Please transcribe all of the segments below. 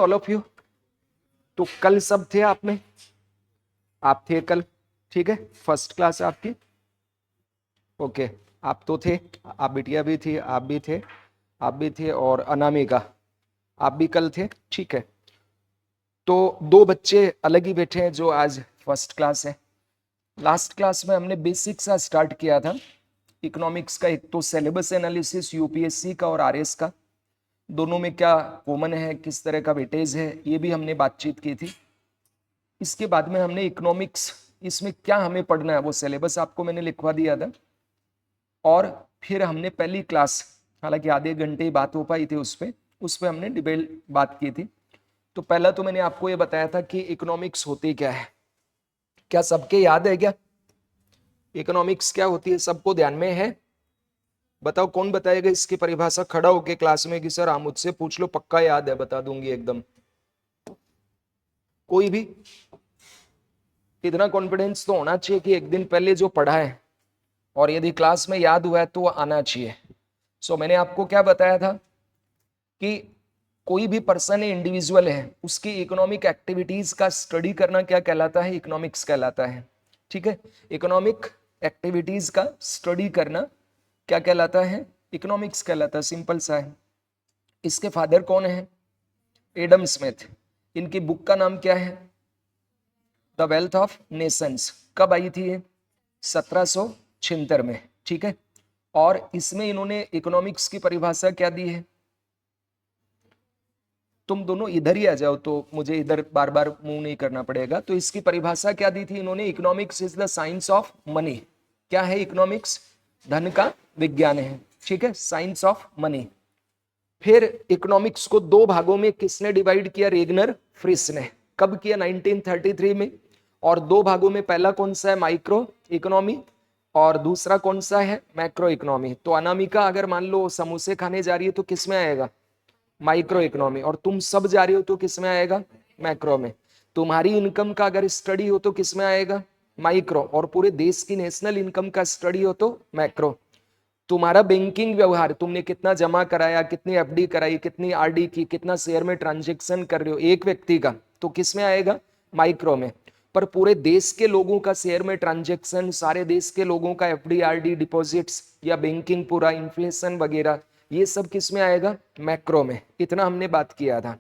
All of you. तो कल सब थे आप में, आप थे कल, ठीक है, फर्स्ट क्लास आपकी, ओके। आप तो थे, आप बिटिया भी थी, आप भी थे, आप भी थे, और अनामिका आप भी कल थे, ठीक है। तो दो बच्चे अलग ही बैठे हैं जो आज फर्स्ट क्लास है। लास्ट क्लास में हमने बेसिक सा स्टार्ट किया था इकोनॉमिक्स का, एक तो सिलेबस एनालिसिस यूपीएससी का और आरएस का, दोनों में क्या कॉमन है, किस तरह का वेटेज है, ये भी हमने बातचीत की थी। इसके बाद में हमने इकोनॉमिक्स, इसमें क्या हमें पढ़ना है वो सिलेबस आपको मैंने लिखवा दिया था। और फिर हमने पहली क्लास, हालांकि आधे घंटे ही बात हो पाई थी उस पे हमने डिबेट बात की थी। तो पहला तो मैंने आपको ये बताया था कि इकोनॉमिक्स होती क्या है। क्या सबके याद है क्या इकोनॉमिक्स क्या होती है? सबको ध्यान में है? बताओ कौन बताएगा इसकी परिभाषा, खड़ा होके क्लास में कि सर आप मुझसे पूछ लो, पक्का याद है, बता दूंगी एकदम। कोई भी? इतना कॉन्फिडेंस तो होना चाहिए कि एक दिन पहले जो पढ़ा है और यदि क्लास में याद हुआ है तो वो आना चाहिए। सो मैंने आपको क्या बताया था कि कोई भी पर्सन है, इंडिविजुअल है, उसकी इकोनॉमिक एक्टिविटीज का स्टडी करना क्या कहलाता है? इकोनॉमिक्स कहलाता है, ठीक है। इकोनॉमिक एक्टिविटीज का स्टडी करना क्या कहलाता है? इकोनॉमिक्स कहलाता है, सिंपल सा है। इसके फादर कौन है? Adam Smith. इनकी बुक का नाम क्या है? The wealth of Nations. कब आई थी ये? 1776 में, ठीक है। और इसमें इन्होंने इकोनॉमिक्स की परिभाषा क्या दी है? तुम दोनों इधर ही आ जाओ तो मुझे इधर बार बार मूव नहीं करना पड़ेगा। तो इसकी परिभाषा क्या दी थी इन्होंने? Economics is the science of money. क्या है इकोनॉमिक्स? धन का विज्ञान है, ठीक है, साइंस ऑफ मनी। फिर इकोनॉमिक्स को दो भागों में किसने डिवाइड किया? रेगनर फ्रिस ने। कब किया? 1933 में। और दो भागों में पहला कौन सा है? माइक्रो इकोनॉमी, और दूसरा कौन सा है? Macro economy. तो अनामिका अगर मान लो समोसे खाने जा रही है तो किस में आएगा? Micro economy. और तुम सब जा रहे हो तो किस में आएगा? मैक्रो में। तुम्हारी इनकम का अगर स्टडी हो तो किस में आएगा? माइक्रो। और पूरे देश की नेशनल इनकम का स्टडी हो तो मैक्रो। तुम्हारा बैंकिंग व्यवहार, तुमने कितना जमा कराया, कितनी एफडी कराई, कितनी आरडी की, कितना शेयर में ट्रांजेक्शन कर रहे हो एक व्यक्ति का, तो किस में आएगा? माइक्रो में। पर पूरे देश के लोगों का शेयर में ट्रांजेक्शन, सारे देश के लोगों का एफडी आरडी डिपॉजिट्स या बैंकिंग पूरा, इन्फ्लेशन वगैरह, ये सब किस में आएगा? मैक्रो में। इतना हमने बात किया था।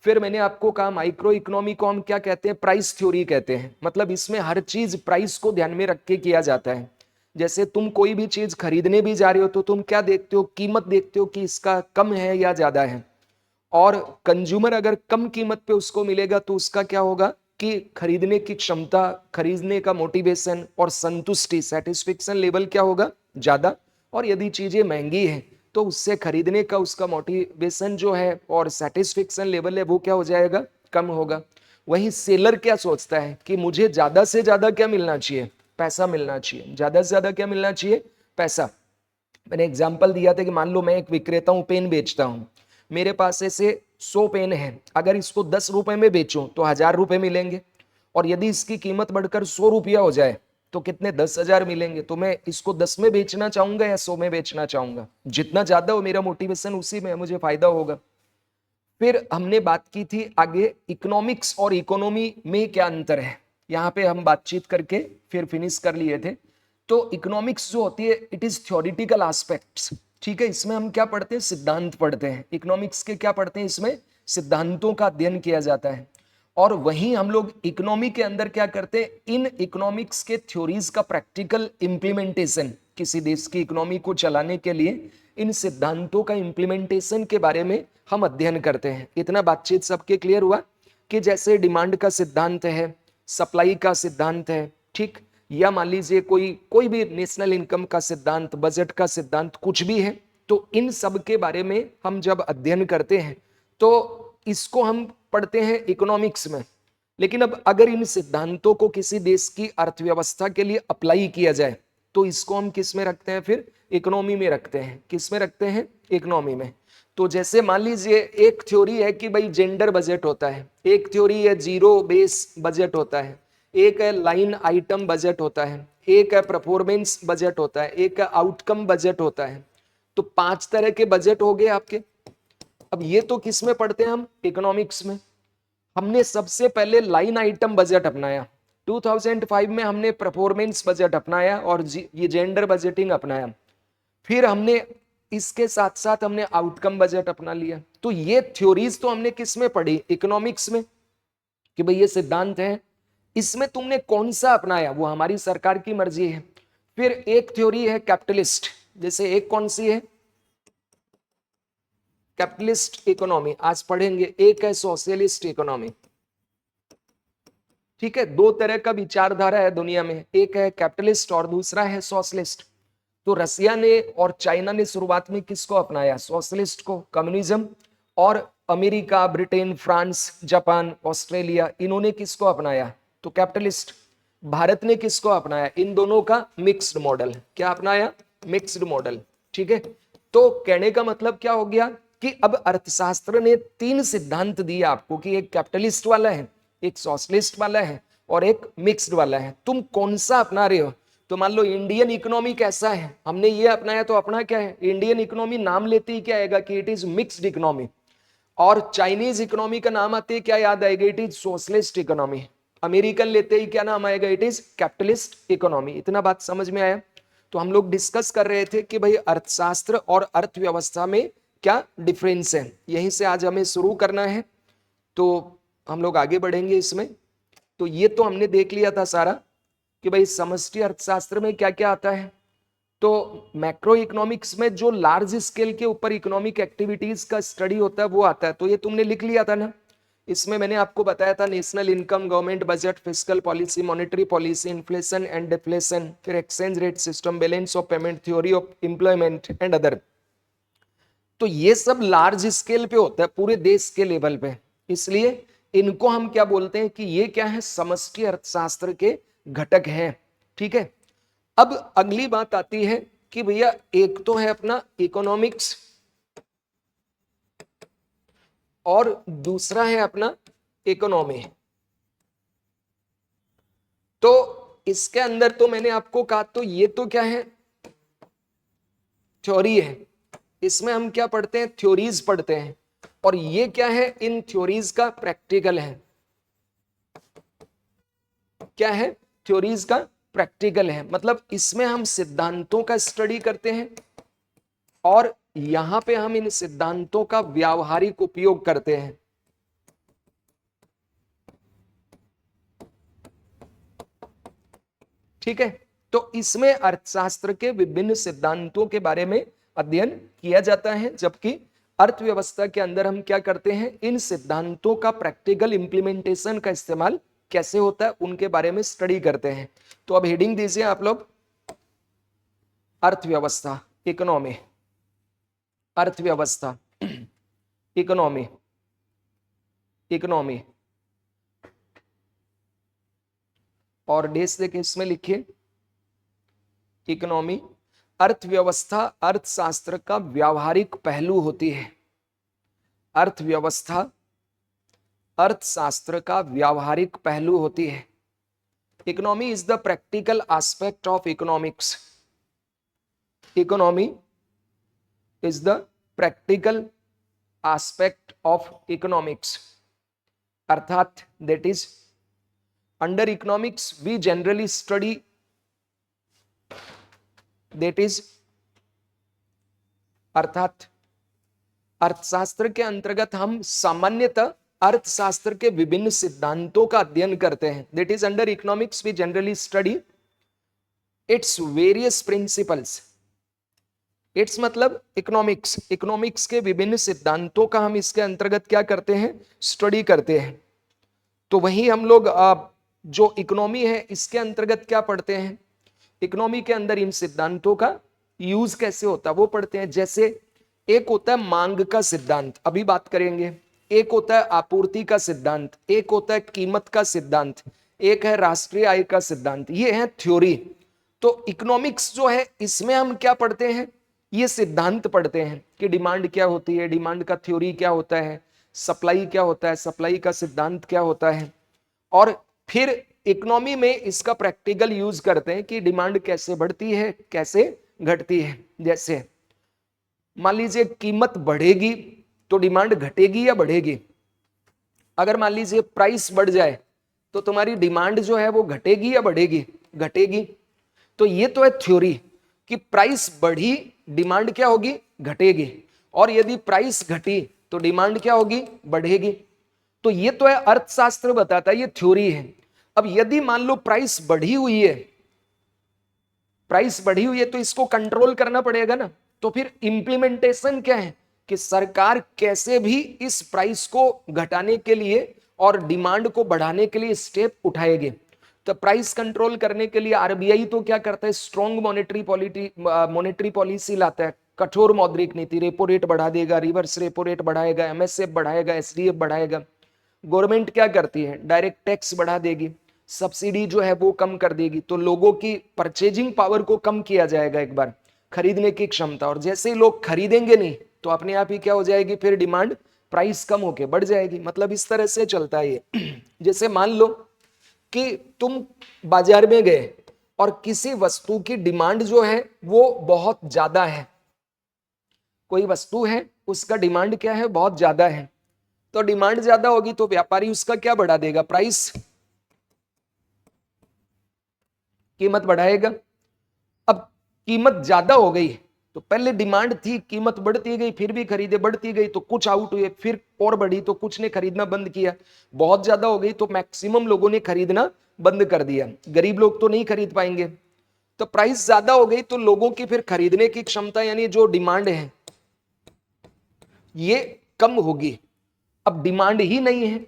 फिर मैंने आपको कहा माइक्रो इकोनॉमी को हम क्या कहते हैं? प्राइस थ्योरी कहते हैं। मतलब इसमें हर चीज प्राइस को ध्यान में रख के किया जाता है। जैसे तुम कोई भी चीज खरीदने भी जा रहे हो तो तुम क्या देखते हो? कीमत देखते हो कि इसका कम है या ज्यादा है। और कंज्यूमर अगर कम कीमत पे उसको मिलेगा तो उसका क्या होगा कि खरीदने की क्षमता, खरीदने का मोटिवेशन और संतुष्टि, सेटिस्फेक्शन लेवल क्या होगा? ज्यादा। और यदि चीजें महंगी है तो उससे खरीदने का उसका मोटिवेशन जो है और सेटिस्फेक्शन लेवल है वो क्या हो जाएगा? कम होगा। वही सेलर क्या सोचता है कि मुझे ज्यादा से ज्यादा क्या मिलना चाहिए? पैसा मिलना चाहिए। ज्यादा से ज्यादा क्या मिलना चाहिए? पैसा। मैंने एग्जाम्पल दिया था कि मान लो मैं एक विक्रेता हूं, पेन बेचता हूं, मेरे पास ऐसे 100 पेन है, अगर इसको 10 रुपए में बेचूं तो 1000 रुपए मिलेंगे। और यदि इसकी कीमत बढ़कर 100 रुपया हो जाए तो कितने? 10,000 मिलेंगे। तो मैं इसको 10 में बेचना चाहूंगा या 100 में बेचना चाहूंगा? जितना ज्यादा हो मेरा मोटिवेशन उसी में मुझे फायदा होगा। फिर हमने बात की थी आगे इकोनॉमिक्स और इकोनॉमी में क्या अंतर है, यहाँ पे हम बातचीत करके फिर फिनिश कर लिए थे। तो इकोनॉमिक्स जो होती है इट इज थ्योरेटिकल एस्पेक्ट्स, ठीक है। इसमें हम क्या पढ़ते हैं? सिद्धांत पढ़ते हैं। इकोनॉमिक्स के क्या पढ़ते हैं? इसमें सिद्धांतों का अध्ययन किया जाता है। और वहीं हम लोग इकोनॉमी के अंदर क्या करते हैं? इन इकोनॉमिक्स के थ्योरीज का प्रैक्टिकल इंप्लीमेंटेशन, किसी देश की इकोनॉमी को चलाने के लिए इन सिद्धांतों का इंप्लीमेंटेशन के बारे में हम अध्ययन करते हैं। इतना बातचीत सबके क्लियर हुआ कि जैसे डिमांड का सिद्धांत है, सप्लाई का सिद्धांत है, ठीक, या मान लीजिए कोई कोई भी नेशनल इनकम का सिद्धांत, बजट का सिद्धांत, कुछ भी है, तो इन सब के बारे में हम जब अध्ययन करते हैं तो इसको हम पढ़ते हैं इकोनॉमिक्स में। लेकिन अब अगर इन सिद्धांतों को किसी देश की अर्थव्यवस्था के लिए अप्लाई किया जाए तो इसको हम किस में रखते हैं? फिर इकोनॉमी में रखते हैं। किस में रखते हैं? इकोनॉमी में। तो जैसे मान लीजिए एक थ्योरी है कि भाई जेंडर बजट होता है, एक थ्योरी है जीरो बेस बजट होता है, एक है लाइन आइटम बजट होता है, एक है परफॉर्मेंस बजट होता है, एक है आउटकम बजट होता है। तो 5 तरह के बजट हो गए आपके। अब ये तो किस में पढ़ते हैं हम, इकोनॉमिक्स में। हमने सबसे पहले लाइन आइटम बजट अपनाया, 2005 में हमने परफॉर्मेंस बजट अपनाया और ये जेंडर बजटिंग अपनाया। फिर हमने इसके साथ साथ हमने आउटकम बजट अपना लिया। तो ये थ्योरीज तो हमने किस में पढ़ी, इकोनॉमिक्स में, कि भाई ये सिद्धांत है। इसमें तुमने कौन सा अपनाया वो हमारी सरकार की मर्जी है। फिर एक थ्योरी है कैपिटलिस्ट, जैसे एक कौन सी है, कैपिटलिस्ट इकोनॉमी आज पढ़ेंगे। एक है सोशलिस्ट इकोनॉमी, ठीक है। दो तरह का विचारधारा है दुनिया में, एक है कैपिटलिस्ट और दूसरा है सोशलिस्ट। तो रसिया ने और चाइना ने शुरुआत में किसको अपनाया, सोशलिस्ट को, कम्युनिज्म। और America, Britain, France, Japan, Australia, इन्होंने किसको अपनाया, तो कैपिटलिस्ट। भारत ने किसको अपनाया, इन दोनों का मिक्स्ड मॉडल। क्या अपनाया, मिक्स्ड मॉडल, ठीक है। तो कहने का मतलब क्या हो गया कि अब अर्थशास्त्र ने तीन सिद्धांत दिए आपको कि एक कैपिटलिस्ट वाला है, एक सोशलिस्ट वाला है और एक मिक्स्ड वाला है। तुम कौन सा अपना रहे हो। तो मान लो इंडियन इकोनॉमी कैसा है, हमने ये अपनाया, तो अपना क्या है, इंडियन इकोनॉमी नाम लेते ही क्या आएगा कि इट इज मिक्स्ड इकोनॉमी। और चाइनीज इकोनॉमी का नाम आते ही क्या याद आएगा, it is socialist economy. American लेते ही क्या नाम आएगा, इट इज कैपिटलिस्ट इकोनॉमी। इतना बात समझ में आया। तो हम लोग डिस्कस कर रहे थे कि भाई अर्थशास्त्र और अर्थव्यवस्था में क्या डिफरेंस है, यहीं से आज हमें शुरू करना है। तो हम लोग आगे बढ़ेंगे इसमें। तो ये तो हमने देख लिया था सारा कि भाई समष्टि अर्थशास्त्र में क्या क्या आता है। तो मैक्रो इकोनॉमिक्स में जो लार्ज स्केल के ऊपर इकोनॉमिक एक्टिविटीज का स्टडी होता है वो आता है। तो ये तुमने लिख लिया था ना। इसमें मैंने आपको बताया था national income, government budget, fiscal policy, monetary policy, inflation and deflation, फिर exchange rate system, balance of payment, theory of employment and other. तो ये सब लार्ज स्केल पे होता है, पूरे देश के लेवल पे। इसलिए इनको हम क्या बोलते हैं कि ये क्या है, समष्टि अर्थशास्त्र के घटक हैं, ठीक है। अब अगली बात आती है कि भैया एक तो है अपना इकोनॉमिक्स और दूसरा है अपना इकोनॉमी। तो इसके अंदर तो मैंने आपको कहा, तो ये तो क्या है, थ्योरी है। इसमें हम क्या पढ़ते हैं, थ्योरीज पढ़ते हैं। और ये क्या है, इन थ्योरीज का प्रैक्टिकल है। क्या है, थ्योरीज का प्रैक्टिकल है, मतलब इसमें हम सिद्धांतों का स्टडी करते हैं और यहां पे हम इन सिद्धांतों का व्यावहारिक उपयोग करते हैं। ठीक है। तो इसमें अर्थशास्त्र के विभिन्न सिद्धांतों के बारे में अध्ययन किया जाता है, जबकि अर्थव्यवस्था के अंदर हम क्या करते हैं, इन सिद्धांतों का प्रैक्टिकल इंप्लीमेंटेशन का इस्तेमाल कैसे होता है उनके बारे में स्टडी करते हैं। तो अब हेडिंग दीजिए आप लोग, अर्थव्यवस्था, इकोनॉमी, अर्थव्यवस्था, इकोनॉमी, इकोनॉमी, और डेस देके इसमें लिखिए इकोनॉमी। अर्थव्यवस्था अर्थशास्त्र का व्यावहारिक पहलू होती है। अर्थव्यवस्था अर्थशास्त्र का व्यावहारिक पहलू होती है। Economy is the practical aspect of economics. Economy is the practical aspect of economics, अर्थात that is under economics we generally study, that is, अर्थात अर्थशास्त्र के अंतर्गत हम सामान्यतः अर्थशास्त्र के विभिन्न सिद्धांतों का अध्ययन करते हैं। That is under economics we generally study its various principles. Its मतलब इकोनॉमिक्स, इकोनॉमिक्स के विभिन्न सिद्धांतों का हम इसके अंतर्गत क्या करते हैं, स्टडी करते हैं। तो वही हम लोग जो इकोनॉमी है इसके अंतर्गत क्या पढ़ते हैं, इकोनॉमी के अंदर इन सिद्धांतों का यूज कैसे होता है वो पढ़ते हैं। जैसे एक होता है मांग का सिद्धांत, अभी बात करेंगे। एक होता है आपूर्ति का सिद्धांत, एक होता है कीमत का सिद्धांत, एक है राष्ट्रीय आय का सिद्धांत। ये है थ्योरी। तो इकोनॉमिक्स जो है इसमें हम क्या पढ़ते हैं, ये सिद्धांत पढ़ते हैं कि डिमांड क्या होती है, डिमांड का थ्योरी क्या होता है, सप्लाई क्या होता है, सप्लाई का सिद्धांत क्या होता है। और फिर इकोनॉमी में इसका प्रैक्टिकल यूज करते हैं कि डिमांड कैसे बढ़ती है, कैसे घटती है। जैसे मान लीजिए कीमत बढ़ेगी तो डिमांड घटेगी या बढ़ेगी? अगर मान लीजिए प्राइस बढ़ जाए तो तुम्हारी डिमांड जो है वो घटेगी या बढ़ेगी? घटेगी। तो ये तो है थ्योरी कि प्राइस बढ़ी डिमांड क्या होगी? घटेगी। और यदि प्राइस घटी तो डिमांड क्या होगी? बढ़ेगी। तो ये तो है अर्थशास्त्र बताता है, ये थ्योरी है। अब यदि मान लो प्राइस बढ़ी हुई है, प्राइस बढ़ी हुई है तो इसको कंट्रोल करना पड़ेगा ना। तो फिर इंप्लीमेंटेशन क्या है कि सरकार कैसे भी इस प्राइस को घटाने के लिए और डिमांड को बढ़ाने के लिए स्टेप उठाएगी। तो प्राइस कंट्रोल करने के लिए आरबीआई तो क्या करता है? स्ट्रॉन्ग मॉनेटरी पॉलिसी लाता है, कठोर मौद्रिक नीति, रेपो रेट बढ़ा देगा, रिवर्स रेपो रेट बढ़ाएगा, एमएसएफ बढ़ाएगा, एसडीएफ बढ़ाएगा। गवर्नमेंट क्या करती है? डायरेक्ट टैक्स बढ़ा देगी, सब्सिडी जो है वो कम कर देगी, तो लोगों की परचेजिंग पावर को कम किया जाएगा, एक बार खरीदने की क्षमता। और जैसे ही लोग खरीदेंगे नहीं तो अपने आप ही क्या हो जाएगी? फिर डिमांड, प्राइस कम होके बढ़ जाएगी। मतलब इस तरह से चलता है ये। जैसे मान लो कि तुम बाजार में गए और किसी वस्तु की डिमांड जो है वो बहुत ज्यादा है, कोई वस्तु है उसका डिमांड क्या है? बहुत ज्यादा है। तो डिमांड ज्यादा होगी तो व्यापारी उसका क्या बढ़ा देगा? प्राइस, कीमत बढ़ाएगा। अब कीमत ज्यादा हो गई तो पहले डिमांड थी, कीमत बढ़ती गई, फिर भी खरीदे, बढ़ती गई तो कुछ आउट हुए, फिर और बढ़ी तो कुछ ने खरीदना बंद किया। बहुत ज्यादा हो गई तो मैक्सिमम लोगों ने खरीदना बंद कर दिया, गरीब लोग तो नहीं खरीद पाएंगे। तो प्राइस ज्यादा हो गई तो लोगों की फिर खरीदने की क्षमता यानी जो डिमांड है ये कम होगी। अब डिमांड ही नहीं है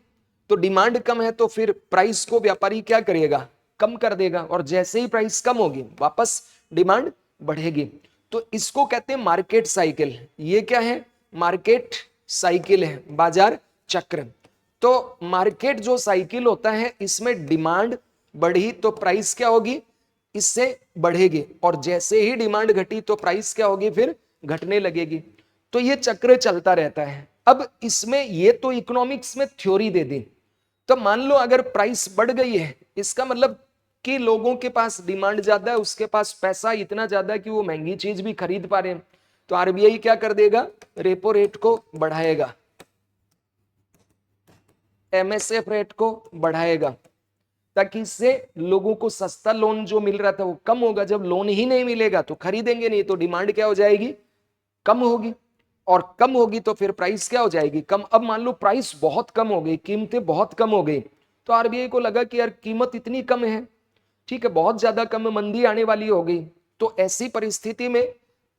तो डिमांड कम है तो फिर प्राइस को व्यापारी क्या करेगा? कम कर देगा। और जैसे ही प्राइस कम होगी वापस डिमांड बढ़ेगी। तो इसको कहते हैं मार्केट साइकिल। ये क्या है? मार्केट साइकिल है, बाजार चक्र। तो मार्केट जो साइकिल होता है इसमें डिमांड बढ़ी तो प्राइस क्या होगी? इससे बढ़ेगी। और जैसे ही डिमांड घटी तो प्राइस क्या होगी? फिर घटने लगेगी। तो ये चक्र चलता रहता है। अब इसमें ये तो इकोनॉमिक्स में थ्योरी दे दी। तो मान लो अगर प्राइस बढ़ गई है, इसका मतलब कि लोगों के पास डिमांड ज्यादा है, उसके पास पैसा इतना ज्यादा है कि वो महंगी चीज भी खरीद पा रहे हैं। तो आरबीआई क्या कर देगा? रेपो रेट को बढ़ाएगा, एमएसएफ रेट को बढ़ाएगा, ताकि इससे लोगों को सस्ता लोन जो मिल रहा था वो कम होगा। जब लोन ही नहीं मिलेगा तो खरीदेंगे नहीं, तो डिमांड क्या हो जाएगी? कम होगी। और कम होगी तो फिर प्राइस क्या हो जाएगी? कम। अब मान लो प्राइस बहुत कम हो गई, कीमतें बहुत कम हो गई, तो आरबीआई को लगा कि यार कीमत इतनी कम है, ठीक है, बहुत ज्यादा कम, मंदी आने वाली हो गई। तो ऐसी परिस्थिति में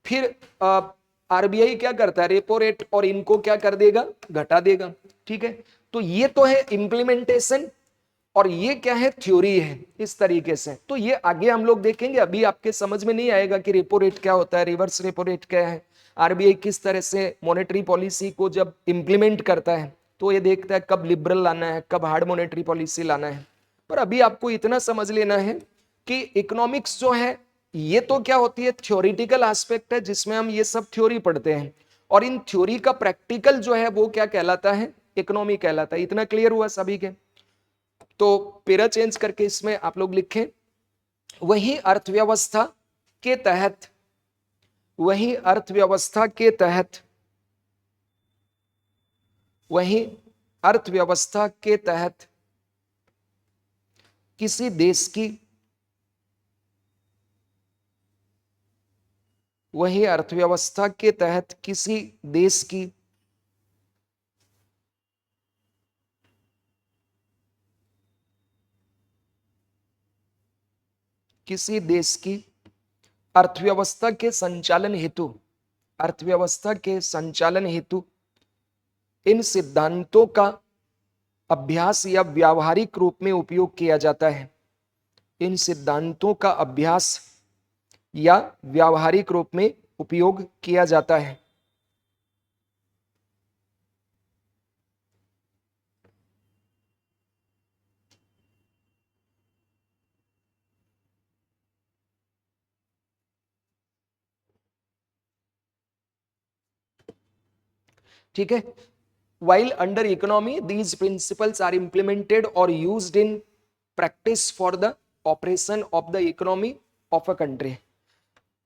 फिर आरबीआई क्या करता है? रेपो रेट और इनको क्या कर देगा? घटा देगा। ठीक है, तो ये तो है इम्प्लीमेंटेशन और ये क्या है? थ्योरी है इस तरीके से। तो ये आगे हम लोग देखेंगे, अभी आपके समझ में नहीं आएगा कि रेपो रेट क्या होता है, रिवर्स रेपो रेट क्या है, आरबीआई किस तरह से मॉनेटरी पॉलिसी को जब इंप्लीमेंट करता है तो ये देखता है कब लिबरल लाना है, कब हार्ड मॉनेटरी पॉलिसी लाना है। पर अभी आपको इतना समझ लेना है कि इकोनॉमिक्स जो है ये तो क्या होती है? थ्योरिटिकल एस्पेक्ट है जिसमें हम ये सब थ्योरी पढ़ते हैं, और इन थ्योरी का प्रैक्टिकल जो है वो क्या कहलाता है? इकोनॉमी कहलाता है। इतना क्लियर हुआ सभी के? तो पेरा चेंज करके इसमें आप लोग लिखें, वही अर्थव्यवस्था के तहत, वही अर्थव्यवस्था के तहत, वही अर्थव्यवस्था के तहत किसी देश की, वही अर्थव्यवस्था के तहत किसी देश की किसी देश की अर्थव्यवस्था के संचालन हेतु, अर्थव्यवस्था के संचालन हेतु इन सिद्धांतों का अभ्यास या व्यावहारिक रूप में उपयोग किया जाता है। इन सिद्धांतों का अभ्यास या व्यावहारिक रूप में उपयोग किया जाता है। ठीक है, while under economy these principles are implemented or used in practice for the operation of the economy of a country।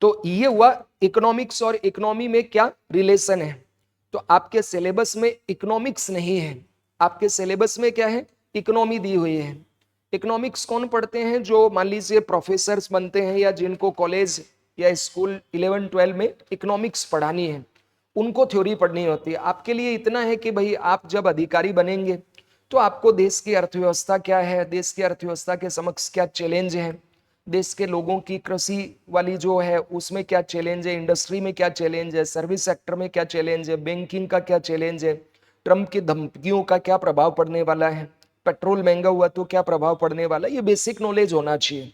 तो ये हुआ इकोनॉमिक्स और इकोनॉमी में क्या रिलेशन है। तो आपके सिलेबस में इकोनॉमिक्स नहीं है, आपके सिलेबस में क्या है, इकोनॉमी दी हुई है। इकोनॉमिक्स कौन पढ़ते हैं, जो मान लीजिए प्रोफेसर्स बनते हैं या जिनको कॉलेज या स्कूल 11-12 में इकोनॉमिक्स पढ़ानी है, उनको थ्योरी पढ़नी होती है। आपके लिए इतना है कि भाई आप जब अधिकारी बनेंगे तो आपको देश की अर्थव्यवस्था क्या है, देश की अर्थव्यवस्था के समक्ष क्या चैलेंज है, देश के लोगों की कृषि वाली जो है उसमें क्या चैलेंज है, इंडस्ट्री में क्या चैलेंज है, सर्विस सेक्टर में क्या चैलेंज है, बैंकिंग का क्या चैलेंज है, ट्रम्प की धमकियों का क्या प्रभाव पड़ने वाला है, पेट्रोल महंगा हुआ तो क्या प्रभाव पड़ने वाला है, ये बेसिक नॉलेज होना चाहिए।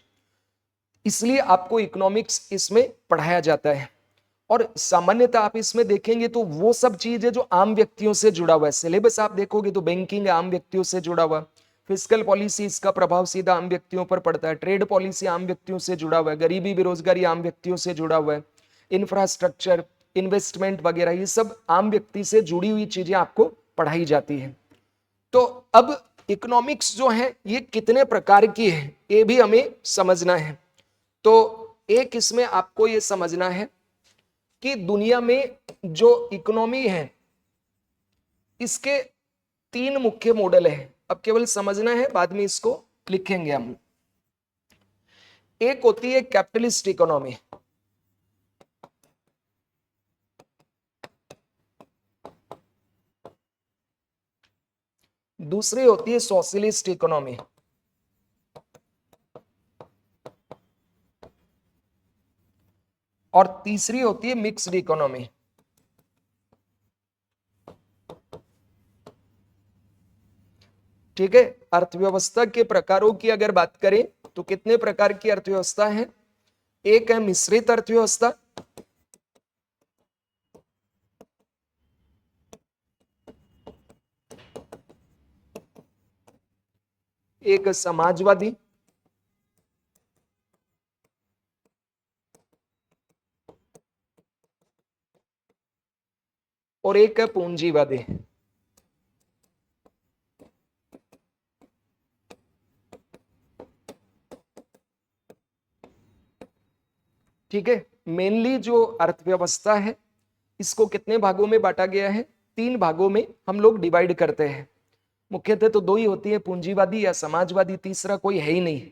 इसलिए आपको इकोनॉमिक्स इसमें पढ़ाया जाता है। और सामान्यतः आप इसमें देखेंगे तो वो सब चीज है जो आम व्यक्तियों से जुड़ा हुआ है। सिलेबस आप देखोगे तो बैंकिंग आम व्यक्तियों से जुड़ा हुआ, फिजिकल पॉलिसी इसका प्रभाव सीधा आम व्यक्तियों पर पड़ता है, ट्रेड पॉलिसी आम व्यक्तियों से जुड़ा हुआ है, गरीबी बेरोजगारी आम व्यक्तियों से जुड़ा हुआ है, इंफ्रास्ट्रक्चर इन्वेस्टमेंट वगैरह ये सब आम व्यक्ति से जुड़ी हुई चीजें आपको पढ़ाई जाती है। तो अब इकोनॉमिक्स जो है ये कितने प्रकार की है ये भी हमें समझना है। तो एक इसमें आपको ये समझना है कि दुनिया में जो इकोनॉमी है इसके 3 मुख्य मॉडल हैं। अब केवल समझना है, बाद में इसको लिखेंगे हम। एक होती है कैपिटलिस्ट इकोनॉमी, दूसरी होती है सोशलिस्ट इकोनॉमी, और तीसरी होती है मिक्स्ड इकोनॉमी। ठीक है, अर्थव्यवस्था के प्रकारों की अगर बात करें तो कितने प्रकार की अर्थव्यवस्था है। एक है मिश्रित अर्थव्यवस्था, एक समाजवादी, और एक है पूंजीवादी। ठीक है, मेनली जो अर्थव्यवस्था है इसको कितने भागों में बांटा गया है, 3 भागों में हम लोग डिवाइड करते हैं। मुख्यतः तो 2 ही होती है, पूंजीवादी या समाजवादी, तीसरा कोई है ही नहीं।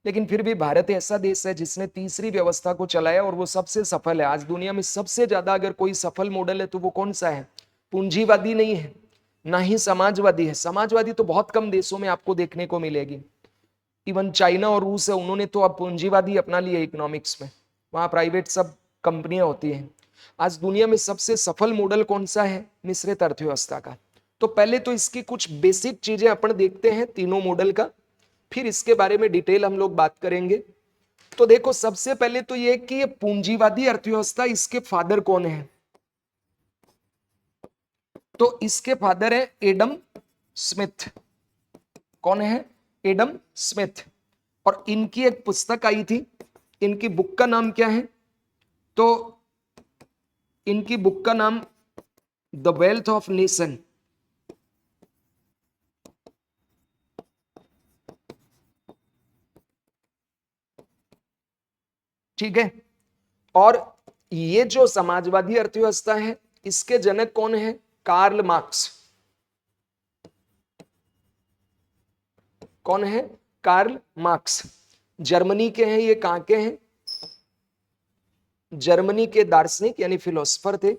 लेकिन फिर भी भारत ऐसा देश है जिसने तीसरी व्यवस्था को चलाया और वो सबसे सफल है। आज दुनिया में सबसे ज्यादा अगर कोई सफल मॉडल है तो वो कौन सा है, पूंजीवादी नहीं है, ना ही समाजवादी है। समाजवादी तो बहुत कम देशों में आपको देखने को मिलेगी। इवन चाइना और रूस है, उन्होंने तो अब पूंजीवादी अपना लिया इकोनॉमिक्स में, वहां प्राइवेट सब कंपनियां होती हैं। आज दुनिया में सबसे सफल मॉडल कौन सा है, मिश्रित अर्थव्यवस्था का। तो पहले तो इसकी कुछ बेसिक चीजें अपन देखते हैं तीनों मॉडल का, फिर इसके बारे में डिटेल हम लोग बात करेंगे। तो देखो, सबसे पहले तो ये कि ये पूंजीवादी अर्थव्यवस्था, इसके फादर कौन है। तो इसके फादर है एडम स्मिथ। कौन है, एडम स्मिथ। और इनकी एक पुस्तक आई थी, इनकी बुक का नाम क्या है, तो इनकी बुक का नाम द वेल्थ ऑफ नेशन। ठीक है, और ये जो समाजवादी अर्थव्यवस्था है इसके जनक कौन है, कार्ल मार्क्स। कौन है, कार्ल मार्क्स। जर्मनी के हैं ये, कहां के हैं, जर्मनी के दार्शनिक यानी फिलोसफर थे।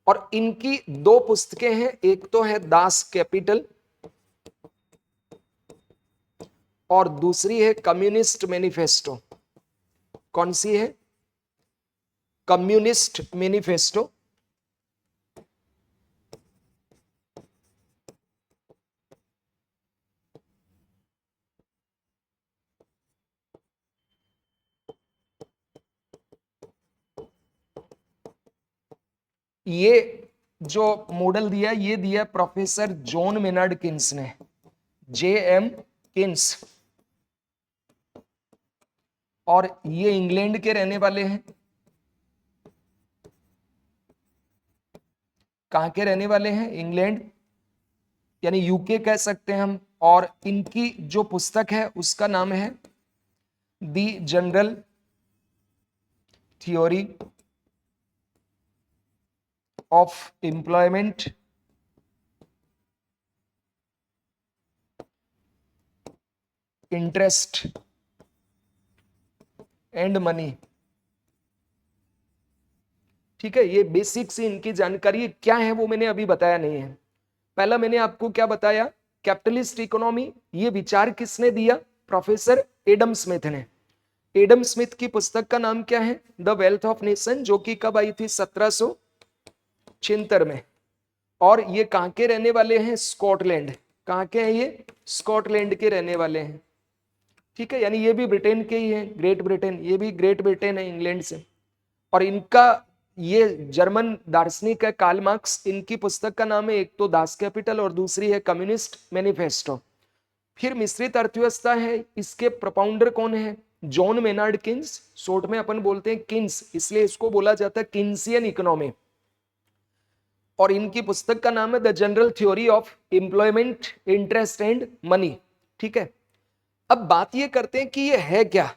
और इनकी 2 पुस्तकें हैं, एक तो है दास कैपिटल और दूसरी है कम्युनिस्ट मैनिफेस्टो। कौन सी है, कम्युनिस्ट मैनिफेस्टो। ये जो मॉडल दिया ये दिया प्रोफेसर जॉन मेनार्ड किन्स ने, JM किन्स। और ये इंग्लैंड के रहने वाले हैं। कहां के रहने वाले हैं, इंग्लैंड यानी यूके कह सकते हैं हम। और इनकी जो पुस्तक है उसका नाम है the general theory of employment interest and money. ठीक है, ये बेसिक सी इनकी जानकारी क्या है वो मैंने अभी बताया नहीं है। पहला मैंने आपको क्या बताया, कैपिटलिस्ट इकोनॉमी, ये विचार किसने दिया, प्रोफेसर एडम स्मिथ ने। एडम स्मिथ की पुस्तक का नाम क्या है, द वेल्थ ऑफ नेशन, जो कि कब आई थी, 1776 में। और ये कहां के रहने वाले हैं, स्कॉटलैंड। कहां के हैं ये, स्कॉटलैंड के रहने वाले हैं। ठीक है, यानी ये भी ब्रिटेन के ही है, ग्रेट ब्रिटेन, ये भी ग्रेट ब्रिटेन है इंग्लैंड से। और इनका ये जर्मन दार्शनिक है कार्ल मार्क्स, इनकी पुस्तक का नाम है एक तो दास कैपिटल और दूसरी है कम्युनिस्ट मैनिफेस्टो। फिर मिश्रित अर्थव्यवस्था है, इसके प्रोपाउंडर कौन है, जॉन मेनार्ड किन्स, शॉर्ट में अपन बोलते हैं किन्स, इसलिए इसको बोला जाता है किन्सियन इकोनॉमी। और इनकी पुस्तक का नाम है the general theory of employment interest and money. ठीक है, अब बात ये करते हैं कि ये है क्या।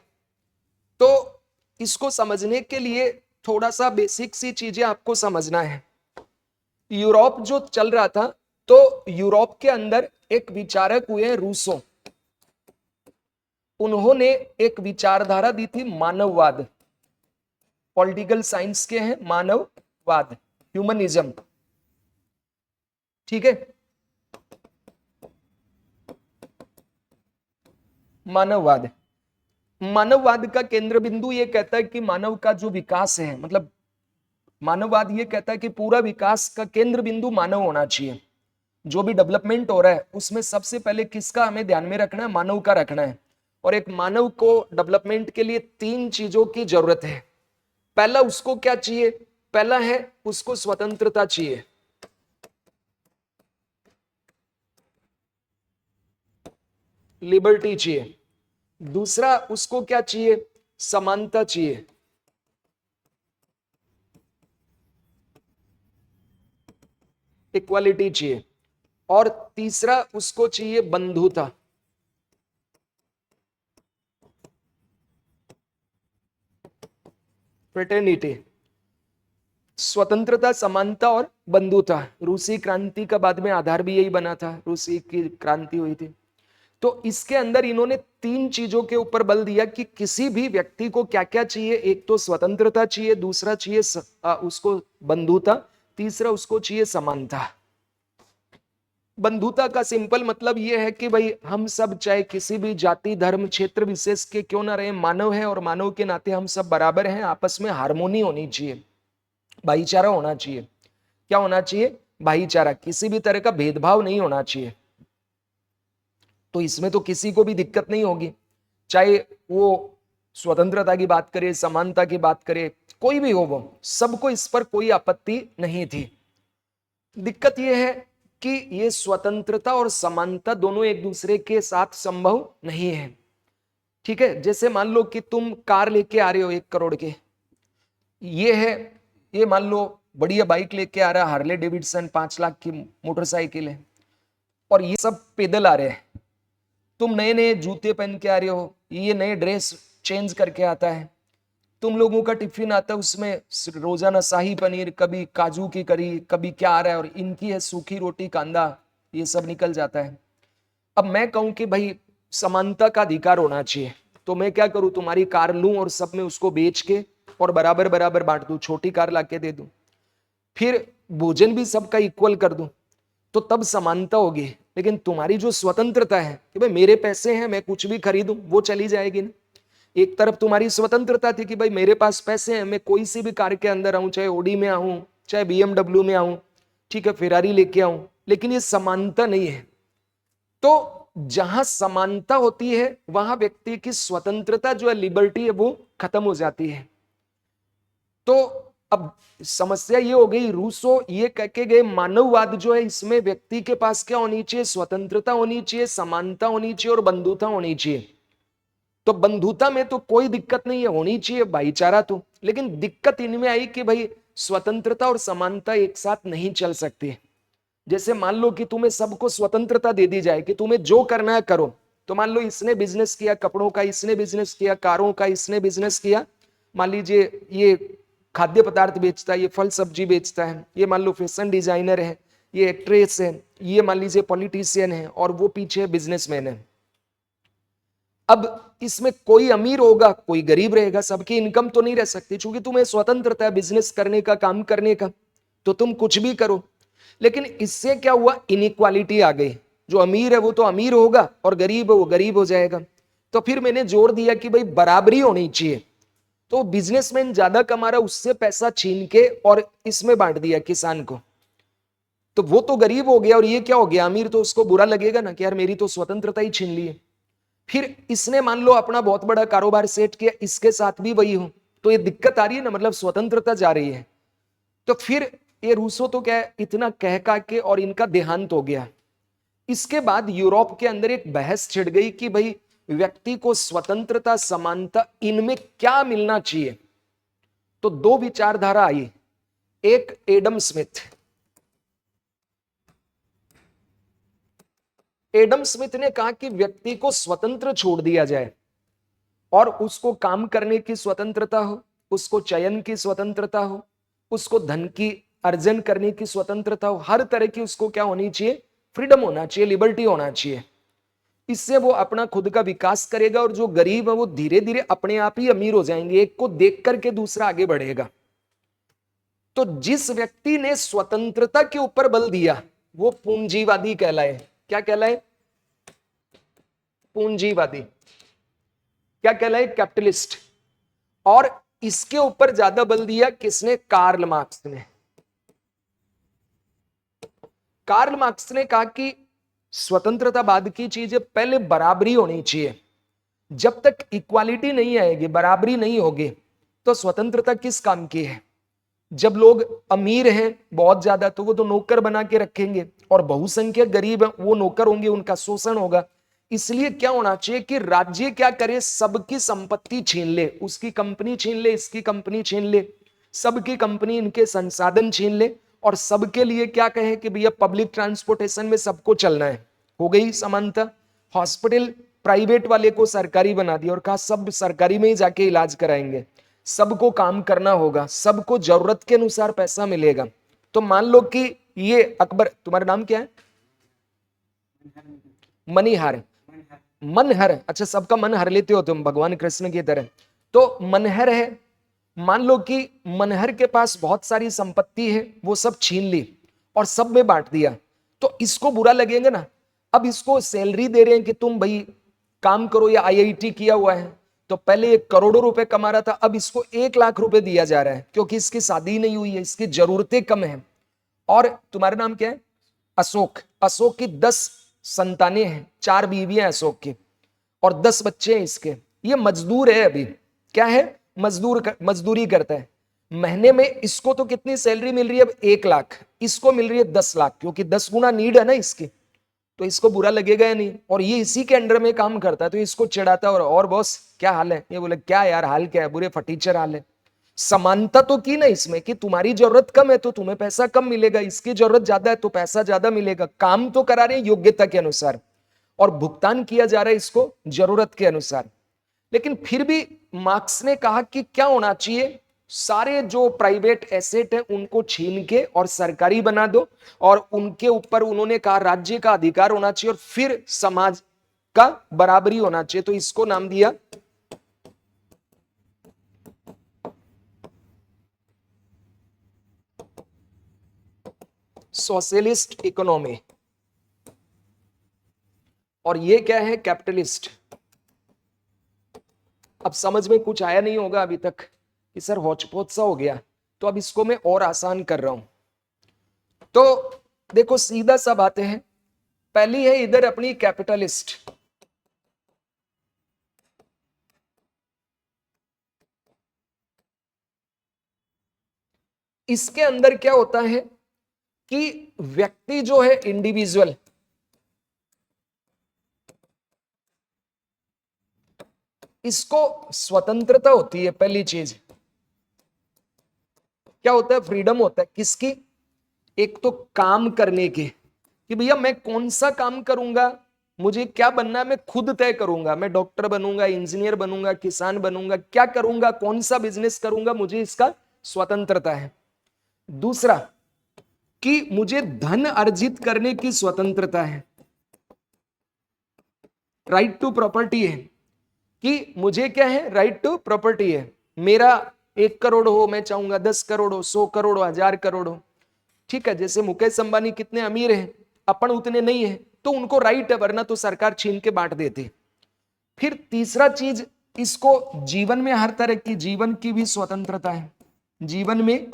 तो इसको समझने के लिए थोड़ा सा बेसिक सी चीजें आपको समझना है। यूरोप जो चल रहा था, तो यूरोप के अंदर एक विचारक हुए रूसो, उन्होंने एक विचारधारा दी थी मानववाद। पॉलिटिकल साइंस के हैं मानववाद, ह्यूमनिज्म। ठीक है, मानववाद। मानववाद का केंद्र बिंदु ये कहता है कि मानव का जो विकास है, मतलब मानववाद ये कहता है कि पूरा विकास का केंद्र बिंदु मानव होना चाहिए। जो भी डेवलपमेंट हो रहा है उसमें सबसे पहले किसका हमें ध्यान में रखना है, मानव का रखना है। और एक मानव को डेवलपमेंट के लिए तीन चीजों की जरूरत है। पहला उसको क्या चाहिए, पहला है उसको स्वतंत्रता चाहिए। लिबर्टी चाहिए। दूसरा उसको क्या चाहिए, समानता चाहिए। इक्वालिटी चाहिए। और तीसरा उसको चाहिए बंधुता। फ्रेटर्निटी। स्वतंत्रता, समानता और बंधुता। रूसी क्रांति का बाद में आधार भी यही बना था, रूसी की क्रांति हुई थी। तो इसके अंदर इन्होंने तीन चीजों के ऊपर बल दिया कि किसी भी व्यक्ति को क्या क्या चाहिए। एक तो स्वतंत्रता चाहिए, दूसरा चाहिए उसको बंधुता, तीसरा उसको चाहिए समानता। बंधुता का सिंपल मतलब यह है कि भाई हम सब चाहे किसी भी जाति धर्म क्षेत्र विशेष के क्यों ना रहे, मानव है और मानव के नाते हम सब बराबर हैं। आपस में हार्मोनी होनी चाहिए, भाईचारा होना चाहिए। क्या होना चाहिए, भाईचारा, किसी भी तरह का भेदभाव नहीं होना चाहिए। तो इसमें तो किसी को भी दिक्कत नहीं होगी, चाहे वो स्वतंत्रता की बात करे, समानता की बात करे, कोई भी हो, वो सबको इस पर कोई आपत्ति नहीं थी। दिक्कत यह है कि ये स्वतंत्रता और समानता दोनों एक दूसरे के साथ संभव नहीं है। ठीक है, जैसे मान लो कि तुम कार लेके आ रहे हो 1 करोड़ के, ये है, ये मान लो बढ़िया बाइक लेके आ रहा है हार्ले डेविडसन 5 लाख की मोटरसाइकिल है, और ये सब पैदल आ रहे हैं। तुम नए नए जूते पहन के आ रहे हो, ये नए ड्रेस चेंज करके आता है। तुम लोगों का टिफिन आता है, उसमें रोजाना शाही पनीर, कभी काजू की करी, कभी क्या आ रहा है, और इनकी है सूखी रोटी कांदा, ये सब निकल जाता है। अब मैं कहूं कि भाई समानता का अधिकार होना चाहिए, तो मैं क्या करूं, तुम्हारी कार लूं और सब में उसको बेच के और बराबर बराबर बांट दूं, छोटी कार लाके दे दूं, फिर भोजन भी सबका इक्वल कर दूं, तो तब समानता होगी। लेकिन तुम्हारी जो स्वतंत्रता है कि भाई मेरे पैसे हैं, मैं कुछ भी खरीदूं, वो चली जाएगी ना। एक तरफ तुम्हारी स्वतंत्रता थी कि भाई मेरे पास पैसे हैं, मैं कोई सी भी कार के अंदर आऊं, चाहे ओडी में आऊं, चाहे बीएमडब्ल्यू में आऊं, ठीक है, फेरारी लेके आऊं, लेकिन ये समानता नहीं है। तो जहां समानता होती है वहां व्यक्ति की स्वतंत्रता जो है, लिबर्टी है, वो खत्म हो जाती है। तो अब समस्या ये हो गई, रूसो ये कह के गए मानववाद जो है इसमें व्यक्ति के पास क्या होनी चाहिए, स्वतंत्रता होनी चाहिए, समानता होनी चाहिए और बंधुता होनी चाहिए। तो बंधुता में तो कोई दिक्कत नहीं है, होनी चाहिए भाईचारा तो, लेकिन दिक्कत इनमें आई कि भाई स्वतंत्रता और समानता एक साथ नहीं चल सकती। जैसे मान लो कि तुम्हें सबको स्वतंत्रता दे दी जाए कि तुम्हें जो करना है करो, तो मान लो इसने बिजनेस किया कपड़ों का, इसने बिजनेस किया कारों का, इसने बिजनेस किया मान लीजिए ये खाद्य पदार्थ बेचता है, ये फल सब्जी बेचता है, ये मान लो फैशन डिजाइनर है, ये एक्ट्रेस है, ये मान लीजिए पॉलिटिशियन है, और वो पीछे बिजनेसमैन है। अब इसमें कोई अमीर होगा, कोई गरीब रहेगा, सबकी इनकम तो नहीं रह सकती। चूंकि तुम्हें स्वतंत्रता है बिजनेस करने का, काम करने का, तो तुम कुछ भी करो। लेकिन इससे क्या हुआ, इनइक्वालिटी आ गई। जो अमीर है वो तो अमीर होगा और गरीब है वो गरीब हो जाएगा। तो फिर मैंने जोर दिया कि भाई बराबरी होनी चाहिए। तो बिजनेसमैन ज्यादा कमा रहा, उससे पैसा छीन के और इसमें बांट दिया किसान को, तो वो तो गरीब हो गया, और ये क्या हो गया, अमीर। तो उसको बुरा लगेगा ना कि यार मेरी तो स्वतंत्रता ही छीन ली है। फिर इसने मान लो अपना बहुत बड़ा कारोबार सेट किया, इसके साथ भी वही हो, तो ये दिक्कत आ रही है ना, मतलब स्वतंत्रता जा रही है। तो फिर ये रूसो तो क्या है, इतना कह का के और इनका देहांत हो गया। इसके बाद यूरोप के अंदर एक बहस छिड़ गई कि भाई व्यक्ति को स्वतंत्रता, समानता, इनमें क्या मिलना चाहिए। तो दो विचारधारा आई। एक एडम स्मिथ, एडम स्मिथ ने कहा कि व्यक्ति को स्वतंत्र छोड़ दिया जाए और उसको काम करने की स्वतंत्रता हो, उसको चयन की स्वतंत्रता हो, उसको धन की अर्जन करने की स्वतंत्रता हो, हर तरह की उसको क्या होनी चाहिए, फ्रीडम होना चाहिए, लिबर्टी होना चाहिए। इससे वो अपना खुद का विकास करेगा, और जो गरीब है वो धीरे धीरे अपने आप ही अमीर हो जाएंगे, एक को देख करके दूसरा आगे बढ़ेगा। तो जिस व्यक्ति ने स्वतंत्रता के ऊपर बल दिया वो पूंजीवादी कहलाए। क्या कहलाए, पूंजीवादी। क्या कहलाए, कैपिटलिस्ट। और इसके ऊपर ज्यादा बल दिया किसने, कार्ल मार्क्स ने। कार्ल मार्क्स ने कहा कि स्वतंत्रता बाद की चीज है, पहले बराबरी होनी चाहिए। जब तक इक्वालिटी नहीं आएगी, बराबरी नहीं होगी, तो स्वतंत्रता किस काम की है। जब लोग अमीर हैं बहुत ज्यादा, तो वो तो नौकर बना के रखेंगे, और बहुसंख्यक गरीब हैं वो नौकर होंगे, उनका शोषण होगा। इसलिए क्या होना चाहिए कि राज्य क्या करे, सबकी संपत्ति छीन ले, उसकी कंपनी छीन ले, इसकी कंपनी छीन ले, सबकी कंपनी इनके संसाधन छीन ले, और सबके लिए क्या कहे कि भैया पब्लिक ट्रांसपोर्टेशन में सबको चलना है। हो गई समानता। हॉस्पिटल प्राइवेट वाले को सरकारी बना दिया और कहा सब सरकारी में ही जाके इलाज कराएंगे, सबको काम करना होगा, सबको जरूरत के अनुसार पैसा मिलेगा। तो मान लो कि ये अकबर, तुम्हारा नाम क्या है, मनीहार, मनहर, अच्छा सबका मन हर लेते हो तुम भगवान कृष्ण की तरह। तो मनहर है, मान लो कि मनहर के पास बहुत सारी संपत्ति है, वो सब छीन ली और सब में बांट दिया, तो इसको बुरा लगेगा ना। अब इसको सैलरी दे रहे हैं कि तुम भाई काम करो, या आईआईटी किया हुआ है, तो पहले 1 करोड़ रुपए कमा रहा था, अब इसको 1 लाख रुपए दिया जा रहा है, क्योंकि इसकी शादी नहीं हुई है, इसकी जरूरतें कम है। और तुम्हारा नाम क्या है, अशोक। अशोक की 10 संतानें हैं, 4 बीवियां अशोक की, और 10 बच्चे हैं इसके। ये मजदूर है अभी, क्या है, मजदूरी करता है। महीने में इसको तो कितनी सैलरी मिल रही है अब, 1 लाख, इसको मिल रही है 10 लाख, क्योंकि 10 गुना नीड है ना इसकी। तो इसको बुरा लगेगा या नहीं, और ये इसी के अंडर में काम करता है, तो इसको चिढ़ाता है, और बॉस क्या हाल है, ये बोले क्या यार हाल क्या है, बुरे फटीचर हाल है। समानता तो की ना इसमें कि तुम्हारी जरूरत कम है तो तुम्हें पैसा कम मिलेगा, इसकी जरूरत ज्यादा है तो पैसा ज्यादा मिलेगा। काम तो करा रहे हैं योग्यता के अनुसार, और भुगतान किया जा रहा है इसको जरूरत के अनुसार। लेकिन फिर भी मार्क्स ने कहा कि क्या होना चाहिए, सारे जो प्राइवेट एसेट है उनको छीन के और सरकारी बना दो, और उनके ऊपर उन्होंने कहा राज्य का अधिकार होना चाहिए, और फिर समाज का बराबरी होना चाहिए। तो इसको नाम दिया सोशलिस्ट इकोनॉमी, और ये क्या है, कैपिटलिस्ट। अब समझ में कुछ आया नहीं होगा अभी तक कि सर हौच-पौच सा हो गया, तो अब इसको मैं और आसान कर रहा हूं। तो देखो सीधा सा बातें हैं। पहली है इधर अपनी कैपिटलिस्ट, इसके अंदर क्या होता है कि व्यक्ति जो है इंडिविजुअल, इसको स्वतंत्रता होती है। पहली चीज क्या होता है, फ्रीडम होता है किसकी, एक तो काम करने की, कि भैया मैं कौन सा काम करूंगा, मुझे क्या बनना है मैं खुद तय करूंगा, मैं डॉक्टर बनूंगा, इंजीनियर बनूंगा, किसान बनूंगा, क्या करूंगा, कौन सा बिजनेस करूंगा, मुझे इसका स्वतंत्रता है। दूसरा कि मुझे धन अर्जित करने की स्वतंत्रता है, राइट टू प्रॉपर्टी है, कि मुझे क्या है, राइट टू प्रॉपर्टी है। मेरा 1 करोड़ हो, मैं चाहूंगा 10 करोड़ हो, 100 करोड़ हो, 1000 करोड़ हो, ठीक है। जैसे मुकेश अंबानी कितने अमीर हैं, अपन उतने नहीं है, तो उनको राइट है, वरना तो सरकार छीन के बांट देती। फिर तीसरा चीज, इसको जीवन में हर तरह की जीवन की भी स्वतंत्रता है, जीवन में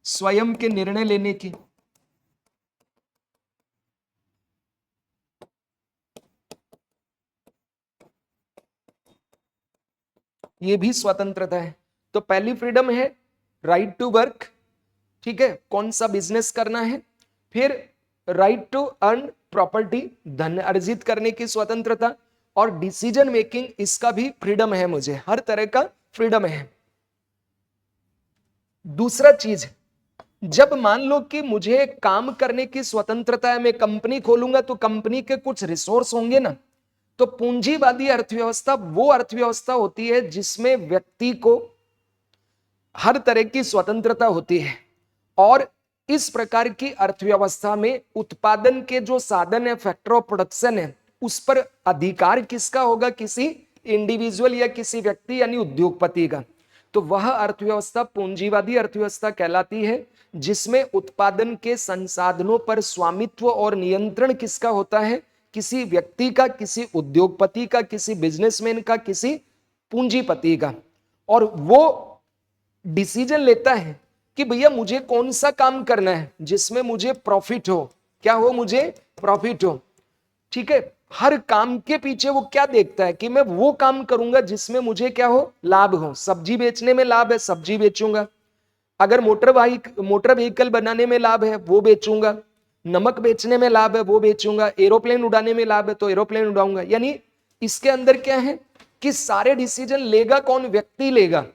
स्वयं के निर्णय लेने की, ये भी स्वतंत्रता है। तो पहली फ्रीडम है राइट टू वर्क, ठीक है, कौन सा बिजनेस करना है। फिर राइट टू अर्न प्रॉपर्टी, धन अर्जित करने की स्वतंत्रता। और डिसीजन मेकिंग, इसका भी फ्रीडम है, मुझे हर तरह का फ्रीडम है। दूसरा चीज, जब मान लो कि मुझे काम करने की स्वतंत्रता है, मैं कंपनी खोलूंगा तो कंपनी के कुछ रिसोर्स होंगे ना। तो पूंजीवादी अर्थव्यवस्था वो अर्थव्यवस्था होती है जिसमें व्यक्ति को हर तरह की स्वतंत्रता होती है। और इस प्रकार की अर्थव्यवस्था में उत्पादन के जो साधन है, फैक्टर ऑफ प्रोडक्शन है, उस पर अधिकार किसका होगा, किसी इंडिविजुअल या किसी व्यक्ति यानी उद्योगपति का। तो वह अर्थव्यवस्था पूंजीवादी अर्थव्यवस्था कहलाती है, जिसमें उत्पादन के संसाधनों पर स्वामित्व और नियंत्रण किसका होता है, किसी व्यक्ति का, किसी उद्योगपति का, किसी बिजनेसमैन का, किसी पूंजीपति का। और वो डिसीजन लेता है कि भैया मुझे कौन सा काम करना है जिसमें मुझे प्रॉफिट हो, क्या हो, मुझे प्रॉफिट हो, ठीक है। हर काम के पीछे वो क्या देखता है कि मैं वो काम करूंगा जिसमें मुझे क्या हो, लाभ हो। सब्जी बेचने में लाभ है, सब्जी बेचूंगा। अगर मोटर व्हीकल बनाने में लाभ है, वो बेचूंगा। नमक बेचने में लाभ है, वो बेचूंगा। एरोप्लेन उड़ाने में लाभ है तो एरोप्लेन उड़ाऊंगा। यानी इसके अंदर क्या है कि सारे डिसीजन लेगा कौन, व्यक्ति लेगा।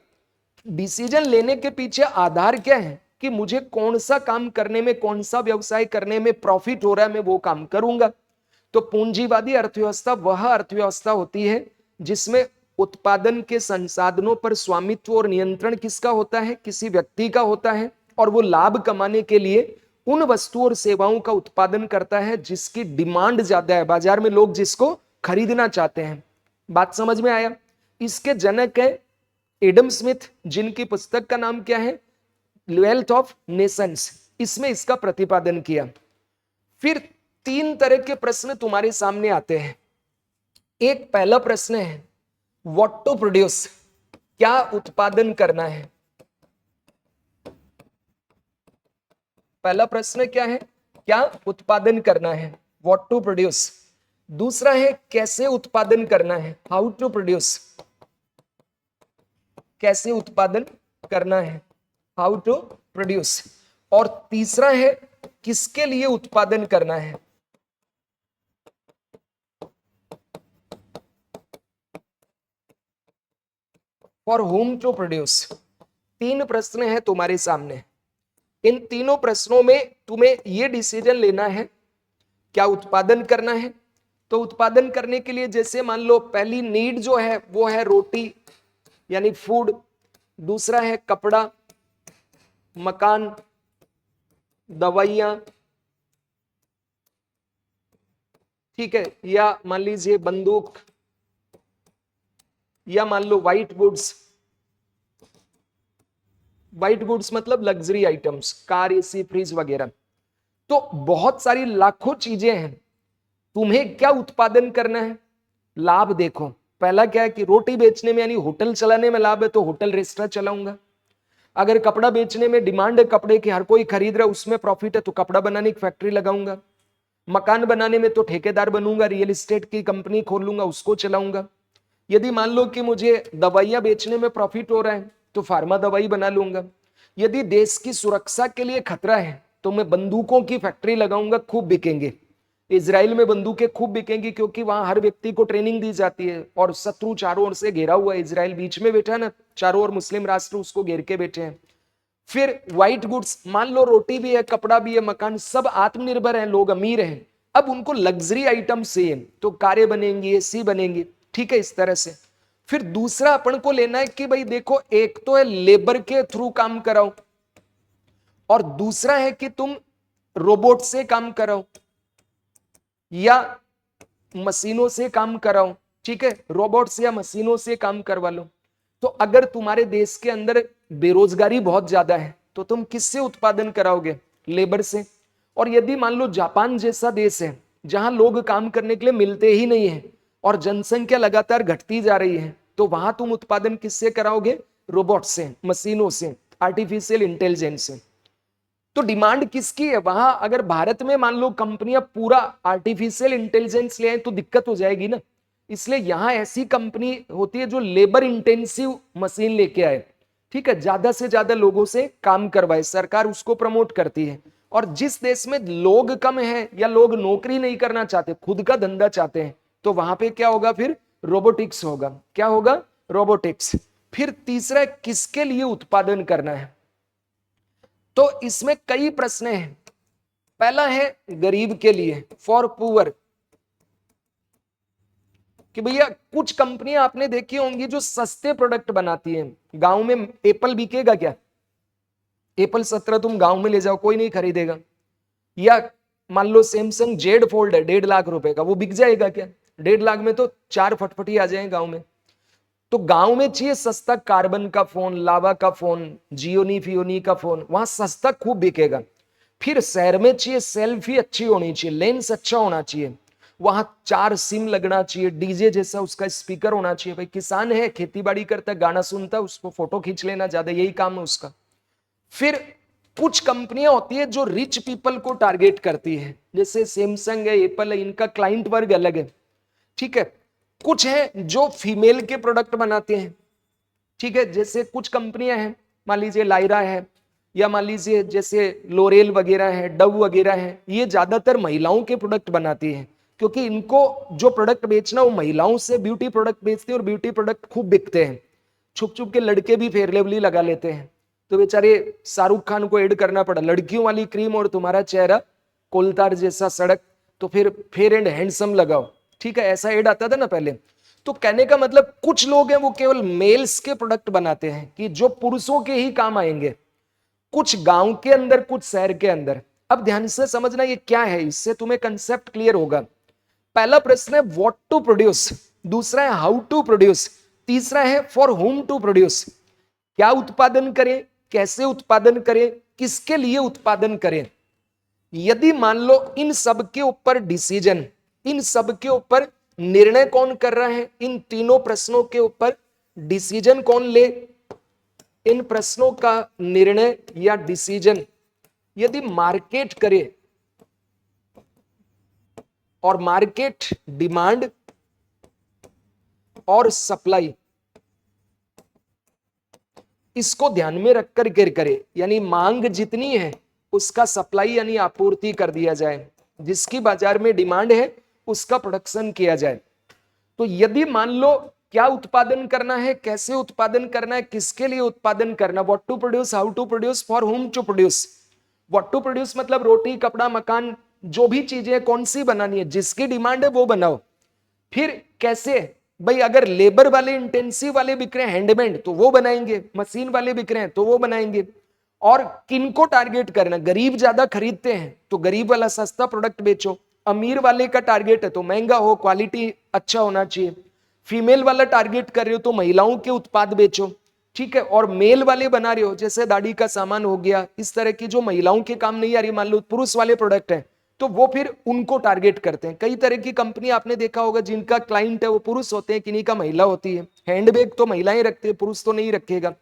डिसीजन लेने के पीछे आधार क्या है कि मुझे कौन सा काम करने में, कौन सा व्यवसाय करने में प्रॉफिट हो रहा है, मैं वो काम करूंगा। तो पूंजीवादी अर्थव्यवस्था वह अर्थव्यवस्था होती है जिसमें उत्पादन के संसाधनों पर स्वामित्व और नियंत्रण किसका होता है, किसी व्यक्ति का होता है। और वो लाभ कमाने के लिए उन वस्तुओं और सेवाओं का उत्पादन करता है जिसकी डिमांड ज्यादा है, बाजार में लोग जिसको खरीदना चाहते हैं। बात समझ में आया। इसके जनक है एडम स्मिथ, जिनकी पुस्तक का नाम क्या है, वेल्थ ऑफ नेशंस। इसमें इसका प्रतिपादन किया। फिर 3 तरह के प्रश्न तुम्हारे सामने आते हैं। एक पहला प्रश्न है व्हाट टू प्रोड्यूस, क्या उत्पादन करना है। पहला प्रश्न क्या है, क्या उत्पादन करना है, व्हाट टू प्रोड्यूस। दूसरा है कैसे उत्पादन करना है, हाउ टू प्रोड्यूस, कैसे उत्पादन करना है, हाउ टू प्रोड्यूस। और तीसरा है किसके लिए उत्पादन करना है, फॉर होम टू प्रोड्यूस। 3 प्रश्न है तुम्हारे सामने। इन तीनों प्रश्नों में तुम्हें यह डिसीजन लेना है क्या उत्पादन करना है। तो उत्पादन करने के लिए जैसे मान लो पहली नीड जो है वो है रोटी यानी फूड, दूसरा है कपड़ा, मकान, दवाइयां, ठीक है, या मान लीजिए बंदूक, या मान लो व्हाइट गुड्स। व्हाइट गुड्स मतलब luxury items, car, AC, fridge वगैरह। तो बहुत सारी लाखों चीजें हैं, तुम्हें क्या उत्पादन करना है। लाभ देखो, पहला क्या है कि रोटी बेचने में यानी होटल चलाने में लाभ है तो होटल रेस्टोरेंट चलाऊंगा। अगर कपड़ा बेचने में डिमांड है कपड़े की, हर कोई खरीद रहा है, उसमें प्रॉफिट है तो कपड़ा बनाने की फैक्ट्री लगाऊंगा। मकान बनाने में तो ठेकेदार बनूंगा, रियल एस्टेट की कंपनी खोल लूंगा, उसको चलाऊंगा। यदि मान लो कि मुझे दवाइयां बेचने में प्रॉफिट हो रहा है तो फार्मा दवाई बना लूंगा। यदि देश की सुरक्षा के लिए खतरा है तो मैं बंदूकों की फैक्ट्री लगाऊंगा, खूब बिकेंगे। इजराइल में बंदूकें खूब बिकेंगी क्योंकि वहां हर व्यक्ति को ट्रेनिंग दी जाती है और शत्रु चारों ओर से घेरा हुआ है। इजराइल बीच में बैठा है ना, चारों ओर मुस्लिम राष्ट्र उसको घेर के बैठे हैं। फिर व्हाइट गुड्स, मान लो रोटी भी है, कपड़ा भी है, मकान, सब आत्मनिर्भर हैं, लोग अमीर हैं, अब उनको लग्जरी आइटम चाहिए तो कारें बनेंगी, एसी बनेंगी, ठीक है, इस तरह से। फिर दूसरा अपन को लेना है कि भाई देखो, एक तो है लेबर के थ्रू काम कराओ और दूसरा है कि तुम रोबोट से काम कराओ या मशीनों से काम कराओ। ठीक है, रोबोट्स या मशीनों से काम करवा लो। तो अगर तुम्हारे देश के अंदर बेरोजगारी बहुत ज्यादा है तो तुम किससे उत्पादन कराओगे? लेबर से। और यदि मान लो जापान जैसा देश है जहां लोग काम करने के लिए मिलते ही नहीं है और जनसंख्या लगातार घटती जा रही है, तो वहां तुम उत्पादन किससे कराओगे? रोबोट से, मशीनों से, आर्टिफिशियल इंटेलिजेंस से। तो डिमांड किसकी है वहां? अगर भारत में मान लो कंपनियां पूरा आर्टिफिशियल इंटेलिजेंस ले आए तो दिक्कत हो जाएगी ना। इसलिए यहां ऐसी कंपनी होती है जो लेबर इंटेंसिव मशीन लेके आए, ठीक है, ज्यादा से ज्यादा लोगों से काम करवाए, सरकार उसको प्रमोट करती है। और जिस देश में लोग कम है या लोग नौकरी नहीं करना चाहते, खुद का धंधा चाहते हैं, तो वहां पे क्या होगा? फिर रोबोटिक्स होगा। क्या होगा? रोबोटिक्स। फिर तीसरा, किसके लिए उत्पादन करना है? तो इसमें कई प्रश्न हैं। पहला है गरीब के लिए, फॉर पुअर, कि भैया कुछ कंपनियां आपने देखी होंगी जो सस्ते प्रोडक्ट बनाती हैं। गांव में एप्पल बिकेगा क्या? एप्पल 17 तुम गांव में ले जाओ, कोई नहीं खरीदेगा। या मान लो सैमसंग जेड फोल्ड है 1.5 लाख रुपए का, वो बिक जाएगा क्या? 1.5 लाख में तो 4 फटफटी आ जाए गांव में। तो गांव में चाहिए सस्ता कार्बन का फोन, लावा का फोन, जियोनी फियोनी का फोन, वहां सस्ता खूब बिकेगा। फिर शहर में चाहिए सेल्फी अच्छी होनी चाहिए, लेंस अच्छा होना चाहिए, वहां 4 सिम लगना चाहिए, डीजे जैसा उसका स्पीकर होना चाहिए। भाई किसान है, खेती बाड़ी करता है, गाना सुनता है, उसको फोटो खींच लेना, ज्यादा यही काम है उसका। फिर कुछ कंपनियां होती है जो रिच पीपल को टारगेट करती है, जैसे सैमसंग है, एप्पल है, इनका क्लाइंट वर्ग अलग है। ठीक है, कुछ है जो फीमेल के प्रोडक्ट बनाते हैं। ठीक है, जैसे कुछ कंपनियां हैं, मान लीजिए लायरा है, या मान लीजिए जैसे लोरेल वगैरह है, डव वगैरह है, ये ज्यादातर महिलाओं के प्रोडक्ट बनाती है, क्योंकि इनको जो प्रोडक्ट बेचना वो महिलाओं से ब्यूटी प्रोडक्ट बेचते हैं और ब्यूटी प्रोडक्ट खूब बिकते हैं। छुप छुप के लड़के भी फेयर लवली लगा लेते हैं, तो बेचारे शाहरुख खान को ऐड करना पड़ा, लड़कियों वाली क्रीम और तुम्हारा चेहरा कोलतार जैसा सड़क, तो फिर फेयर एंड हैंडसम लगाओ। ठीक है, ऐसा ऐड आता था ना पहले। तो कहने का मतलब कुछ लोग हैं वो केवल मेल्स के प्रोडक्ट बनाते हैं कि जो पुरुषों के ही काम आएंगे, कुछ गांव के अंदर, कुछ शहर के अंदर। अब ध्यान से समझना ये क्या है, इससे तुम्हें कंसेप्ट क्लियर होगा। पहला प्रश्न है व्हाट टू प्रोड्यूस, दूसरा है हाउ टू प्रोड्यूस, तीसरा है फॉर हुम टू प्रोड्यूस। क्या उत्पादन करें, कैसे उत्पादन करें, किसके लिए उत्पादन करें। यदि मान लो इन सब के ऊपर डिसीजन, इन सब के ऊपर निर्णय कौन कर रहा है, इन तीनों प्रश्नों के ऊपर डिसीजन कौन ले, इन प्रश्नों का निर्णय या डिसीजन यदि मार्केट करे, और मार्केट डिमांड और सप्लाई इसको ध्यान में रखकर कर करे, यानी मांग जितनी है उसका सप्लाई यानी आपूर्ति कर दिया जाए, जिसकी बाजार में डिमांड है उसका प्रोडक्शन किया जाए। तो यदि मान लो क्या उत्पादन करना है, कैसे उत्पादन करना है, किसके लिए उत्पादन करना, what to produce, how to produce, for whom to produce. What to produce मतलब रोटी, कपड़ा, मकान, जो भी चीजें कौन सी बनानी है, जिसकी डिमांड है वो बनाओ। फिर कैसे, भाई अगर लेबर वाले इंटेंसिव वाले बिक रहे हैं, हैंडमेड, तो वो बनाएंगे, मशीन वाले बिक रहे हैं तो वो बनाएंगे। और किनको टारगेट करना, गरीब ज्यादा खरीदते हैं तो गरीब वाला सस्ता प्रोडक्ट बेचो, अमीर वाले का टारगेट है तो महंगा हो, क्वालिटी अच्छा होना चाहिए, फीमेल वाला टारगेट कर रहे हो तो महिलाओं के उत्पाद बेचो। ठीक है, और मेल वाले बना रहे हो जैसे दाढ़ी का सामान हो गया, इस तरह की जो महिलाओं के काम नहीं आ रही, मान लो पुरुष वाले प्रोडक्ट है तो वो फिर उनको टारगेट करते हैं। कई तरह की कंपनी आपने देखा होगा जिनका क्लाइंट है वो पुरुष होते हैं, किन्हीं का महिला होती है। हैंडबैग तो महिलाएं रखते हैं, पुरुष तो नहीं रखेगा।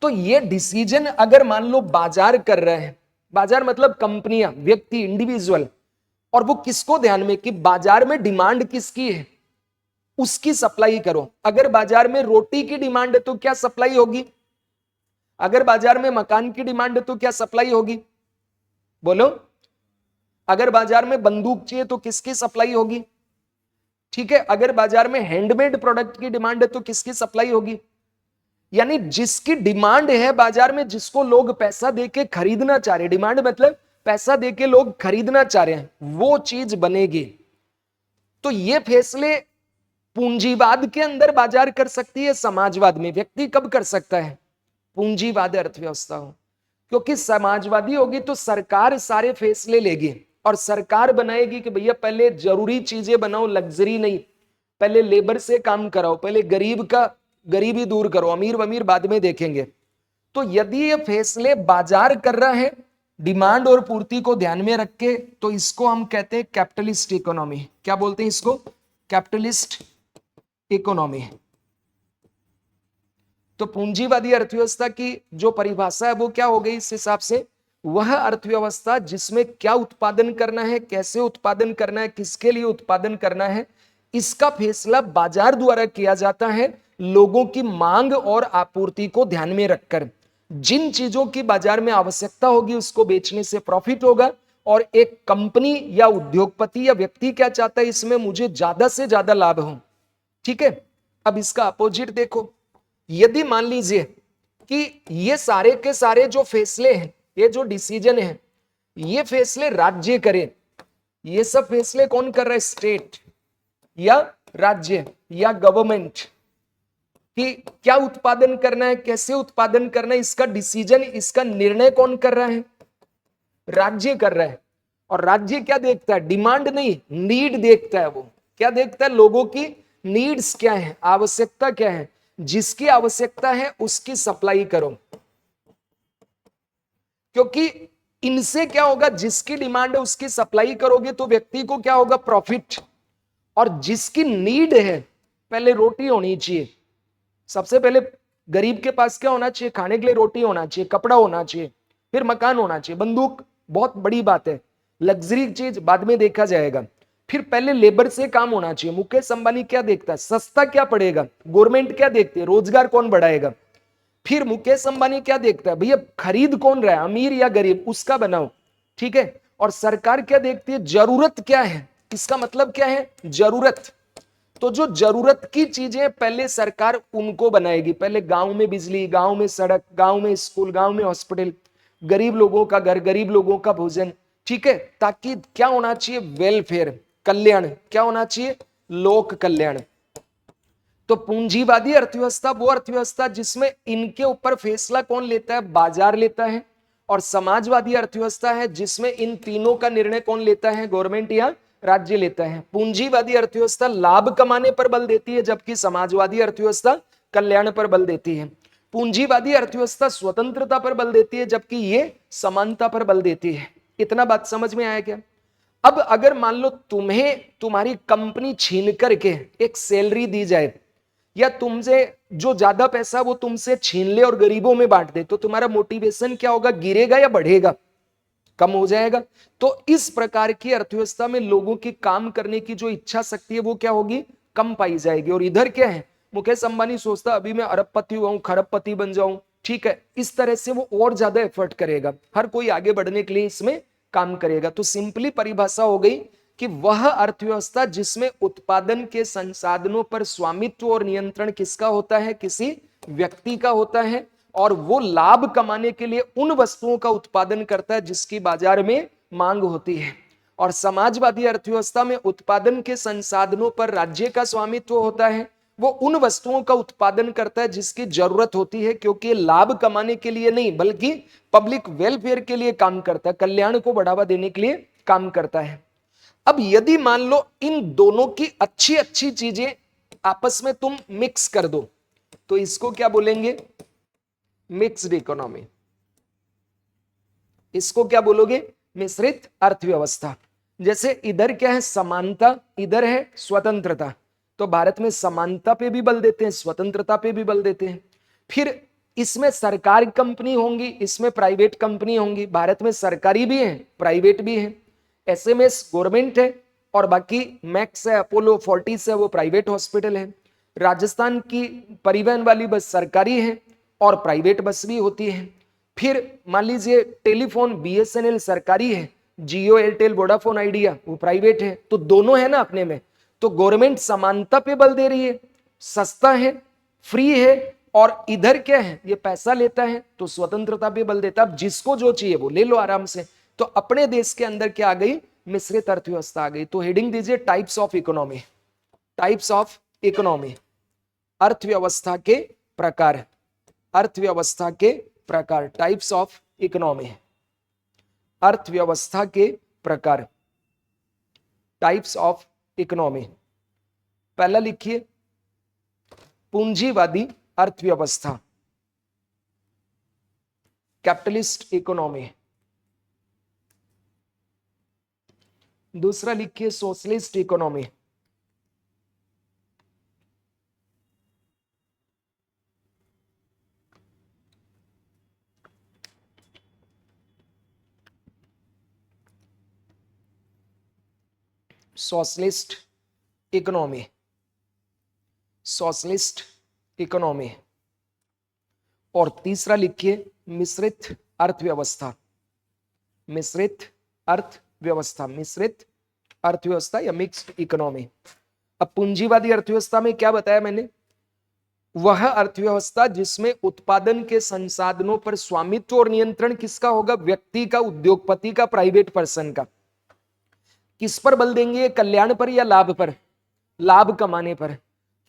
तो ये डिसीजन अगर मान लो बाजार कर रहे हैं, बाजार मतलब कंपनियां, व्यक्ति, इंडिविजुअल, और वो किसको ध्यान में कि बाजार में डिमांड किसकी है उसकी सप्लाई करो। अगर बाजार में रोटी की डिमांड है तो क्या सप्लाई होगी, अगर बाजार में मकान की डिमांड है तो क्या सप्लाई होगी, बोलो। अगर बाजार में बंदूक चाहिए तो किसकी सप्लाई होगी। ठीक है, अगर बाजार में हैंडमेड प्रोडक्ट की डिमांड है तो किसकी सप्लाई होगी। यानी जिसकी डिमांड है बाजार में, जिसको लोग पैसा देके खरीदना चाह रहे हैं, डिमांड मतलब पैसा देके लोग खरीदना चाह रहे हैं, वो चीज बनेगी। तो ये फैसले पूंजीवाद के अंदर बाजार कर सकती है, समाजवाद में व्यक्ति कब कर सकता है? पूंजीवाद अर्थव्यवस्था हो, क्योंकि समाजवादी होगी तो सरकार सारे फैसले लेगी और सरकार बनाएगी कि भैया पहले जरूरी चीजें बनाओ, लग्जरी नहीं, पहले लेबर से काम कराओ, पहले गरीब का गरीबी दूर करो, अमीर अमीर बाद में देखेंगे। तो यदि ये फैसले बाजार कर रहा है डिमांड और पूर्ति को ध्यान में रख के, तो इसको हम कहते हैं कैपिटलिस्ट इकोनॉमी। क्या बोलते हैं इसको? Capitalist economy. तो पूंजीवादी अर्थव्यवस्था की जो परिभाषा है वो क्या हो गई इस हिसाब से? वह अर्थव्यवस्था जिसमें क्या उत्पादन करना है, कैसे उत्पादन करना है, किसके लिए उत्पादन करना है, इसका फैसला बाजार द्वारा किया जाता है, लोगों की मांग और आपूर्ति को ध्यान में रखकर। जिन चीजों की बाजार में आवश्यकता होगी उसको बेचने से प्रॉफिट होगा, और एक कंपनी या उद्योगपति या व्यक्ति क्या चाहता है? इसमें मुझे ज्यादा से ज्यादा लाभ हो। ठीक है, अब इसका अपोजिट देखो। यदि मान लीजिए कि ये सारे के सारे जो फैसले हैं, ये जो डिसीजन है, ये फैसले राज्य करें, ये सब फैसले कौन कर रहा है? स्टेट या राज्य या गवर्नमेंट, कि क्या उत्पादन करना है, कैसे उत्पादन करना है, इसका डिसीजन, इसका निर्णय कौन कर रहा है? राज्य कर रहा है। और राज्य क्या देखता है? डिमांड नहीं, नीड देखता है। वो क्या देखता है? लोगों की नीड्स क्या है, आवश्यकता क्या है, जिसकी आवश्यकता है उसकी सप्लाई करो। क्योंकि इनसे क्या होगा? जिसकी डिमांड है उसकी सप्लाई करोगे तो व्यक्ति को क्या होगा? प्रॉफिट। और जिसकी नीड है, पहले रोटी होनी चाहिए, सबसे पहले गरीब के पास क्या होना चाहिए? खाने के लिए रोटी होना चाहिए, कपड़ा होना चाहिए, फिर मकान होना चाहिए। बंदूक बहुत बड़ी बात है, लग्जरी चीज बाद में देखा जाएगा। फिर पहले लेबर से काम होना चाहिए। मुकेश अंबानी क्या देखता है? सस्ता क्या पड़ेगा? गवर्नमेंट क्या देखती है? रोजगार कौन बढ़ाएगा? फिर मुकेश अंबानी क्या देखता है? भैया खरीद कौन रहा है, अमीर या गरीब, उसका बनाओ। ठीक है। और सरकार क्या देखती है? जरूरत क्या है। इसका मतलब क्या है? जरूरत। तो जो जरूरत की चीजें पहले सरकार उनको बनाएगी। पहले गांव में बिजली, गांव में सड़क, गांव में स्कूल, गांव में हॉस्पिटल, गरीब लोगों का घर, गरीब लोगों का भोजन। ठीक है, ताकि क्या होना चाहिए? वेलफेयर, कल्याण। क्या होना चाहिए? लोक कल्याण। तो पूंजीवादी अर्थव्यवस्था वो अर्थव्यवस्था जिसमें इनके ऊपर फैसला कौन लेता है? बाजार लेता है। और समाजवादी अर्थव्यवस्था है जिसमें इन तीनों का निर्णय कौन लेता है? गवर्नमेंट या राज्य लेता है। पूंजीवादी अर्थव्यवस्था लाभ कमाने पर बल देती है, जबकि समाजवादी अर्थव्यवस्था कल्याण पर बल देती है। पूंजीवादी अर्थव्यवस्था स्वतंत्रता पर बल देती है, जबकि ये समानता पर बल देती है। इतना बात समझ में आया क्या? अब अगर मान लो तुम्हें तुम्हारी कंपनी छीन करके एक सैलरी दी जाए, या तुमसे जो ज्यादा पैसा वो तुमसे छीन ले और गरीबों में बांट दे, तो तुम्हारा मोटिवेशन क्या होगा? गिरेगा या बढ़ेगा? कम हो जाएगा। तो इस प्रकार की अर्थव्यवस्था में लोगों की काम करने की जो इच्छा शक्ति है वो क्या होगी? कम पाई जाएगी। और इधर क्या है? मुकेश अंबानी सोचता अभी मैं अरबपति हुआ हूं, खरबपति बन जाऊं। ठीक है, इस तरह से वो और ज्यादा एफर्ट करेगा, हर कोई आगे बढ़ने के लिए इसमें काम करेगा। तो सिंपली परिभाषा हो गई कि वह अर्थव्यवस्था जिसमें उत्पादन के संसाधनों पर स्वामित्व और नियंत्रण किसका होता है? किसी व्यक्ति का होता है। और वो लाभ कमाने के लिए उन वस्तुओं का उत्पादन करता है जिसकी बाजार में मांग होती है। और समाजवादी अर्थव्यवस्था में उत्पादन के संसाधनों पर राज्य का स्वामित्व होता है। वो उन वस्तुओं का उत्पादन करता है जिसकी जरूरत होती है, क्योंकि लाभ कमाने के लिए नहीं बल्कि पब्लिक वेलफेयर के लिए काम करता है, कल्याण को बढ़ावा देने के लिए काम करता है। अब यदि मान लो इन दोनों की अच्छी अच्छी चीजें आपस में तुम मिक्स कर दो, तो इसको क्या बोलेंगे? Mixed economy. इसको क्या बोलोगे? मिश्रित अर्थव्यवस्था। जैसे इधर क्या है? समानता, इधर है स्वतंत्रता। तो भारत में समानता पे भी बल देते हैं, स्वतंत्रता पे भी बल देते हैं। फिर इसमें सरकारी कंपनी होंगी, इसमें प्राइवेट कंपनी होंगी। भारत में सरकारी भी है, प्राइवेट भी है। एसएमएस गवर्नमेंट है, और बाकी मैक्स है, अपोलो फोर्टिस है, वो प्राइवेट हॉस्पिटल है। राजस्थान की परिवहन वाली बस सरकारी है और प्राइवेट बस भी होती है। फिर मान लीजिए टेलीफोन बीएसएनएल सरकारी है, जियो एयरटेल वोडाफोन आइडिया वो प्राइवेट है। तो दोनों है ना अपने में। तो गवर्नमेंट समानता पे बल दे रही है, सस्ता है, फ्री है। और इधर क्या है? ये पैसा लेता है, तो स्वतंत्रता पे बल देता है। अब जिसको जो चाहिए वो ले लो आराम से। तो अपने देश के अंदर क्या आ गई? मिश्रित अर्थव्यवस्था आ गई। तो हेडिंग दीजिए types of economy. Types of economy, अर्थव्यवस्था के प्रकार, अर्थव्यवस्था के प्रकार, टाइप्स ऑफ इकोनॉमी, अर्थव्यवस्था के प्रकार, टाइप्स ऑफ इकोनॉमी। पहला लिखिए पूंजीवादी अर्थव्यवस्था, कैपिटलिस्ट इकोनॉमी। दूसरा लिखिए socialist economy, socialist economy, socialist economy. और तीसरा लिखिए मिश्रित अर्थव्यवस्था, मिश्रित अर्थव्यवस्था, मिश्रित अर्थव्यवस्था या मिक्स्ड इकोनॉमी। अब पूंजीवादी अर्थव्यवस्था में क्या बताया मैंने, वह अर्थव्यवस्था जिसमें उत्पादन के संसाधनों पर स्वामित्व और नियंत्रण किसका होगा, व्यक्ति का, उद्योगपति का, प्राइवेट पर्सन का। किस पर बल देंगे, कल्याण पर या लाभ पर, लाभ कमाने पर।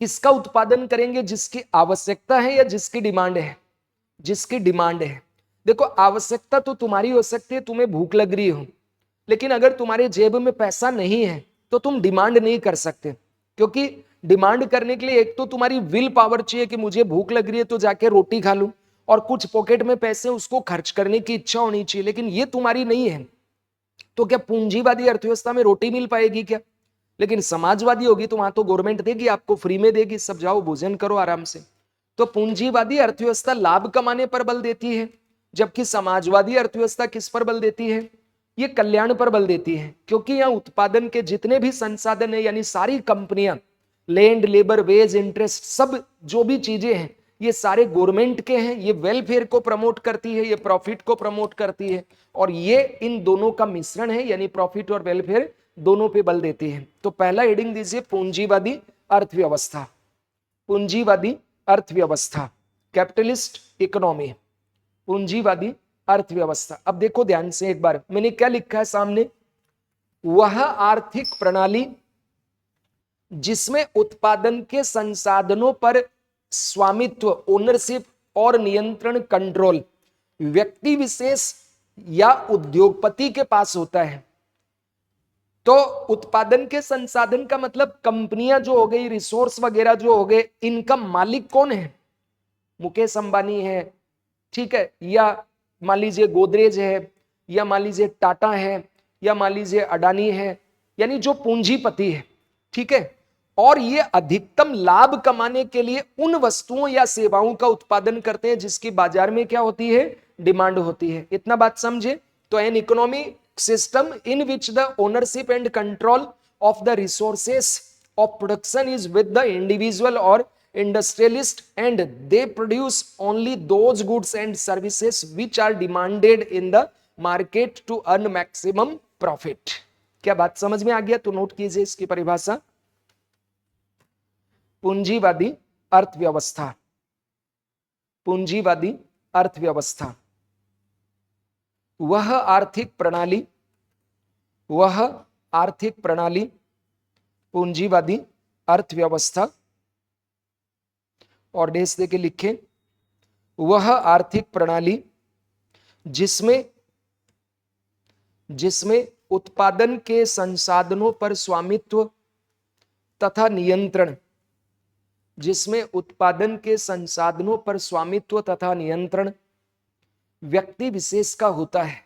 किसका उत्पादन करेंगे, जिसकी आवश्यकता है या जिसकी डिमांड है, जिसकी डिमांड है। देखो आवश्यकता तो तुम्हारी हो सकती है, तुम्हें भूख लग रही हो, लेकिन अगर तुम्हारे जेब में पैसा नहीं है तो तुम डिमांड नहीं कर सकते, क्योंकि डिमांड करने के लिए एक तो तुम्हारी विल पावर चाहिए कि मुझे भूख लग रही है तो जाके रोटी खा लूं, और कुछ पॉकेट में पैसे उसको खर्च करने की इच्छा होनी चाहिए, लेकिन ये तुम्हारी नहीं है। तो क्या पूंजीवादी अर्थव्यवस्था में रोटी मिल पाएगी क्या? लेकिन समाजवादी होगी तो वहां तो गवर्नमेंट देगी, आपको फ्री में देगी, सब जाओ भोजन करो आराम से। तो पूंजीवादी अर्थव्यवस्था लाभ कमाने पर बल देती है, जबकि समाजवादी अर्थव्यवस्था किस पर बल देती है, ये कल्याण पर बल देती है। क्योंकि यहाँ उत्पादन के जितने भी संसाधन है, यानी सारी कंपनियां, लैंड, लेबर, वेज, इंटरेस्ट, सब जो भी चीजें हैं ये सारे गवर्नमेंट के हैं। ये वेलफेयर को प्रमोट करती है, ये प्रॉफिट को प्रमोट करती है, और ये इन दोनों का मिश्रण है, यानी प्रॉफिट और वेलफेयर दोनों पे बल देती है। तो पहला हेडिंग दीजिए पूंजीवादी अर्थव्यवस्था, पूंजीवादी अर्थव्यवस्था, कैपिटलिस्ट इकोनॉमी, पूंजीवादी अर्थव्यवस्था। अब देखो ध्यान से एक बार, मैंने क्या लिखा है सामने, वह आर्थिक प्रणाली जिसमें उत्पादन के संसाधनों पर स्वामित्व, ओनरशिप और नियंत्रण, कंट्रोल व्यक्ति विशेष या उद्योगपति के पास होता है। तो उत्पादन के संसाधन का मतलब कंपनियां जो हो गई, रिसोर्स वगैरह जो हो गए, इनका मालिक कौन है, मुकेश अंबानी है, ठीक है, या मान लीजिए गोदरेज है, या मान लीजिए टाटा है, या मान लीजिए अडानी है, यानी जो पूंजीपति है, ठीक है। और ये अधिकतम लाभ कमाने के लिए उन वस्तुओं या सेवाओं का उत्पादन करते हैं जिसकी बाजार में क्या होती है, डिमांड होती है। इतना बात समझे। तो an economic system in which the ownership and control of the resources of production is with the individual or industrialist, and they produce only those goods and services which are demanded in the market to earn maximum profit। क्या बात समझ में आ गया? तो note कीजिए इसकी परिभाषा, पूंजीवादी अर्थव्यवस्था, पूंजीवादी अर्थव्यवस्था वह आर्थिक प्रणाली, वह आर्थिक प्रणाली, पूंजीवादी अर्थव्यवस्था, और देश देके लिखे, वह आर्थिक प्रणाली जिसमें उत्पादन के संसाधनों पर स्वामित्व तथा नियंत्रण, जिसमें उत्पादन के संसाधनों पर स्वामित्व तथा नियंत्रण व्यक्ति विशेष का होता है,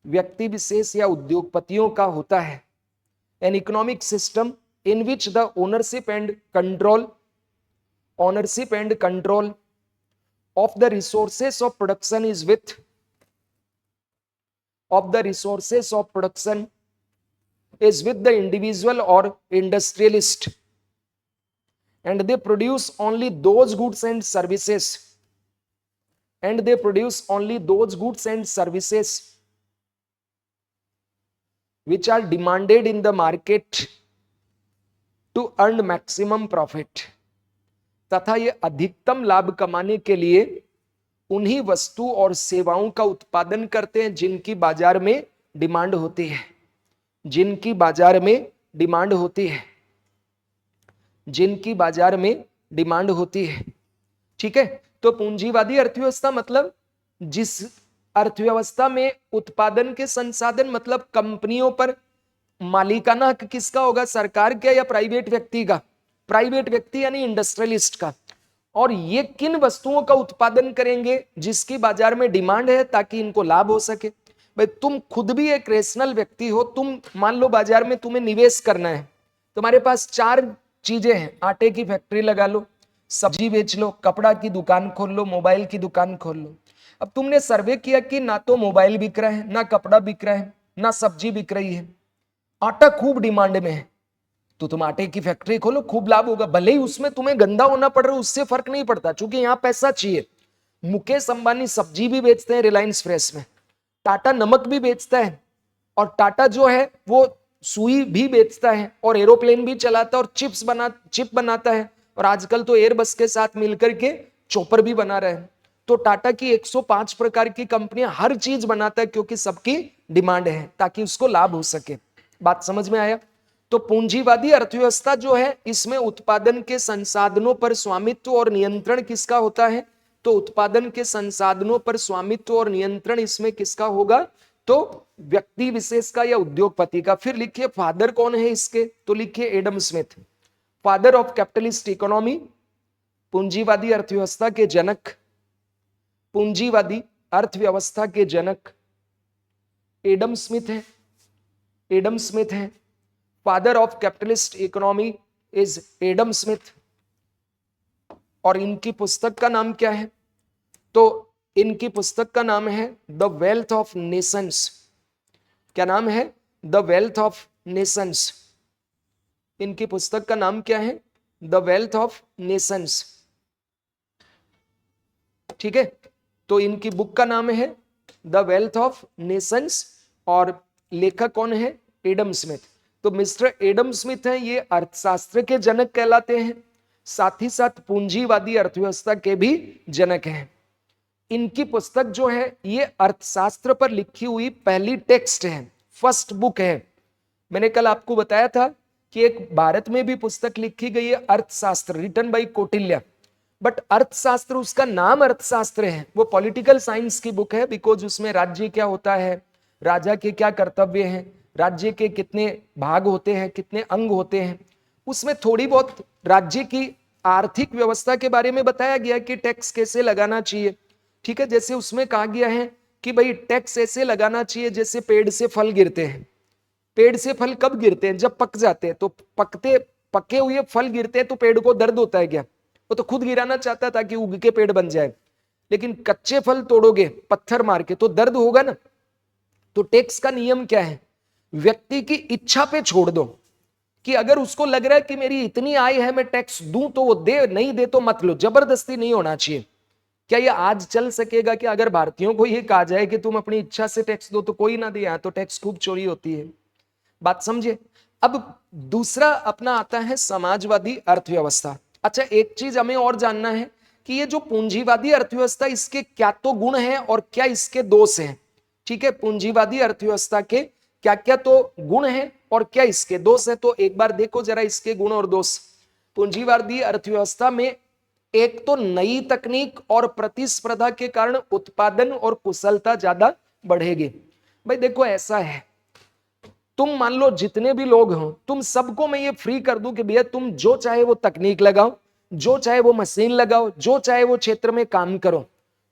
व्यक्ति विशेष या उद्योगपतियों का होता है। An economic system in which the ownership and control of the resources of production is with the individual और industrialist, and they produce only those goods and services which are demanded in the market to earn maximum profit। तथा ये अधिकतम लाभ कमाने के लिए उन्हीं वस्तु और सेवाओं का उत्पादन करते हैं जिनकी बाजार में डिमांड होती है, जिनकी बाजार में डिमांड होती है, जिनकी बाजार में डिमांड होती है। ठीक है, तो पूंजीवादी अर्थव्यवस्था मतलब जिस अर्थव्यवस्था में उत्पादन के संसाधन मतलब कंपनियों पर मालिकाना हक किसका होगा, सरकार का या प्राइवेट व्यक्ति का? प्राइवेट व्यक्ति यानी इंडस्ट्रियलिस्ट का। और ये किन वस्तुओं का उत्पादन करेंगे जिसकी बाजार में डिमांड है ताकि इनको लाभ हो सके। भाई तुम खुद भी एक रेशनल व्यक्ति हो, तुम मान लो बाजार में तुम्हें निवेश करना है, तुम्हारे पास 4 चीजें हैं, आटे की फैक्ट्री लगा लो, सब्जी बेच लो, कपड़ा की दुकान खोल लो, मोबाइल की दुकान खोल लो। अब तुमने सर्वे किया कि ना तो मोबाइल बिक रहा है, ना कपड़ा बिक रहा है, ना सब्जी बिक रही है, आटा खूब डिमांड में है, तो तुम आटे की फैक्ट्री खोलो, खूब लाभ होगा। भले ही उसमें तुम्हें गंदा होना पड़ रहा है, उससे फर्क नहीं पड़ता, क्योंकि यहां पैसा चाहिए। मुकेश अंबानी सब्जी भी बेचते हैं रिलायंस फ्रेश में, टाटा नमक भी बेचता है, और टाटा जो है वो सुई भी बेचता है, और एरोप्लेन भी चलाता है, और चिप बनाता है, और आजकल तो एयरबस के साथ मिलकर के चॉपर भी बना रहे हैं। तो टाटा की 105 प्रकार की कंपनियां हर चीज बनाता है, क्योंकि सबकी डिमांड है ताकि उसको लाभ हो सके। बात समझ में आया? तो पूंजीवादी अर्थव्यवस्था जो है, इसमें उत्पादन के संसाधनों पर स्वामित्व और नियंत्रण किसका होता है? तो उत्पादन के संसाधनों पर स्वामित्व और नियंत्रण इसमें किसका होगा? तो व्यक्ति विशेष का या उद्योगपति का। फिर लिखिए फादर कौन है इसके, तो लिखिए Adam Smith, father of capitalist economy, पूंजीवादी अर्थव्यवस्था के जनक, पूंजीवादी अर्थव्यवस्था के जनक एडम स्मिथ है। एडम स्मिथ है, father of capitalist economy is Adam Smith. और इनकी पुस्तक का नाम क्या है? तो इनकी पुस्तक का नाम है द वेल्थ ऑफ नेशंस। क्या नाम है? The wealth of Nations. इनकी पुस्तक का नाम क्या है? The wealth of Nations. ठीक है, तो इनकी बुक का नाम है द वेल्थ ऑफ नेशंस, और लेखक कौन है? Adam Smith. तो मिस्टर एडम स्मिथ है, ये अर्थशास्त्र के जनक कहलाते हैं, साथ ही साथ पूंजीवादी अर्थव्यवस्था के भी जनक हैं। इनकी पुस्तक जो है ये अर्थशास्त्र पर लिखी हुई पहली टेक्स्ट है, फर्स्ट बुक है। मैंने कल आपको बताया था कि एक भारत में भी पुस्तक लिखी गई है अर्थशास्त्र, रिटन बाय कौटिल्य, बट अर्थशास्त्र उसका नाम अर्थशास्त्र है, वो पॉलिटिकल साइंस की बुक है, बिकॉज उसमें राज्य क्या होता है, राजा के क्या कर्तव्य हैं, राज्य के कितने भाग होते हैं, कितने अंग होते हैं, उसमें थोड़ी बहुत राज्य की आर्थिक व्यवस्था के बारे में बताया गया कि टैक्स कैसे लगाना चाहिए। ठीक है, जैसे उसमें कहा गया है कि भाई टैक्स ऐसे लगाना चाहिए जैसे पेड़ से फल गिरते हैं। पेड़ से फल कब गिरते हैं? जब पक जाते हैं। तो पके हुए फल गिरते हैं तो पेड़ को दर्द होता है क्या? वो तो खुद गिराना चाहता है ताकि उग के पेड़ बन जाए। लेकिन कच्चे फल तोड़ोगे पत्थर मार के तो दर्द होगा ना। तो टैक्स का नियम क्या है? व्यक्ति की इच्छा पे छोड़ दो कि अगर उसको लग रहा है कि मेरी इतनी आय है मैं टैक्स दूं तो वो दे, नहीं दे तो मत लो। जबरदस्ती नहीं होना चाहिए। क्या ये आज चल सकेगा कि अगर भारतीयों को ये कहा जाए कि तुम अपनी इच्छा से टैक्स दो तो कोई ना दे? तो टैक्स खूब चोरी होती है। बात समझे? अब दूसरा अपना आता है समाजवादी अर्थव्यवस्था। अच्छा, एक चीज हमें और जानना है कि ये जो पूंजीवादी अर्थव्यवस्था, इसके क्या तो गुण हैं और क्या इसके दोष हैं। ठीक है, पूंजीवादी अर्थव्यवस्था के क्या क्या तो गुण हैं और क्या इसके दोष है। तो एक बार देखो जरा इसके गुण और दोष। पूंजीवादी अर्थव्यवस्था में एक तो नई तकनीक और प्रतिस्पर्धा के कारण उत्पादन और कुशलता ज्यादा बढ़ेगी। भाई देखो ऐसा है, तुम मान लो जितने भी लोग हो, तुम सबको मैं ये फ्री कर दूं कि भैया तुम जो चाहे वो तकनीक लगाओ, जो चाहे वो मशीन लगाओ, जो चाहे वो क्षेत्र में काम करो।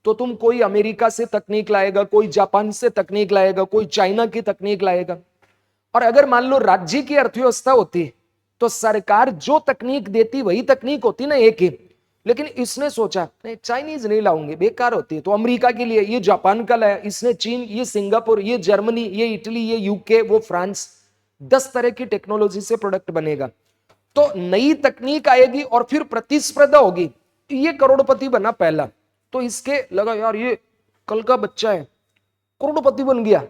तो तुम कोई अमेरिका से तकनीक लाएगा, कोई जापान से तकनीक लाएगा, कोई चाइना की तकनीक लाएगा। और अगर मान लो राज्य की अर्थव्यवस्था होती तो सरकार जो तकनीक देती वही तकनीक होती ना, एक ही। लेकिन इसने सोचा नहीं, चाइनीज नहीं लाऊंगे, बेकार होती है, तो अमेरिका के लिए ये जापान का लाया, इसने चीन, ये सिंगापुर, ये जर्मनी, ये इटली, ये यूके, वो फ्रांस। 10 तरह की टेक्नोलॉजी से प्रोडक्ट बनेगा। तो नई तकनीक आएगी और फिर प्रतिस्पर्धा होगी। ये करोड़पति बना पहला, तो इसके लगा यार ये कल का बच्चा है, करोड़पति बन गया,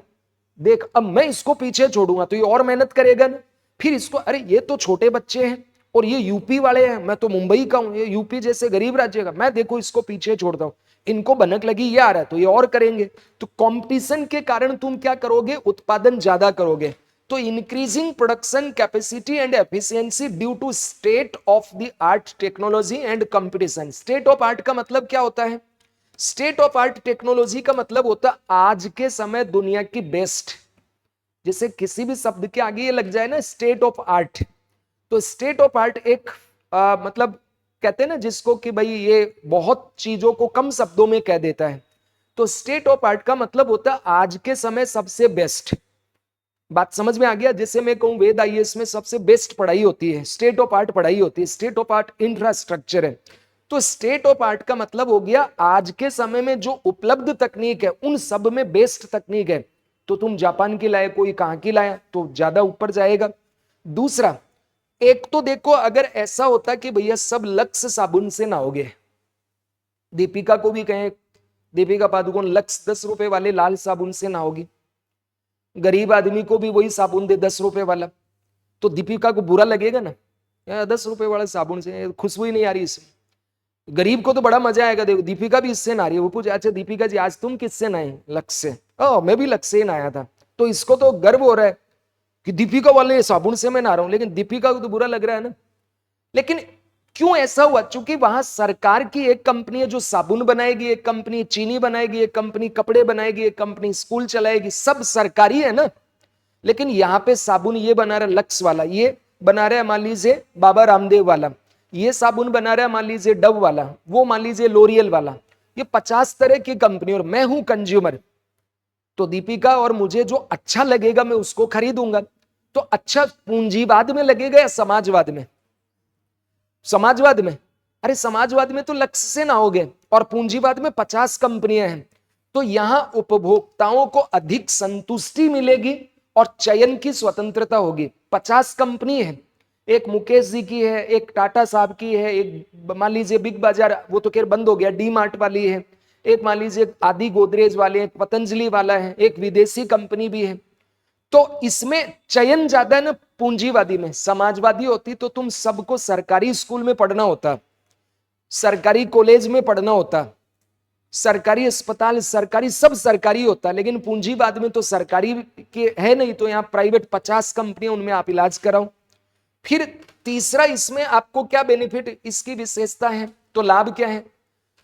देख अब मैं इसको पीछे छोड़ूंगा तो ये और मेहनत करेगा ना। फिर इसको, अरे ये तो छोटे बच्चे हैं और ये यूपी वाले हैं, मैं तो मुंबई का हूं, ये यूपी जैसे गरीब राज्य का, मैं देखो इसको पीछे छोड़ता हूं, इनको भनक लगी ये आ रहा है तो ये और करेंगे। तो कंपटीशन के कारण तुम क्या करोगे? उत्पादन ज्यादा करोगे। तो increasing production capacity and efficiency due to state of the art technology and competition. State of art का मतलब क्या होता है? स्टेट ऑफ आर्ट टेक्नोलॉजी का मतलब होता है आज के समय दुनिया की बेस्ट। जैसे किसी भी शब्द के आगे ये लग जाए ना स्टेट ऑफ आर्ट, तो स्टेट ऑफ आर्ट एक मतलब कहते हैं ना जिसको कि भाई ये बहुत चीजों को कम शब्दों में कह देता है। तो स्टेट ऑफ आर्ट का मतलब होता है आज के समय सबसे बेस्ट। बात समझ में आ गया? जैसे मैं कहूं वेद आईएएस में सबसे बेस्ट पढ़ाई होती है, स्टेट ऑफ आर्ट पढ़ाई होती है, स्टेट ऑफ आर्ट इंफ्रास्ट्रक्चर है। तो स्टेट ऑफ आर्ट का मतलब हो गया आज के समय में जो उपलब्ध तकनीक है उन सब में बेस्ट तकनीक है। तो तुम जापान की लाए, कोई कहां की लाया, तो ज्यादा ऊपर जाएगा। दूसरा, एक तो देखो अगर ऐसा होता कि भैया सब लक्स साबुन से नहाओगे, दीपिका को भी कहें, दीपिका पादुकोण लक्स 10 रुपए वाले लाल साबुन से नहाओगी, गरीब आदमी को भी वही साबुन दे 10 रुपए वाला, तो दीपिका को बुरा लगेगा ना, यार 10 रुपए वाले साबुन से खुशबू ही नहीं आ रही इससे। गरीब को तो बड़ा मजा आएगा, देखो दीपिका भी इससे नहा रही है, वो पूछे अच्छा दीपिका जी आज तुम किससे नहाए? लक्स से। मैं भी लक्स से ही नहाया था। तो इसको तो गर्व हो रहा है कि दीपिका वाले साबुन से मैं नहा रहा हूं, लेकिन दीपिका को तो बुरा लग रहा है ना। लेकिन क्यों ऐसा हुआ? क्योंकि वहां सरकार की एक कंपनी है जो साबुन बनाएगी, एक कंपनी चीनी बनाएगी, एक कंपनी कपड़े बनाएगी, एक कंपनी स्कूल चलाएगी, सब सरकारी है ना। लेकिन यहाँ पे साबुन ये बना रहा है लक्स वाला, ये बना रहा है मान लीजिए बाबा रामदेव वाला, ये साबुन बना रहा है मान लीजिए डव वाला, वो मान लीजिए लोरियल वाला, ये 50 तरह की कंपनी, और मैं हूं कंज्यूमर। तो दीपिका और मुझे जो अच्छा लगेगा मैं उसको खरीदूंगा। तो अच्छा पूंजीवाद में लगेगा या समाजवाद में? समाजवाद में। अरे समाजवाद में तो लक्ष्य से ना होगे, और पूंजीवाद में 50 कंपनियां हैं। तो यहां उपभोक्ताओं को अधिक संतुष्टि मिलेगी और चयन की स्वतंत्रता होगी। 50 कंपनी है, एक मुकेश जी की है, एक टाटा साहब की है, एक मान लीजिए बिग बाजार, वो तो खैर बंद हो गया, डी मार्ट वाली है, एक मान लीजिए आदि गोदरेज वाले, एक पतंजलि वाला है, एक विदेशी कंपनी भी है। तो इसमें चयन ज्यादा है ना पूंजीवादी में। समाजवादी होती तो तुम सबको सरकारी स्कूल में पढ़ना होता, सरकारी कॉलेज में पढ़ना होता, सरकारी अस्पताल, सरकारी सब सरकारी होता। लेकिन पूंजीवाद में तो सरकारी के है नहीं, तो यहाँ प्राइवेट 50 कंपनियां, उनमें आप इलाज कराओ। फिर तीसरा, इसमें आपको क्या बेनिफिट, इसकी विशेषता है तो लाभ क्या है?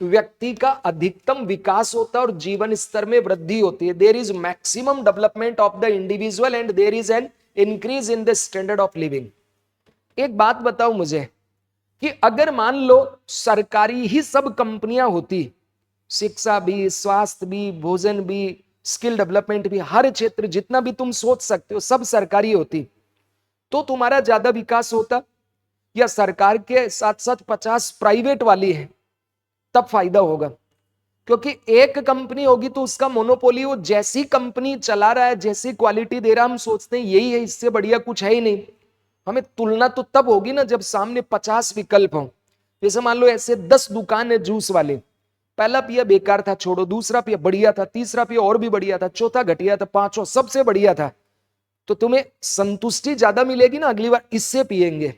व्यक्ति का अधिकतम विकास होता है और जीवन स्तर में वृद्धि होती है। There is maximum development of the individual and there is an increase in the standard of living. एक बात बताओ मुझे कि अगर मान लो सरकारी ही सब कंपनियां होती, शिक्षा भी, स्वास्थ्य भी, भोजन भी, स्किल डेवलपमेंट भी, हर क्षेत्र जितना भी तुम सोच सकते हो सब सरकारी होती, तो तुम्हारा ज्यादा विकास होता? या सरकार के साथ साथ 50 प्राइवेट वाली है तब फायदा होगा? क्योंकि एक कंपनी होगी तो उसका मोनोपोली, वो जैसी कंपनी चला रहा है, जैसी क्वालिटी दे रहा है, हम सोचते हैं यही है, इससे बढ़िया कुछ है ही नहीं। हमें तुलना तो तब होगी ना जब सामने 50 विकल्प हो। जैसे मान लो ऐसे 10 दुकान है जूस वाले, पहला पिया बेकार था छोड़ो, दूसरा पिया बढ़िया था, तीसरा पिया और भी बढ़िया था, चौथा घटिया था, पांचवा सबसे बढ़िया था, तो तुम्हें संतुष्टि ज्यादा मिलेगी ना, अगली बार इससे पिएंगे।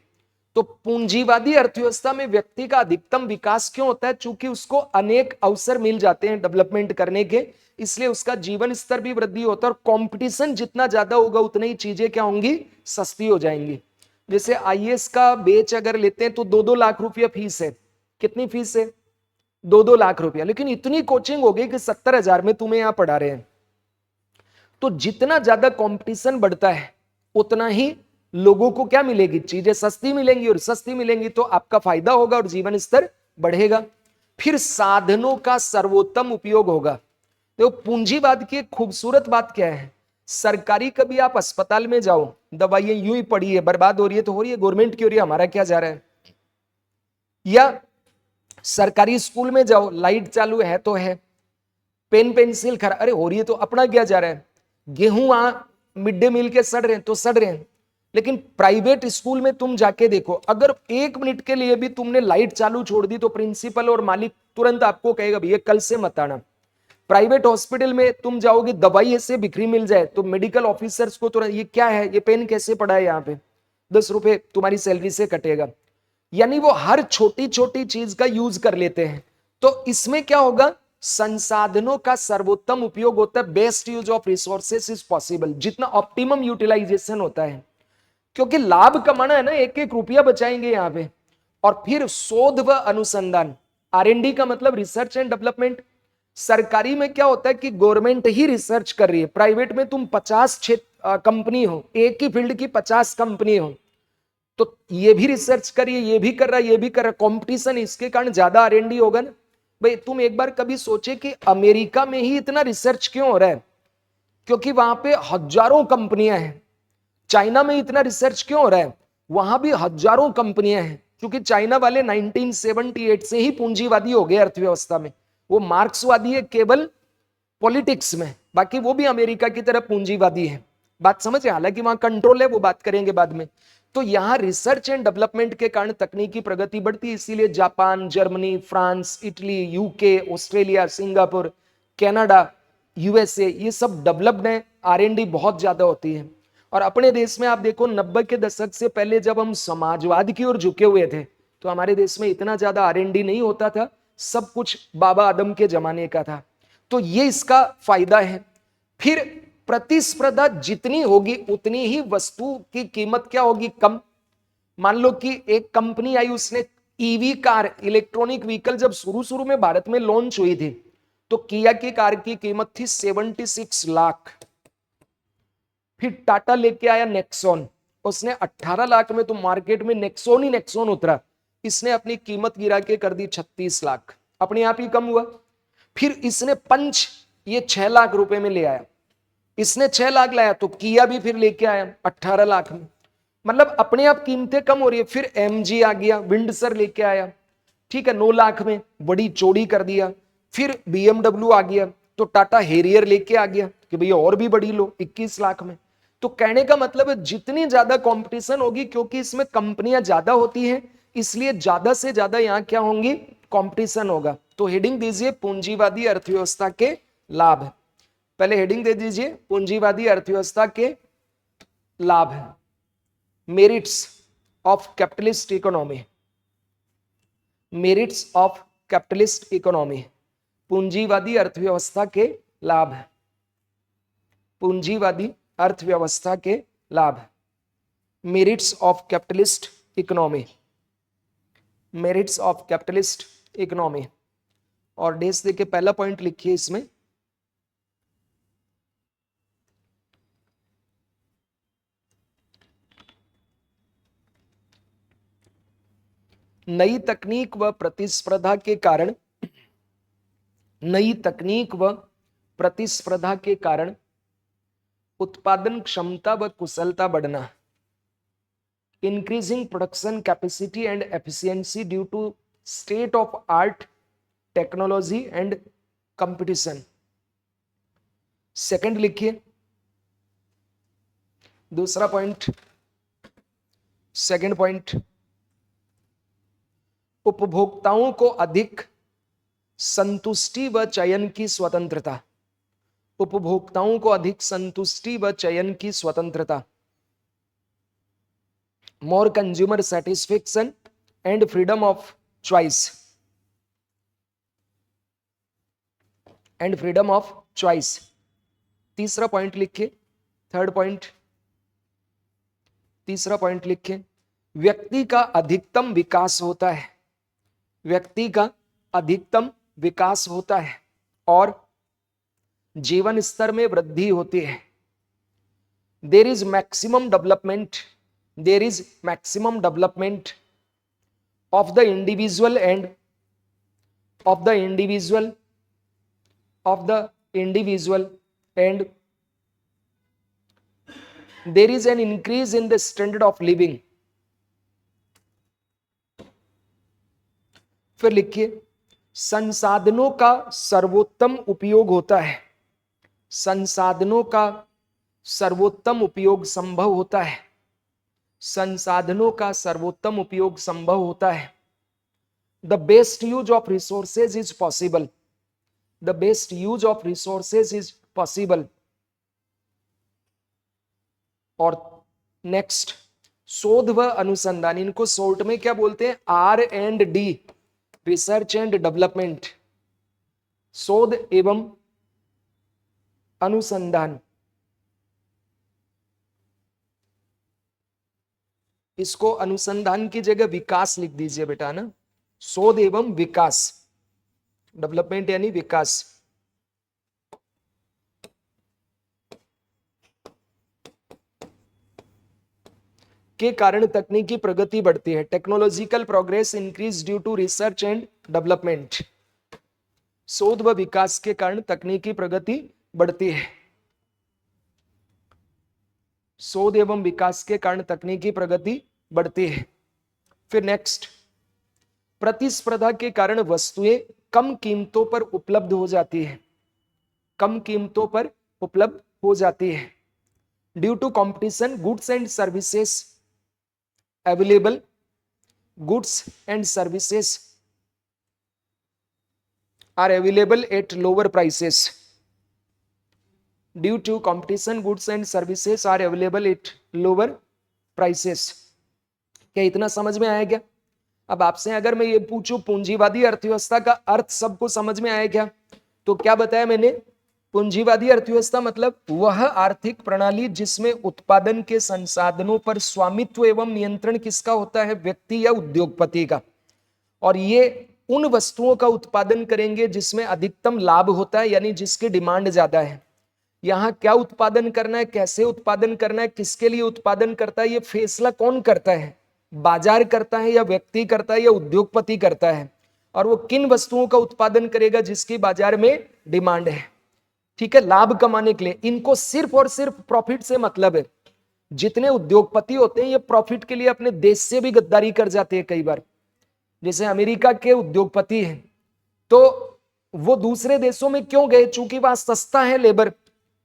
तो पूंजीवादी अर्थव्यवस्था में व्यक्ति का अधिकतम विकास क्यों होता है? चूंकि उसको अनेक अवसर मिल जाते हैं डेवलपमेंट करने के, इसलिए उसका जीवन स्तर भी वृद्धि होता है, और कंपटीशन जितना ज्यादा होगा उतनी ही चीजें क्या होंगी, सस्ती हो जाएंगी। जैसे आईएएस का बैच अगर लेते हैं तो 2-2 लाख रुपया फीस है। कितनी फीस है? 2-2 लाख रुपया। लेकिन इतनी कोचिंग हो गई कि 70,000 में तुम्हें यहां पढ़ा रहे हैं। तो जितना ज्यादा कंपटीशन बढ़ता है उतना ही लोगों को क्या मिलेगी, चीजें सस्ती मिलेंगी, और सस्ती मिलेंगी तो आपका फायदा होगा और जीवन स्तर बढ़ेगा। फिर साधनों का सर्वोत्तम उपयोग होगा। देखो पूंजीवाद की एक खूबसूरत बात क्या है, सरकारी, कभी आप अस्पताल में जाओ, दवाइयां यूं ही पड़ी है, बर्बाद हो रही है तो हो रही है, गवर्नमेंट की हो रही है, हमारा क्या जा रहा है। या सरकारी स्कूल में जाओ, लाइट चालू है तो है, पेन पेंसिल खराब, अरे हो रही है तो अपना क्या जा रहा है। गेहूं वहां मिड डे मील के सड़ रहे हैं तो सड़ रहे हैं। लेकिन प्राइवेट स्कूल में तुम जाके देखो, अगर 1 मिनट के लिए भी तुमने लाइट चालू छोड़ दी तो प्रिंसिपल और मालिक तुरंत आपको कहेगा भैया कल से मत आना। प्राइवेट हॉस्पिटल में तुम जाओगे, दवाई ऐसे बिखरी मिल जाए तो मेडिकल ऑफिसर्स को तुरंत, ये क्या है, ये पेन कैसे पड़ा है यहाँ पे, 10 रुपए तुम्हारी सैलरी से कटेगा। यानी वो हर छोटी छोटी चीज का यूज कर लेते हैं। तो इसमें क्या होगा, संसाधनों का सर्वोत्तम उपयोग होता है, best use of resources is possible, जितना ऑप्टिमम यूटिलाइजेशन होता है, क्योंकि लाभ कमाना है ना, एक एक रुपया बचाएंगे यहां पे। और फिर शोध व अनुसंधान, आरएनडी का मतलब रिसर्च एंड डेवलपमेंट। सरकारी में क्या होता है कि गवर्नमेंट ही रिसर्च कर रही है, प्राइवेट में तुम 50 कंपनी हो, एक ही फील्ड की 50 कंपनी हो, तो ये भी रिसर्च करिए, ये भी कर रहा है, ये भी कर रहा है, कंपटीशन, इसके कारण ज्यादा आरएनडी होगा ना। भाई तुम एक बार कभी सोचे कि अमेरिका में ही इतना रिसर्च क्यों हो रहा है, क्योंकि वहां पे हजारों कंपनियां हैं। चाइना में इतना रिसर्च क्यों हो रहा है, वहां भी हजारों कंपनियां हैं, क्योंकि चाइना वाले 1978 से ही पूंजीवादी हो गए अर्थव्यवस्था में। वो मार्क्सवादी है केवल पॉलिटिक्स में, बाकी वो भी अमेरिका की तरह पूंजीवादी है। बात समझ, हालांकि वहां कंट्रोल है, वो बात करेंगे बाद में। तो यहां रिसर्च एंड डेवलपमेंट के कारण तकनीकी प्रगति बढ़ती है, इसीलिए Japan, Germany, France, Italy, UK, Australia, Singapore, Canada, USA, ये सब डेवलप्ड है, आरएनडी बहुत ज्यादा होती है। और अपने देश में आप देखो 90 के दशक से पहले जब हम समाजवाद की ओर झुके हुए थे, तो हमारे देश में इतना ज्यादा आरएनडी नहीं होता था, सब कुछ बाबा आदम के जमाने का था। तो ये इसका फायदा है। फिर प्रतिस्पर्धा जितनी होगी उतनी ही वस्तु की कीमत क्या होगी, कम। मान लो कि एक कंपनी आई, उसने ईवी कार, इलेक्ट्रॉनिक व्हीकल जब शुरू शुरू में भारत में लॉन्च हुई थी, तो किया की कार की कीमत थी 76 लाख। फिर टाटा लेके आया नेक्सॉन, उसने 18 लाख में, तो मार्केट में नेक्सॉन ही नेक्सॉन उतरा, इसने अपनी कीमत गिरा के कर दी 36 लाख, अपने आप ही कम हुआ। फिर इसने पंच, ये 6 लाख रुपए में ले आया, इसने 6 लाख लाया, तो किया भी फिर लेके आया 18 लाख में, मतलब अपने आप कीमतें कम हो रही है। फिर एमजी आ गया, विंडसर लेके आया, ठीक है, 9 लाख में, बड़ी चौड़ी कर दिया। फिर बीएमडब्ल्यू आ गया, तो टाटा हेरियर लेके आ गया कि भैया और भी बड़ी लो, 21 लाख में। तो कहने का मतलब है जितनी ज्यादा कंपटीशन होगी, क्योंकि इसमें कंपनियां ज्यादा होती हैं, इसलिए ज्यादा से ज्यादा यहां क्या होंगी, कंपटीशन होगा। तो हेडिंग दीजिए पूंजीवादी अर्थव्यवस्था के लाभ। पहले हेडिंग दे दीजिए पूंजीवादी अर्थव्यवस्था के लाभ है, merits of capitalist economy, merits of capitalist economy, पूंजीवादी अर्थव्यवस्था के लाभ, पूंजीवादी अर्थव्यवस्था के लाभ, merits of capitalist economy, merits of capitalist economy. और डेस देके पहला पॉइंट लिखिए इसमें, नई तकनीक व प्रतिस्पर्धा के कारण, नई तकनीक व प्रतिस्पर्धा के कारण उत्पादन क्षमता व कुशलता बढ़ना, increasing production capacity and efficiency due to state of art technology and competition. Second लिखिए, दूसरा पॉइंट, सेकंड पॉइंट, उपभोक्ताओं को अधिक संतुष्टि व चयन की स्वतंत्रता, उपभोक्ताओं को अधिक संतुष्टि व चयन की स्वतंत्रता, more consumer satisfaction and freedom of choice, and freedom of choice. तीसरा पॉइंट लिखिए, थर्ड पॉइंट, तीसरा पॉइंट लिखिए, व्यक्ति का अधिकतम विकास होता है, व्यक्ति का अधिकतम विकास होता है और जीवन स्तर में वृद्धि होती है। There is maximum development, there is maximum development of the individual and of the individual, of the individual and there is an increase in the standard of living। फिर लिखिए, संसाधनों का सर्वोत्तम उपयोग होता है, संसाधनों का सर्वोत्तम उपयोग संभव होता है, संसाधनों का सर्वोत्तम उपयोग संभव होता है। The best use of resources is possible, the best use of resources is possible. और नेक्स्ट, शोध व अनुसंधान, इनको शॉर्ट में क्या बोलते हैं, R&D, रिसर्च एंड डेवलपमेंट, शोध एवं अनुसंधान, इसको अनुसंधान की जगह विकास लिख दीजिए बेटा ना, शोध एवं विकास, डेवलपमेंट यानी विकास। के कारण तकनीकी प्रगति बढ़ती है, technological progress increase due to research and development. शोध व विकास के कारण तकनीकी प्रगति बढ़ती है, शोध एवं विकास के कारण तकनीकी प्रगति बढ़ती है। फिर नेक्स्ट, प्रतिस्पर्धा के कारण वस्तुएं कम कीमतों पर उपलब्ध हो जाती है, कम कीमतों पर उपलब्ध हो जाती है। Due to competition goods and services available, goods and services are available at lower prices. Due to competition, goods and services are available at lower prices. क्या इतना समझ में आया क्या? अब आपसे अगर मैं ये पूछूं पूंजीवादी अर्थव्यवस्था का अर्थ सबको समझ में आया क्या? तो क्या बताया मैंने? पूंजीवादी अर्थव्यवस्था मतलब वह आर्थिक प्रणाली जिसमें उत्पादन के संसाधनों पर स्वामित्व एवं नियंत्रण किसका होता है? व्यक्ति या उद्योगपति का। और ये उन वस्तुओं का उत्पादन करेंगे जिसमें अधिकतम लाभ होता है, यानी जिसकी डिमांड ज्यादा है। यहां क्या उत्पादन करना है, कैसे उत्पादन करना है, किसके लिए उत्पादन करता है, ये फैसला कौन करता है? बाजार करता है या व्यक्ति करता है या उद्योगपति करता है। और वो किन वस्तुओं का उत्पादन करेगा जिसकी बाजार में डिमांड है। ठीक है, लाभ कमाने के लिए। इनको सिर्फ और सिर्फ प्रॉफिट से मतलब है। जितने उद्योगपति होते हैं ये प्रॉफिट के लिए अपने देश से भी गद्दारी कर जाते हैं कई बार। जैसे अमेरिका के उद्योगपति हैं तो वो दूसरे देशों में क्यों गए? चूंकि वहां सस्ता है लेबर,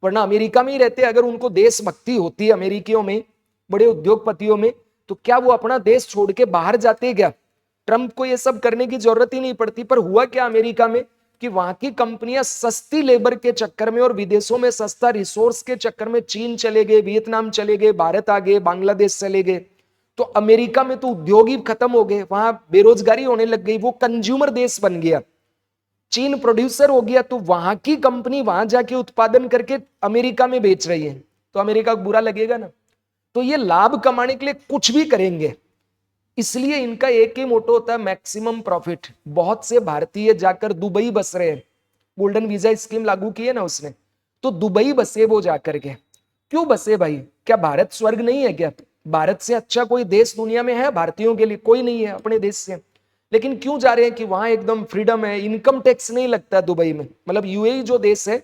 वरना अमेरिका में ही रहते। अगर उनको देशभक्ति होती है अमेरिकियों में, बड़े उद्योगपतियों में, तो क्या वो अपना देश छोड़ के बाहर जाते? क्या ट्रंप को ये सब करने की जरूरत ही नहीं पड़ती। पर हुआ क्या अमेरिका में कि वहां की कंपनियां सस्ती लेबर के चक्कर में और विदेशों में सस्ता रिसोर्स के चक्कर में चीन चले गए, वियतनाम चले गए, भारत आ गए, बांग्लादेश चले गए। तो अमेरिका में तो उद्योग ही खत्म हो गए, वहां बेरोजगारी होने लग गई, वो कंज्यूमर देश बन गया। चीन प्रोड्यूसर हो गया तो वहां की कंपनी वहां जाके उत्पादन करके अमेरिका में बेच रही है, तो अमेरिका को बुरा लगेगा ना। तो ये लाभ कमाने के लिए कुछ भी करेंगे, इसलिए इनका एक ही मोटो होता है मैक्सिमम प्रॉफिट। बहुत से भारतीय जाकर दुबई बस रहे हैं, गोल्डन वीजा स्कीम लागू की है ना उसने, तो दुबई बसे वो जाकर के। क्यों बसे भाई? क्या भारत स्वर्ग नहीं है क्या? भारत से अच्छा कोई देश दुनिया में है भारतीयों के लिए? कोई नहीं है अपने देश से। लेकिन क्यों जा रहे हैं? कि वहां एकदम फ्रीडम है, इनकम टैक्स नहीं लगता दुबई में। मतलब यूएई जो देश है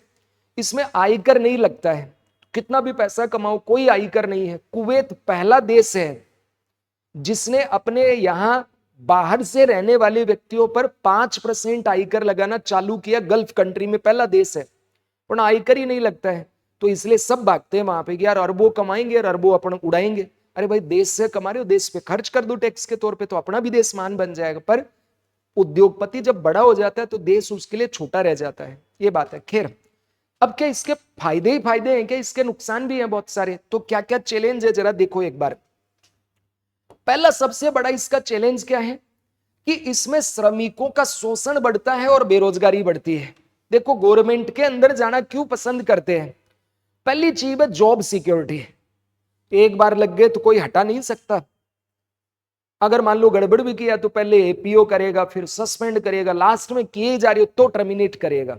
इसमें आयकर नहीं लगता है, कितना भी पैसा कमाओ कोई आयकर नहीं है। कुवैत पहला देश है जिसने अपने यहां बाहर से रहने वाले व्यक्तियों पर 5% आयकर लगाना चालू किया, गल्फ कंट्री में पहला देश है, पर आयकर ही नहीं लगता है। तो इसलिए सब भागते हैं वहां पे कि यार अरबों कमाएंगे और अरबों अपन उड़ाएंगे। अरे भाई देश से कमा रहे हो, देश पे खर्च कर दो टैक्स के तौर पे, तो अपना भी देश मान बन जाएगा। पर उद्योगपति जब बड़ा हो जाता है तो देश उसके लिए छोटा रह जाता है, ये बात है। खैर, अब क्या इसके फायदे ही फायदे हैं क्या? इसके नुकसान भी हैं बहुत सारे। तो क्या क्या चैलेंज है जरा देखो एक बार। पहला सबसे बड़ा इसका चैलेंज क्या है कि इसमें श्रमिकों का शोषण बढ़ता है और बेरोजगारी बढ़ती है। देखो गवर्नमेंट के अंदर जाना क्यों पसंद करते हैं? पहली चीज है जॉब सिक्योरिटी। एक बार लग गए तो कोई हटा नहीं सकता। अगर मान लो गड़बड़ भी किया तो पहले एपीओ करेगा, फिर सस्पेंड करेगा, लास्ट में किए जा रहे हो तो टर्मिनेट करेगा।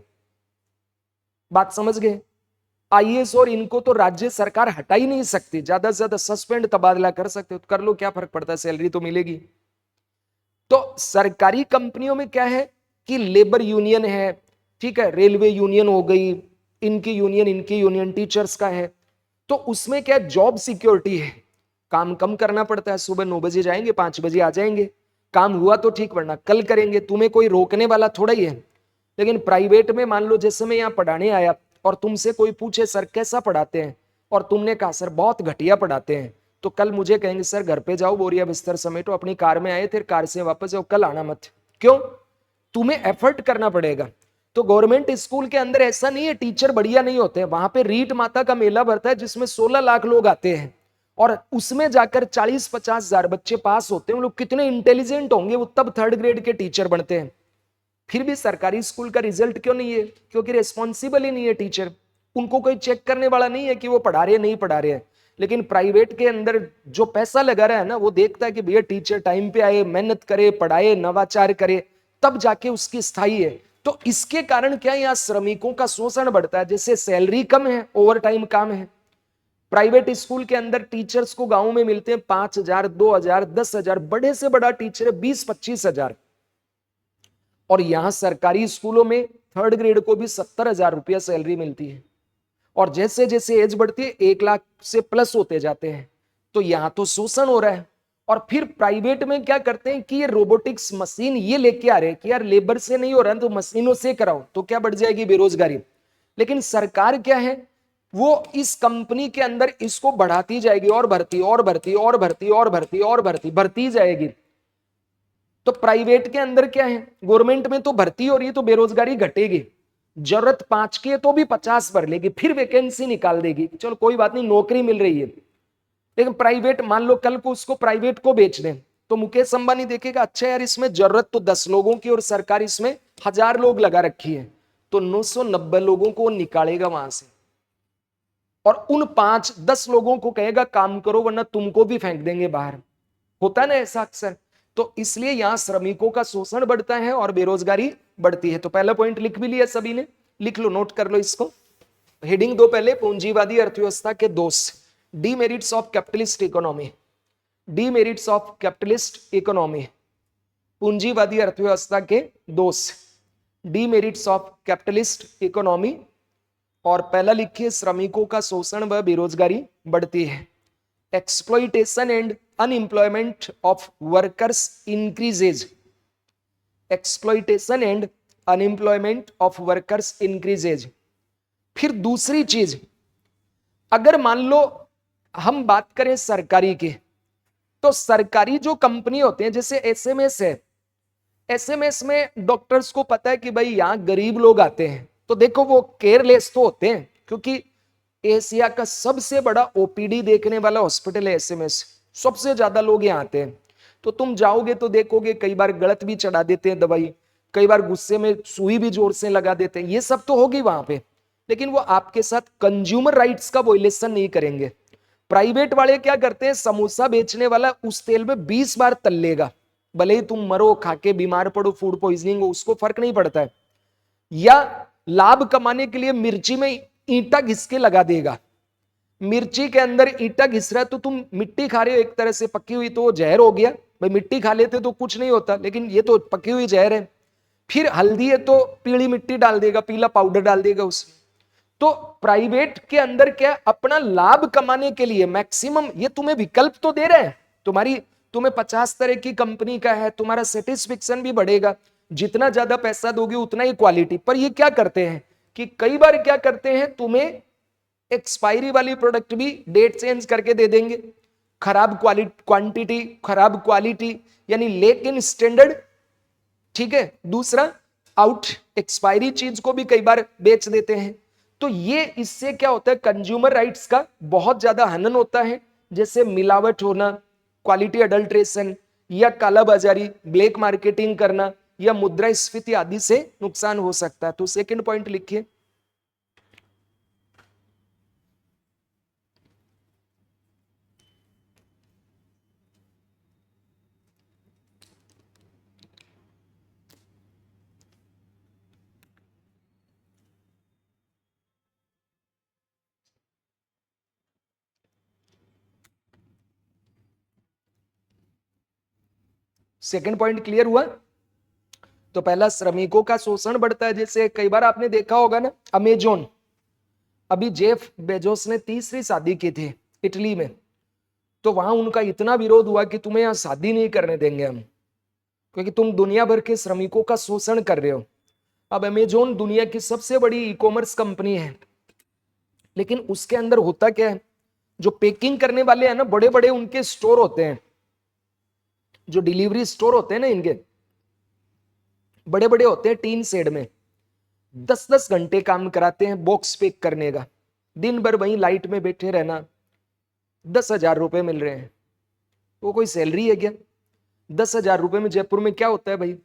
बात समझ गए? आईएएस और इनको तो राज्य सरकार हटा ही नहीं सकती, ज्यादा से ज्यादा सस्पेंड तबादला कर सकते हो, कर लो, क्या फर्क पड़ता है, सैलरी तो मिलेगी। तो सरकारी कंपनियों में क्या है कि लेबर यूनियन है, ठीक है, रेलवे यूनियन हो गई, इनकी यूनियन टीचर्स का है। तो उसमें क्या जॉब सिक्योरिटी है, काम कम करना पड़ता है, सुबह 9 बजे जाएंगे 5 बजे आ जाएंगे, काम हुआ तो ठीक वरना कल करेंगे, तुम्हें कोई रोकने वाला थोड़ा ही है। लेकिन प्राइवेट में मान लो जैसे मैं यहाँ पढ़ाने आया और तुमसे कोई पूछे सर कैसा पढ़ाते हैं, और तुमने कहा सर बहुत घटिया पढ़ाते हैं, तो कल मुझे कहेंगे सर घर पे जाओ, बोरिया बिस्तर समेटो, अपनी कार में आए थे कार से वापस जाओ, कल आना मत। क्यों? तुम्हें एफर्ट करना पड़ेगा। तो गवर्नमेंट स्कूल के अंदर ऐसा नहीं है टीचर बढ़िया नहीं होते, वहां पे रीट माता का मेला भरता है जिसमें 16 लाख लोग आते हैं और उसमें जाकर 40-50 हजार बच्चे पास होते हैं। वो लोग कितने इंटेलिजेंट होंगे, वो तब 3rd ग्रेड के टीचर बनते हैं। फिर भी सरकारी स्कूल का रिजल्ट क्यों नहीं है? क्योंकि रिस्पॉन्सिबल ही नहीं है टीचर, उनको कोई चेक करने वाला नहीं है कि वो पढ़ा रहे हैं नहीं पढ़ा रहे हैं। लेकिन प्राइवेट के अंदर जो पैसा लगा रहा है ना, वो देखता है कि भैया टीचर टाइम पे आए, मेहनत करे, पढ़ाए, नवाचार करे, तब जाके उसकी स्थायी है। तो इसके कारण क्या यहाँ श्रमिकों का शोषण बढ़ता है। जैसे सैलरी कम है, ओवर टाइम काम है। प्राइवेट स्कूल के अंदर टीचर्स को गांव में मिलते हैं 5,000, 2,000, 10,000, बड़े से बड़ा टीचर है 20-25,000। और यहां सरकारी स्कूलों में थर्ड ग्रेड को भी 70,000 रुपया सैलरी मिलती है। और जैसे जैसे एज बढ़ती है 1 लाख से प्लस होते जाते हैं। तो यहां तो शोषण हो रहा है। और फिर प्राइवेट में क्या करते हैं कि ये रोबोटिक्स मशीन ये लेके आ रहे हैं कि यार लेबर से नहीं हो रहा है तो मशीनों से कराओ, तो क्या बढ़ जाएगी? बेरोजगारी। लेकिन सरकार क्या है, वो इस कंपनी के अंदर इसको बढ़ाती जाएगी और भर्ती और भर्ती और भर्ती और भर्ती और भर्ती बढ़ती जाएगी। तो प्राइवेट के अंदर क्या है, गवर्नमेंट में तो भर्ती हो रही है तो बेरोजगारी घटेगी। जरूरत 5 की है तो भी 50 भर लेगी, फिर वैकेंसी निकाल देगी, चलो कोई बात नहीं नौकरी मिल रही है। लेकिन प्राइवेट, मान लो कल को उसको प्राइवेट को बेच दें तो मुकेश अंबानी देखेगा अच्छा यार इसमें जरूरत तो 10 लोगों की और सरकार इसमें 1000 लोग लगा रखी है, तो 990 लोगों को निकालेगा वहां से और उन 5-10 लोगों को कहेगा काम करो वरना तुमको भी फेंक देंगे बाहर। होता है ना ऐसा अक्सर। तो इसलिए यहां श्रमिकों का शोषण बढ़ता है और बेरोजगारी बढ़ती है। तो पहला पॉइंट लिख भी लिया सभी ने, लिख लो, नोट कर लो इसको। हेडिंग दो पहले, पूंजीवादी अर्थव्यवस्था के दोष, demerits of capitalist economy. Demerits of capitalist economy, पूंजीवादी अर्थव्यवस्था के दोष, डीमेरिट्स ऑफ कैपिटलिस्ट इकोनॉमी। और पहला लिखिए, श्रमिकों का शोषण व बेरोजगारी बढ़ती है। Exploitation and unemployment of workers increases. Exploitation and unemployment of workers increases. फिर दूसरी चीज, अगर मान लो हम बात करें सरकारी की, तो सरकारी जो कंपनी होते हैं जैसे एसएमएस है, एसएमएस में डॉक्टर्स को पता है कि भाई यहां गरीब लोग आते हैं, तो देखो वो केयरलेस तो होते हैं क्योंकि एशिया का सबसे बड़ा ओपीडी देखने वाला हॉस्पिटल है एसएमएस, सबसे ज्यादा लोग यहाँ आते हैं। तो तुम जाओगे तो देखोगे कई बार गलत भी चढ़ा देते हैं दवाई, कई बार गुस्से में सुई भी जोर से लगा देते हैं, ये सब तो होगी वहां पे। लेकिन वो आपके साथ कंज्यूमर राइट्स का वोलेशन नहीं करेंगे। प्राइवेट वाले क्या करते हैं, समोसा बेचने वाला उस तेल में 20 बार तल लेगा, भले ही तुम मरो, खाके बीमार पड़ो, फूड पॉइजनिंग हो, उसको फर्क नहीं पड़ता है। या लाभ कमाने के लिए मिर्ची में ईंटा घिस के लगा देगा। मिर्ची के अंदर ईंटा घिस रहा है तो तुम मिट्टी खा रहे हो एक तरह से पकी हुई, तो वो जहर हो गया। भाई मिट्टी खा लेते तो कुछ नहीं होता, लेकिन ये तो पकी हुई जहर है। फिर हल्दी है तो पीली मिट्टी डाल देगा, पीला पाउडर डाल देगा उसमें। तो प्राइवेट के अंदर क्या, अपना लाभ कमाने के लिए मैक्सिमम ये तुम्हें विकल्प तो दे रहे हैं, तुम्हें 50 तरह की कंपनी का है, तुम्हारा सेटिस्फेक्शन भी बढ़ेगा, जितना ज्यादा पैसा दोगे उतना ही क्वालिटी। पर ये क्या करते हैं कि कई बार क्या करते हैं, तुम्हें एक्सपायरी वाली प्रोडक्ट भी डेट चेंज करके दे देंगे, खराब क्वांटिटी, खराब क्वालिटी, यानी लेक इन स्टैंडर्ड। ठीक है, दूसरा आउट एक्सपायरी चीज को भी कई बार बेच देते हैं। तो ये इससे क्या होता है, कंज्यूमर राइट्स का बहुत ज्यादा हनन होता है, जैसे मिलावट होना, क्वालिटी अडल्ट्रेशन या कालाबाजारी, ब्लैक मार्केटिंग करना या मुद्रास्फीति आदि से नुकसान हो सकता है। तो सेकंड पॉइंट लिखिए। सेकंड पॉइंट क्लियर हुआ। तो पहला, श्रमिकों का शोषण बढ़ता है। जैसे कई बार आपने देखा होगा ना, अमेजोन, अभी जेफ बेजोस ने तीसरी शादी की थी इटली में, तो वहां उनका इतना विरोध हुआ कि तुम्हें यहां शादी नहीं करने देंगे हम, क्योंकि तुम दुनिया भर के श्रमिकों का शोषण कर रहे हो। अब अमेजोन दुनिया की सबसे बड़ी ई कॉमर्स कंपनी है, लेकिन उसके अंदर होता क्या है, जो पैकिंग करने वाले हैं ना, बड़े बड़े उनके स्टोर होते हैं, जो डिलीवरी स्टोर होते हैं ना इनके, बड़े बड़े होते हैं टीन शेड में, 10-10 घंटे काम कराते हैं बॉक्स पैक करने का, दिन भर वहीं लाइट में बैठे रहना, 10,000 रुपए मिल रहे हैं। वो कोई सैलरी है क्या? 10,000 रुपए में जयपुर में क्या होता है भाई?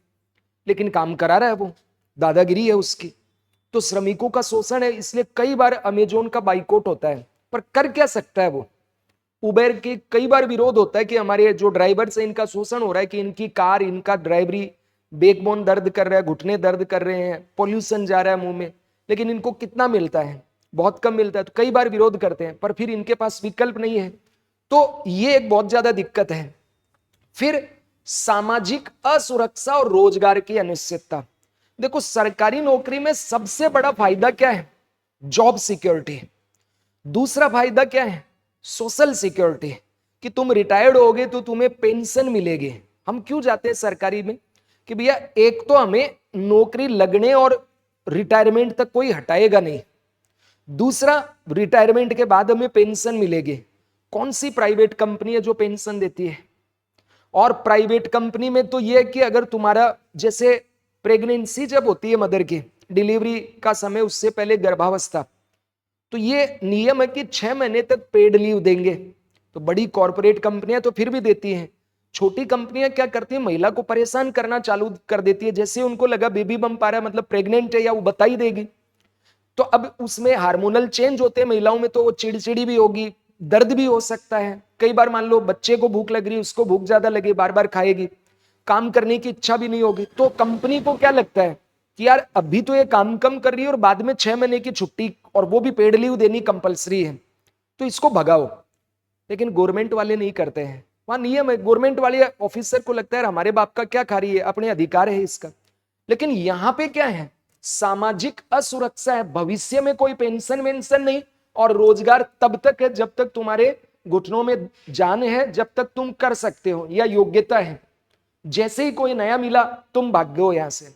लेकिन काम करा रहा है वो, दादागिरी है उसकी। तो श्रमिकों का शोषण है, इसलिए कई बार अमेजोन का बाइकआउट होता है। पर कर क्या सकता है वो? उबेर के कई बार विरोध होता है कि हमारे जो ड्राइवर्स हैं इनका शोषण हो रहा है, कि इनकी कार, इनका ड्राइवरी, बैकबोन दर्द कर रहा है, घुटने दर्द कर रहे हैं, पोल्यूशन जा रहा है मुंह में, लेकिन इनको कितना मिलता है? बहुत कम मिलता है। तो कई बार विरोध करते हैं, पर फिर इनके पास विकल्प नहीं है। तो ये एक बहुत ज्यादा दिक्कत है। फिर सामाजिक असुरक्षा और रोजगार की अनिश्चितता। देखो, सरकारी नौकरी में सबसे बड़ा फायदा क्या है? Job security. दूसरा फायदा क्या है? सोशल सिक्योरिटी, कि तुम रिटायर्ड होगे तो तुम्हें पेंशन मिलेगी। हम क्यों जाते हैं सरकारी में? कि भैया एक तो हमें नौकरी लगने और रिटायरमेंट तक कोई हटाएगा नहीं, दूसरा रिटायरमेंट के बाद हमें पेंशन मिलेगी। कौन सी प्राइवेट कंपनी है जो पेंशन देती है? और प्राइवेट कंपनी में तो यह है कि अगर तुम्हारा जैसे प्रेगनेंसी जब होती है मदर की, डिलीवरी का समय, उससे पहले गर्भावस्था, तो ये नियम है कि 6 महीने तक पेड लीव देंगे। तो बड़ी कॉर्पोरेट कंपनियां तो फिर भी देती हैं। छोटी कंपनियां क्या करती हैं? महिला को परेशान करना चालू कर देती है। जैसे उनको लगा बेबी बम्प आ रहा है, मतलब प्रेग्नेंट है, या वो बता ही देगी। तो अब उसमें हार्मोनल चेंज होते हैं महिलाओं में, तो वो चिड़चिड़ी भी होगी, दर्द भी हो सकता है। कई बार मान लो बच्चे को भूख लग रही है, उसको भूख ज्यादा लगे, बार बार खाएगी, काम करने की इच्छा भी नहीं होगी। तो कंपनी को क्या लगता है कि यार अभी तो ये काम कम कर रही है और बाद में 6 महीने की छुट्टी और वो भी पेड लीव देनी कंपलसरी है, तो इसको भगाओ। लेकिन गवर्नमेंट वाले नहीं करते हैं। वहां नियम है, गवर्नमेंट वाले ऑफिसर को लगता है हमारे बाप का क्या खा रही है, अपने अधिकार है इसका। लेकिन यहां पे क्या है? सामाजिक असुरक्षा है। भविष्य में कोई पेंशन वेंशन नहीं, और रोजगार तब तक है जब तक तुम्हारे घुटनों में जान है, जब तक तुम कर सकते हो या योग्यता है। जैसे ही कोई नया मिला तुम भाग गए यहां से।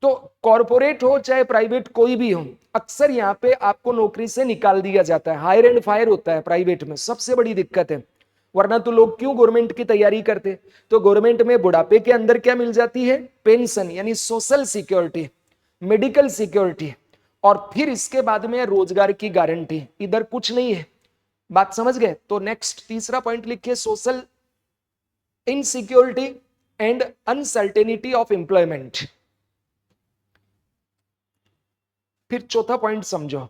तो कॉर्पोरेट हो चाहे प्राइवेट कोई भी हो, अक्सर यहाँ पे आपको नौकरी से निकाल दिया जाता है। हायर एंड फायर होता है प्राइवेट में, सबसे बड़ी दिक्कत है। वरना तो लोग क्यों गवर्नमेंट की तैयारी करते? तो गवर्नमेंट में बुढ़ापे के अंदर क्या मिल जाती है? पेंशन, यानी सोशल सिक्योरिटी, मेडिकल सिक्योरिटी, और फिर इसके बाद में रोजगार की गारंटी। इधर कुछ नहीं है। बात समझ गए? तो नेक्स्ट तीसरा पॉइंट लिखिए, social insecurity and uncertainty of employment. फिर चौथा पॉइंट समझो,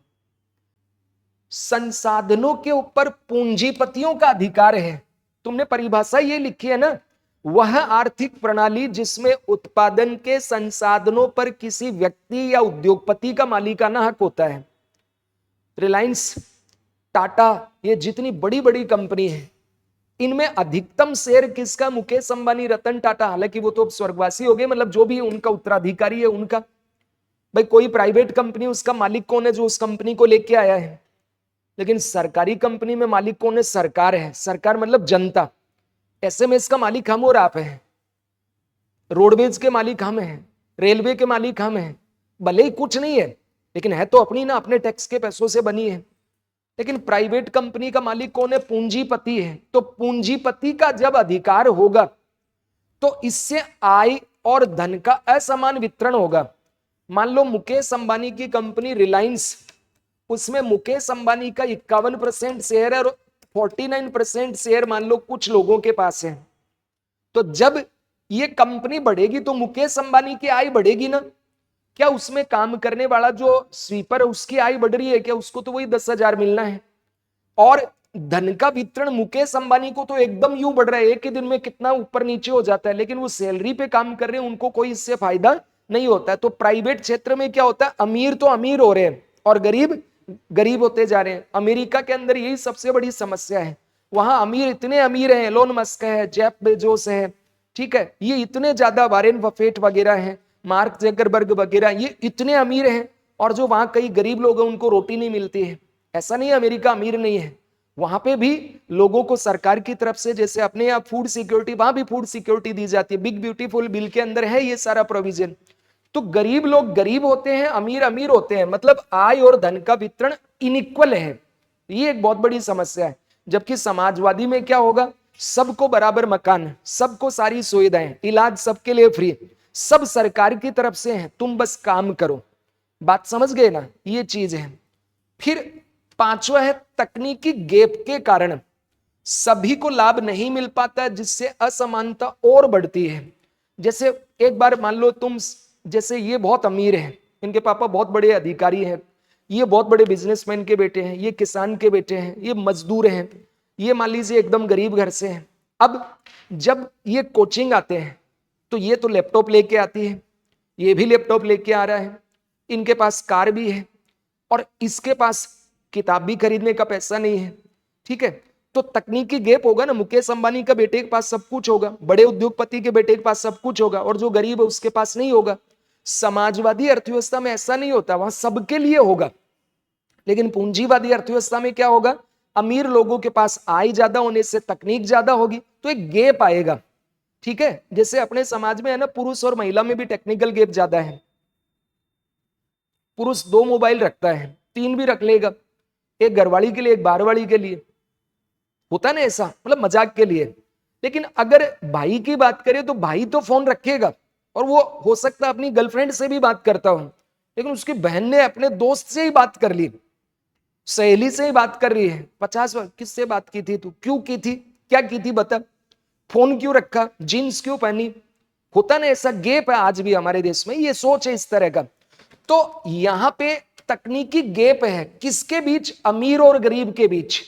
संसाधनों के ऊपर पूंजीपतियों का अधिकार है। तुमने परिभाषा ये लिखी है ना, वह आर्थिक प्रणाली जिसमें उत्पादन के संसाधनों पर किसी व्यक्ति या उद्योगपति का मालिकाना हक होता है। रिलायंस, टाटा, ये जितनी बड़ी बड़ी कंपनी है, इनमें अधिकतम शेयर किसका? मुकेश अंबानी, रतन टाटा। हालांकि वो तो स्वर्गवासी हो गए, मतलब जो भी उनका उत्तराधिकारी है उनका। भाई कोई प्राइवेट कंपनी, उसका मालिक कौन है? जो उस कंपनी को लेके आया है। लेकिन सरकारी कंपनी में मालिक कौन है? सरकार है। सरकार मतलब जनता। एसएमएस का मालिक हम और आप हैं, रोडवेज के मालिक हम हैं, रेलवे के मालिक हम हैं। भले ही कुछ नहीं है, लेकिन है तो अपनी ना, अपने टैक्स के पैसों से बनी है। लेकिन प्राइवेट कंपनी का मालिक कौन है? पूंजीपति है। तो पूंजीपति का जब अधिकार होगा तो इससे आय और धन का असमान वितरण होगा। मान लो मुकेश अंबानी की कंपनी रिलायंस, उसमें मुकेश अंबानी का 51% शेयर है और 49% शेयर मान लो कुछ लोगों के पास है। तो जब ये कंपनी बढ़ेगी तो मुकेश अंबानी की आय बढ़ेगी ना? क्या उसमें काम करने वाला जो स्वीपर है उसकी आय बढ़ रही है क्या? उसको तो वही 10,000 मिलना है। और धन का वितरण मुकेश अंबानी को तो एकदम यूं बढ़ रहा है, एक ही दिन में कितना ऊपर नीचे हो जाता है। लेकिन वो सैलरी पे काम कर रहे हैं, उनको कोई इससे फायदा नहीं होता है। तो प्राइवेट क्षेत्र में क्या होता है? अमीर तो अमीर हो रहे हैं और गरीब गरीब होते जा रहे हैं। अमेरिका के अंदर यही सबसे बड़ी समस्या है। वहां अमीर इतने अमीर हैं, एलोन मस्क है, जेफ बेजोस है, ठीक है, ये इतने ज्यादा, वारेन बफेट वगैरह हैं, मार्क जकरबर्ग वगैरह, ये इतने अमीर हैं, और जो वहां कई गरीब लोग हैं उनको रोटी नहीं मिलती है। ऐसा नहीं है अमेरिका अमीर नहीं है, वहां पे भी लोगों को सरकार की तरफ से, जैसे अपने यहाँ फूड सिक्योरिटी, वहां भी फूड सिक्योरिटी दी जाती है। बिग ब्यूटीफुल बिल के अंदर है ये सारा प्रोविजन। तो गरीब लोग गरीब होते हैं, अमीर अमीर होते हैं, मतलब आय और धन का वितरण इनइक्वल है। ये एक बहुत बड़ी समस्या है। जबकि समाजवादी में क्या होगा? सबको बराबर मकान, सबको सारी सुविधाएं, इलाज सबके लिए फ्री, सब सरकार की तरफ से है, तुम बस काम करो। बात समझ गए ना? ये चीज है। फिर पांचवा है, तकनीकी गैप के कारण सभी को लाभ नहीं मिल पाता है, जिससे असमानता और बढ़ती है। जैसे एक बार मान लो तुम, जैसे ये बहुत अमीर हैं, इनके पापा बहुत बड़े अधिकारी हैं, ये बहुत बड़े बिजनेसमैन के बेटे हैं, ये किसान के बेटे हैं, ये मजदूर हैं, ये मान लीजिए एकदम गरीब घर से हैं। अब जब ये कोचिंग आते हैं तो ये तो लैपटॉप लेके आती है, ये भी लैपटॉप लेके आ रहा है, इनके पास कार भी है, और इसके पास किताब भी खरीदने का पैसा नहीं है। ठीक है, तो तकनीकी गैप होगा ना। मुकेश अंबानी का बेटे के पास सब कुछ होगा, बड़े उद्योगपति के बेटे के पास सब कुछ होगा, और जो गरीब है उसके पास नहीं होगा। समाजवादी अर्थव्यवस्था में ऐसा नहीं होता, वहां सबके लिए होगा। लेकिन पूंजीवादी अर्थव्यवस्था में क्या होगा, अमीर लोगों के पास आय ज्यादा होने से तकनीक ज्यादा होगी, तो एक गैप आएगा। ठीक है, जैसे अपने समाज में है ना, पुरुष और महिला में भी टेक्निकल गैप ज्यादा है। पुरुष 2 मोबाइल रखता है, 3 भी रख लेगा, एक घरवाली के लिए, एक बाहरवाली के लिए, होता ना ऐसा, मतलब मजाक के लिए। लेकिन अगर भाई की बात करें तो भाई तो फोन रखेगा, और वो हो सकता है अपनी गर्लफ्रेंड से भी बात करता हो, लेकिन उसकी बहन ने अपने दोस्त से ही बात कर ली, सहेली से ही बात कर रही है। 50 बार किससे बात की थी तू, क्यों की थी, क्या की थी बता, फोन क्यों रखा, जीन्स क्यों पहनी। होता ना ऐसा, गैप है आज भी हमारे देश में, ये सोच है इस तरह का। तो यहां पे तकनीकी गैप है, किसके बीच, अमीर और गरीब के बीच,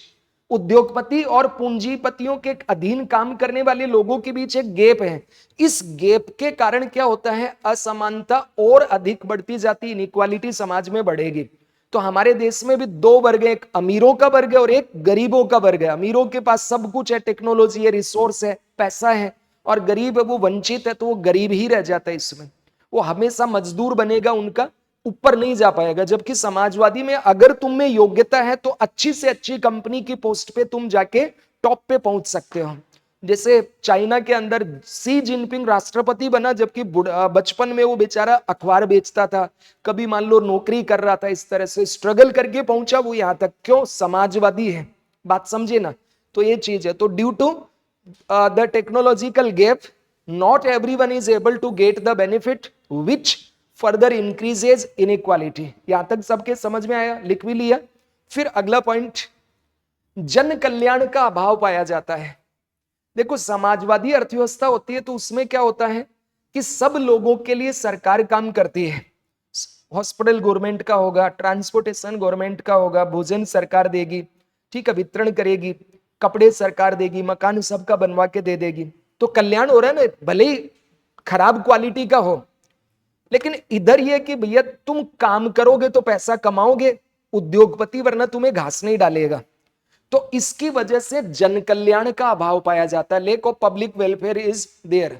उद्योगपति और पूंजीपतियों के अधीन काम करने वाले लोगों के बीच एक गैप है। इस गैप के कारण क्या होता है, असमानता और अधिक बढ़ती जाती, इनइक्वालिटी समाज में बढ़ेगी। तो हमारे देश में भी 2 वर्ग है, एक अमीरों का वर्ग है और एक गरीबों का वर्ग है। अमीरों के पास सब कुछ है, टेक्नोलॉजी है, रिसोर्स है, पैसा है, और गरीब है वो वंचित है, तो वो गरीब ही रह जाता है। इसमें वो हमेशा मजदूर बनेगा, उनका ऊपर नहीं जा पाएगा। जबकि समाजवादी में अगर तुम में योग्यता है तो अच्छी से अच्छी कंपनी की पोस्ट पे तुम जाके टॉप पे पहुंच सकते हो। जैसे चाइना के अंदर सी जिनपिंग राष्ट्रपति बना, जबकि बचपन में वो बेचारा अखबार बेचता था, कभी मान लो नौकरी कर रहा था, इस तरह से स्ट्रगल करके पहुंचा वो यहां तक। क्यों, समाजवादी है, बात समझे ना। तो ये चीज है। तो due to the technological gap, not everyone is able to get the benefit which further increases inequality. यहां तक सबके समझ में आया, लिख भी लिया। फिर अगला पॉइंट, जन कल्याण का अभाव पाया जाता है। देखो, समाजवादी अर्थव्यवस्था होती है तो उसमें क्या होता है कि सब लोगों के लिए सरकार काम करती है। हॉस्पिटल गवर्नमेंट का होगा, ट्रांसपोर्टेशन गवर्नमेंट का होगा, भोजन सरकार देगी, ठीक है, वितरण करेगी, कपड़े सरकार देगी, मकान सबका बनवा के दे देगी। तो कल्याण हो रहा है ना, भले ही खराब क्वालिटी का हो। लेकिन इधर यह कि भैया तुम काम करोगे तो पैसा कमाओगे, उद्योगपति वरना तुम्हें घास नहीं डालेगा। तो इसकी वजह से जन कल्याण का अभाव पाया जाता है, lack of public welfare is there.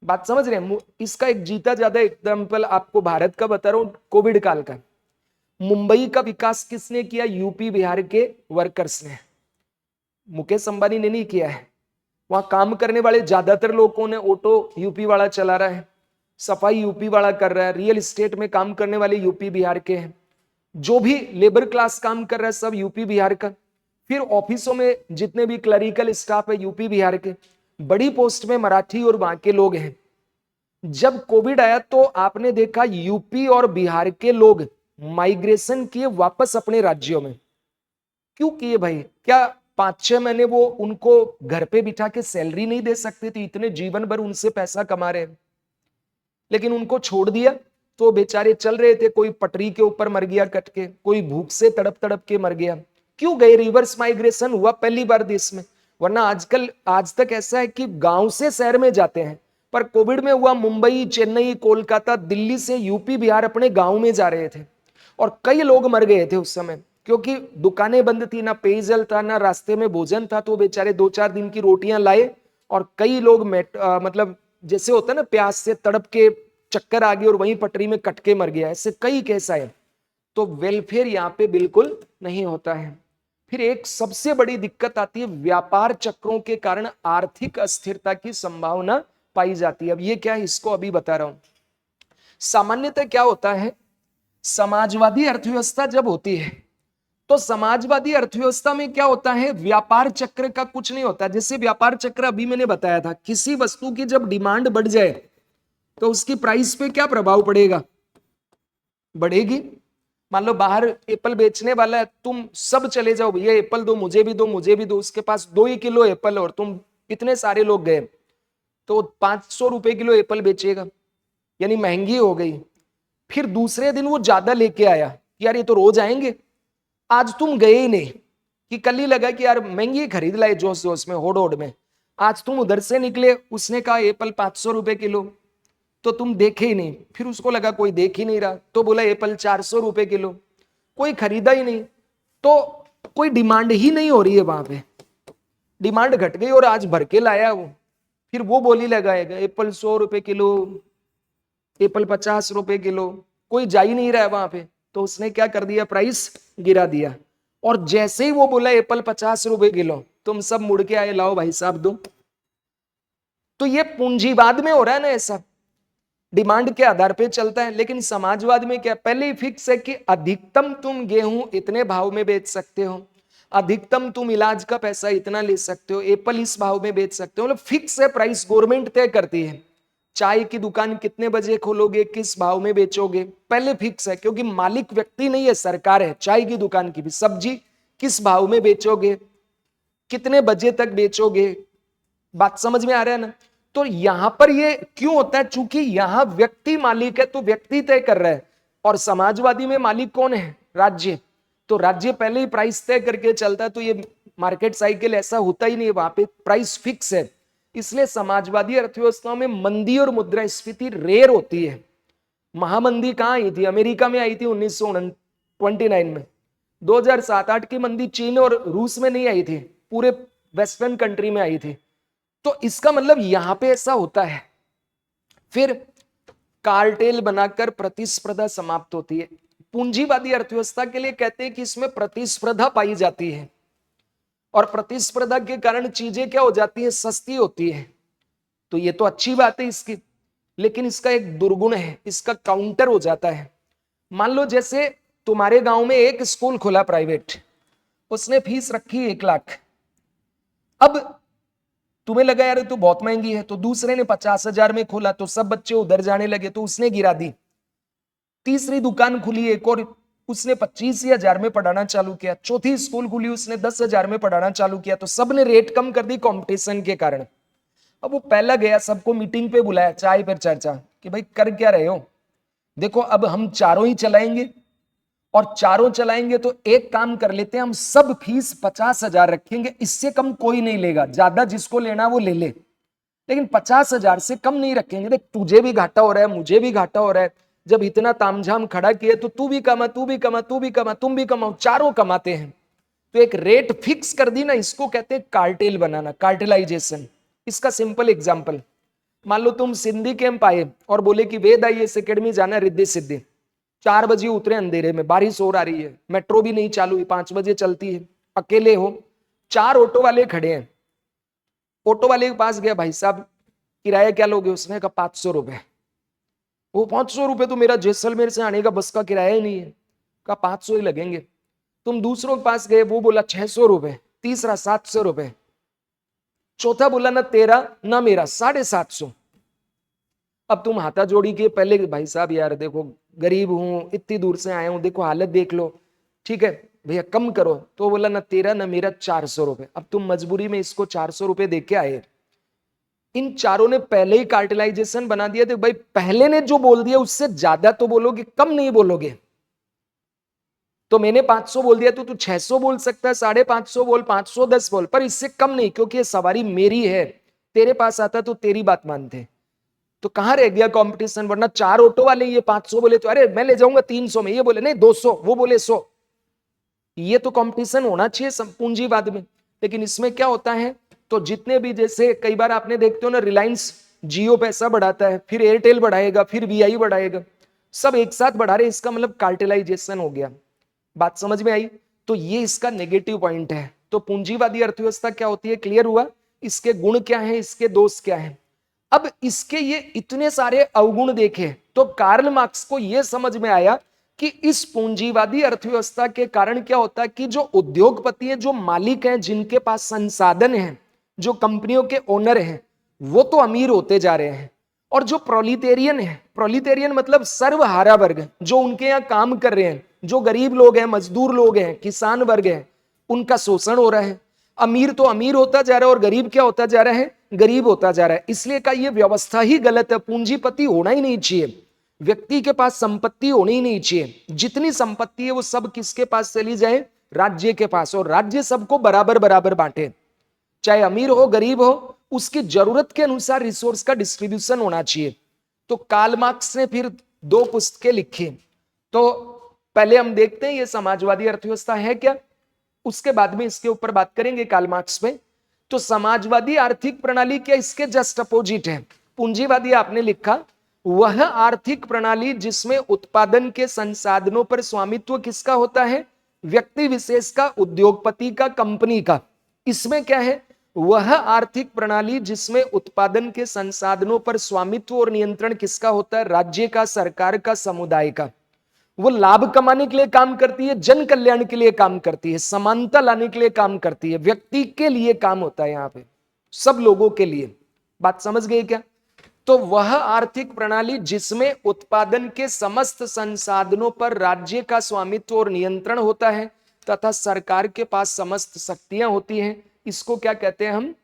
बात समझ रहे हैं। इसका एक जीता ज्यादा एग्जाम्पल आपको भारत का बता रहा हूं, कोविड काल का। मुंबई का विकास किसने किया, यूपी बिहार के वर्कर्स ने, मुकेश अंबानी ने नहीं किया है। वहां काम करने वाले ज्यादातर लोगों ने, ऑटो यूपी वाला चला रहा है, सफाई यूपी वाला कर रहा है, रियल एस्टेट में काम करने वाले यूपी बिहार के हैं, जो भी लेबर क्लास काम कर रहा है सब यूपी बिहार का। फिर ऑफिसों में जितने भी क्लरिकल स्टाफ है यूपी बिहार के, बड़ी पोस्ट में मराठी और वहां के लोग हैं। जब कोविड आया तो आपने देखा यूपी और बिहार के लोग माइग्रेशन किए वापस अपने राज्यों में। क्यों किए भाई, क्या 5-6 महीने वो उनको घर पे बिठा के सैलरी नहीं दे सकते थे, इतने जीवन भर उनसे पैसा कमा रहे हैं, लेकिन उनको छोड़ दिया तो बेचारे चल रहे थे, कोई पटरी के ऊपर मर गया कट के, कोई भूख से तड़प तड़प के मर गया। क्यों गए, रिवर्स माइग्रेशन हुआ पहली बार देश में। वरना आजकल आज तक ऐसा है कि गांव से शहर में जाते हैं, पर कोविड में हुआ मुंबई, चेन्नई, कोलकाता, दिल्ली से यूपी बिहार अपने गांव में जा रहे थे, और कई लोग मर गए थे उस समय, क्योंकि दुकानें बंद थी, ना पेयजल था, ना रास्ते में भोजन था। तो बेचारे 2-4 दिन की रोटियां लाए, और कई लोग मतलब जैसे होता है ना, प्यास से तड़प के चक्कर आ गई और वहीं पटरी में कट के मर गया। ऐसे कई केस आए। तो वेलफेयर यहाँ पे बिल्कुल नहीं होता है। फिर एक सबसे बड़ी दिक्कत आती है, व्यापार चक्रों के कारण आर्थिक अस्थिरता की संभावना पाई जाती है। अब ये क्या है, इसको अभी बता रहा हूं। सामान्यतः क्या होता है, समाजवादी अर्थव्यवस्था जब होती है तो समाजवादी अर्थव्यवस्था में क्या होता है, व्यापार चक्र का कुछ नहीं होता। जैसे व्यापार चक्र अभी मैंने बताया था, किसी वस्तु की जब डिमांड बढ़ जाए तो उसकी प्राइस पे क्या प्रभाव पड़ेगा, बढ़ेगी। मान लो बाहर एप्पल बेचने वाला है, तुम सब चले जाओ, भैया एप्पल दो, मुझे भी दो, मुझे भी दो, उसके पास 2 ही किलो एप्पल, और तुम इतने सारे लोग गए, तो 500 रुपए किलो एप्पल बेचेगा, यानी महंगी हो गई। फिर दूसरे दिन वो ज्यादा लेके आया कि यार ये तो रोज आएंगे, आज तुम गए ही नहीं, कि कल ही लगा कि यार महंगी खरीद लाए जोश जोश में, होड़ होड़ में। आज तुम उधर से निकले, उसने कहा एप्पल 500 रुपए किलो, तो तुम देखे ही नहीं। फिर उसको लगा कोई देख ही नहीं रहा, तो बोला एप्पल 400 रुपए किलो, कोई खरीदा ही नहीं। तो कोई डिमांड ही नहीं हो रही है वहां पे, डिमांड घट गई और आज भर के लाया वो। फिर वो बोली लगाएगा एप्पल 100 रुपए किलो, एप्पल 50 रुपए किलो, कोई जा ही नहीं रहा है वहां पे। तो उसने क्या कर दिया, प्राइस गिरा दिया। और जैसे ही वो बोला एप्पल 50 रुपए किलो, तुम सब मुड़ के आए, लाओ भाई साहब दो। तो ये पूंजीवाद में हो रहा है ना ऐसा, डिमांड के आधार पे चलता है। लेकिन समाजवाद में क्या, पहले ही फिक्स है कि अधिकतम तुम गेहूं इतने भाव में बेच सकते हो, अधिकतम तुम इलाज का पैसा इतना ले सकते हो, एप्पल इस भाव में बेच सकते हो, मतलब फिक्स है प्राइस, गवर्नमेंट तय करती है। चाय की दुकान कितने बजे खोलोगे, किस भाव में बेचोगे, पहले फिक्स है, क्योंकि मालिक व्यक्ति नहीं है, सरकार है। चाय की दुकान की भी, सब्जी किस भाव में बेचोगे, कितने बजे तक बेचोगे, बात समझ में आ रहा है ना। तो यहां पर ये क्यों होता है, चूंकि यहां व्यक्ति मालिक है, तो व्यक्ति तय कर रहा है। और समाजवादी में मालिक कौन है, राज्य। तो राज्य पहले ही प्राइस तय करके चलता है, तो ये मार्केट साइकिल ऐसा होता ही नहीं, वहां पे प्राइस फिक्स है। इसलिए समाजवादी अर्थव्यवस्था में मंदी और मुद्रास्फीति रेयर होती है। महामंदी कहां आई थी, अमेरिका में आई थी 1929 में। 2007-8 की मंदी चीन और रूस में नहीं आई थी, पूरे वेस्टर्न कंट्री में आई थी। तो इसका मतलब यहां पे ऐसा होता है। फिर कार्टेल बनाकर प्रतिस्पर्धा समाप्त होती है। पूंजीवादी अर्थव्यवस्था के लिए कहते हैं कि इसमें प्रतिस्पर्धा पाई जाती है, और प्रतिस्पर्धा के कारण चीजें क्या हो जाती है, सस्ती होती है। तो ये तो अच्छी बात है इसकी, लेकिन इसका एक दुर्गुण है, इसका काउंटर हो जाता है। मान लो जैसे तुम्हारे गांव में एक स्कूल खुला प्राइवेट, उसने फीस रखी 1 लाख। अब तुम्हें लगा यार तो बहुत महंगी है, तो दूसरे ने 50,000 में खोला, तो सब बच्चे उधर जाने लगे, तो उसने गिरा दी। तीसरी दुकान खुली एक और, उसने 25,000 में पढ़ाना चालू किया। चौथी स्कूल खुली, उसने 10,000 में पढ़ाना चालू किया। तो सबने रेट कम कर दी कंपटीशन के कारण। अब वो पहला गया, सबको मीटिंग पे बुलाया, चाय पर चर्चा, कि भाई कर क्या रहे हो, देखो अब हम चारों ही चलाएंगे, और चारों चलाएंगे तो एक काम कर लेते हैं, हम सब फीस 50,000 रखेंगे, इससे कम कोई नहीं लेगा, ज्यादा जिसको लेना वो ले ले, लेकिन 50,000 से कम नहीं रखेंगे। देख तुझे भी घाटा हो रहा है, मुझे भी घाटा हो रहा है, जब इतना तामझाम खड़ा किए तो तू भी कमा, तू भी कमा, तू भी कमा, तुम भी कमाओ, चारों कमाते हैं। तो एक रेट फिक्स कर दी ना, इसको कहते हैं कार्टेल बनाना, कार्टेलाइजेशन। इसका सिंपल एग्जांपल, मान लो तुम सिंधी कैंप आए और बोले कि वेद आईएएस एकेडमी जाना रिद्धि सिद्धि। 4 बजे उतरे अंधेरे में, बारिश हो रही है, मेट्रो भी नहीं चालू हुई, 5 बजे चलती है, अकेले हो, 4 ऑटो वाले खड़े हैं। ऑटो वाले के पास गया, भाई साहब किराया क्या लोगे, उसने कहा 500 रुपए। वो 500 रुपए तो मेरा जैसलमेर से आने का बस का किराया ही नहीं है, कहा 500 ही लगेंगे। तुम दूसरों के पास गए, वो बोला 600 रुपए, तीसरा 700 रुपए, चौथा बोला ना तेरा ना मेरा 750। अब तुम हाथा जोड़ी के पहले, भाई साहब यार देखो गरीब हूं, इतनी दूर से आया हूं, देखो हालत देख लो, ठीक है भैया कम करो। तो बोला ना तेरा ना मेरा 400 रुपए। अब तुम मजबूरी में इसको 400 रुपए दे के आए। इन चारों ने पहले ही कार्टेलाइजेशन बना दिया। तो भाई पहले ने जो बोल दिया उससे ज्यादा तो बोलोगे, कम नहीं बोलोगे। तो मैंने 500 बोल दिया, तो तू 600 बोल सकता है, 550 बोल, 510 बोल, पर इससे कम नहीं, क्योंकि ये सवारी मेरी है। तेरे पास आता तो तेरी बात मानते। तो कहां रह गया कंपटीशन, वरना 4 ऑटो वाले ये 500 बोले तो अरे मैं ले जाऊंगा 300 में, ये बोले नहीं 200, वो बोले 100। ये तो कंपटीशन होना चाहिए पूंजीवाद में। लेकिन इसमें क्या होता है, तो जितने भी, जैसे कई बार आपने देखते हो ना, रिलायंस जियो पैसा बढ़ाता है, फिर एयरटेल बढ़ाएगा, फिर वीआई बढ़ाएगा, सब एक साथ बढ़ा रहे, इसका मतलब कार्टेलाइजेशन हो गया। बात समझ में आई। तो ये इसका नेगेटिव पॉइंट है। तो पूंजीवादी अर्थव्यवस्था क्या होती है, क्लियर हुआ, इसके गुण क्या है, इसके दोष क्या है। अब इसके ये इतने सारे अवगुण देखे तो कार्ल मार्क्स को यह समझ में आया कि इस पूंजीवादी अर्थव्यवस्था के कारण क्या होता है कि जो उद्योगपति हैं, जो मालिक हैं, जिनके पास संसाधन हैं, जो कंपनियों के ओनर हैं, वो तो अमीर होते जा रहे हैं, और जो प्रोलिटेरियन है, प्रोलिटेरियन मतलब सर्वहारा वर्ग, जो उनके यहाँ काम कर रहे हैं, जो गरीब लोग हैं, मजदूर लोग हैं, किसान वर्ग है, उनका शोषण हो रहा है। अमीर तो अमीर होता जा रहा है और गरीब क्या होता जा रहा है, गरीब होता जा रहा है। इसलिए का ये व्यवस्था ही गलत है। पूंजीपति होना ही नहीं चाहिए, व्यक्ति के पास संपत्ति होनी ही नहीं चाहिए। जितनी संपत्ति है वो सब किसके पास चली जाए? राज्य के पास, और राज्य सबको बराबर बराबर बांटे, चाहे अमीर हो गरीब हो, उसकी जरूरत के अनुसार रिसोर्स का डिस्ट्रीब्यूशन होना चाहिए। तो कार्ल मार्क्स ने फिर 2 पुस्तकें लिखी। तो पहले हम देखते हैं ये समाजवादी अर्थव्यवस्था है क्या, उसके बाद में इसके ऊपर बात करेंगे कार्ल मार्क्स पे। तो समाजवादी आर्थिक प्रणाली क्या इसके जस्ट अपोजिट है। पूंजीवादी आपने लिखा, वह आर्थिक प्रणाली जिसमें उत्पादन के संसाधनों पर स्वामित्व किसका होता है? व्यक्ति विशेष का, उद्योगपति का, कंपनी का। इसमें क्या है? वह आर्थिक प्रणाली जिसमें उत्पादन के संसाधनों पर स्वामित्व और नियंत्रण किसका होता है? राज्य का, सरकार का, समुदाय का। वो लाभ कमाने के लिए काम करती है, जन कल्याण के लिए काम करती है, समानता लाने के लिए काम करती है, व्यक्ति के लिए काम होता है यहां पे, सब लोगों के लिए। बात समझ गए क्या? तो वह आर्थिक प्रणाली जिसमें उत्पादन के समस्त संसाधनों पर राज्य का स्वामित्व और नियंत्रण होता है तथा सरकार के पास समस्त शक्तियां होती हैं, इसको क्या कहते हैं हम?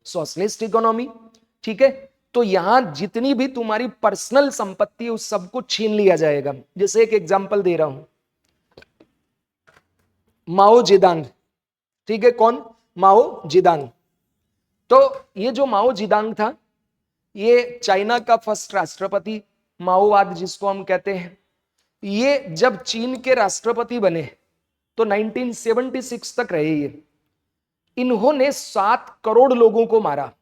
Socialist economy. ठीक है। तो यहां जितनी भी तुम्हारी पर्सनल संपत्ति है उस सबको छीन लिया जाएगा। जैसे एक एग्जांपल दे रहा हूं, माओ जेदांग। ठीक है, कौन? माओ जेदांग। तो ये जो माओ जेदांग था, ये चाइना का फर्स्ट राष्ट्रपति, माओवाद जिसको हम कहते हैं। ये जब चीन के राष्ट्रपति बने तो 1976 तक रहे ये। इन्होंने 7 करोड़ लोगों को मारा।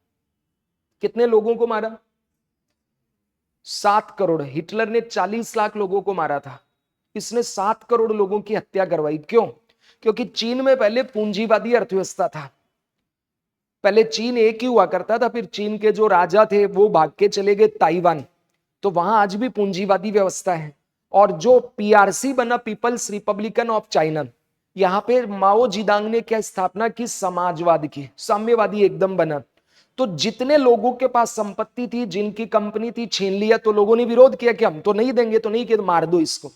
कितने लोगों को मारा? 7 करोड़। हिटलर ने 40 लाख लोगों को मारा था, इसने 7 करोड़ लोगों की हत्या करवाई। क्यों? क्योंकि चीन में पहले पूंजीवादी अर्थव्यवस्था था। पहले चीन एक ही हुआ करता था, फिर चीन के जो राजा थे वो भाग के चले गए ताइवान, तो वहां आज भी पूंजीवादी व्यवस्था है। और जो पीआरसी बना, पीपल्स रिपब्लिकन ऑफ चाइना, यहां पे माओ जेदांग ने क्या स्थापना की? समाजवाद की, साम्यवादी एकदम बना। तो जितने लोगों के पास संपत्ति थी, जिनकी कंपनी थी, छीन लिया। तो लोगों ने विरोध किया कि हम तो नहीं देंगे, तो नहीं किया, तो मार दो इसको।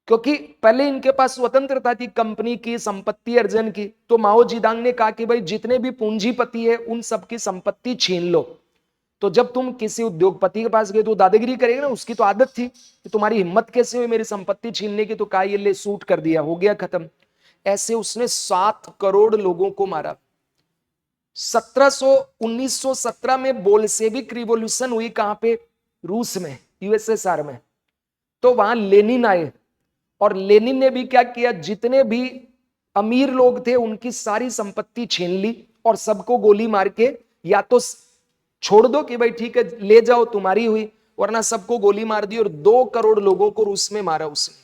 क्योंकि पहले इनके पास स्वतंत्रता थी कंपनी की, संपत्ति अर्जन की। तो माओ जेदांग ने कहा कि भाई जितने भी पूंजीपति है उन सबकी संपत्ति छीन लो। तो जब तुम किसी उद्योगपति के पास गए तो दादागिरी करेगा ना, उसकी तो आदत थी कि तुम्हारी हिम्मत कैसे हुई मेरी संपत्ति छीनने की। तो कहा ये ले, सूट कर दिया, हो गया खत्म। ऐसे उसने 7 करोड़ लोगों को मारा। 1917 में बोल्शेविक रिवॉल्यूशन हुई। कहां पे? रूस में, यूएसएसआर में। तो वहां लेनिन आए, और लेनिन ने भी क्या किया? जितने भी अमीर लोग थे उनकी सारी संपत्ति छीन ली और सबको गोली मार के या तो छोड़ दो कि भाई ठीक है ले जाओ तुम्हारी हुई, वरना सबको गोली मार दी। और 2 करोड़ लोगों को रूस में मारा उसने।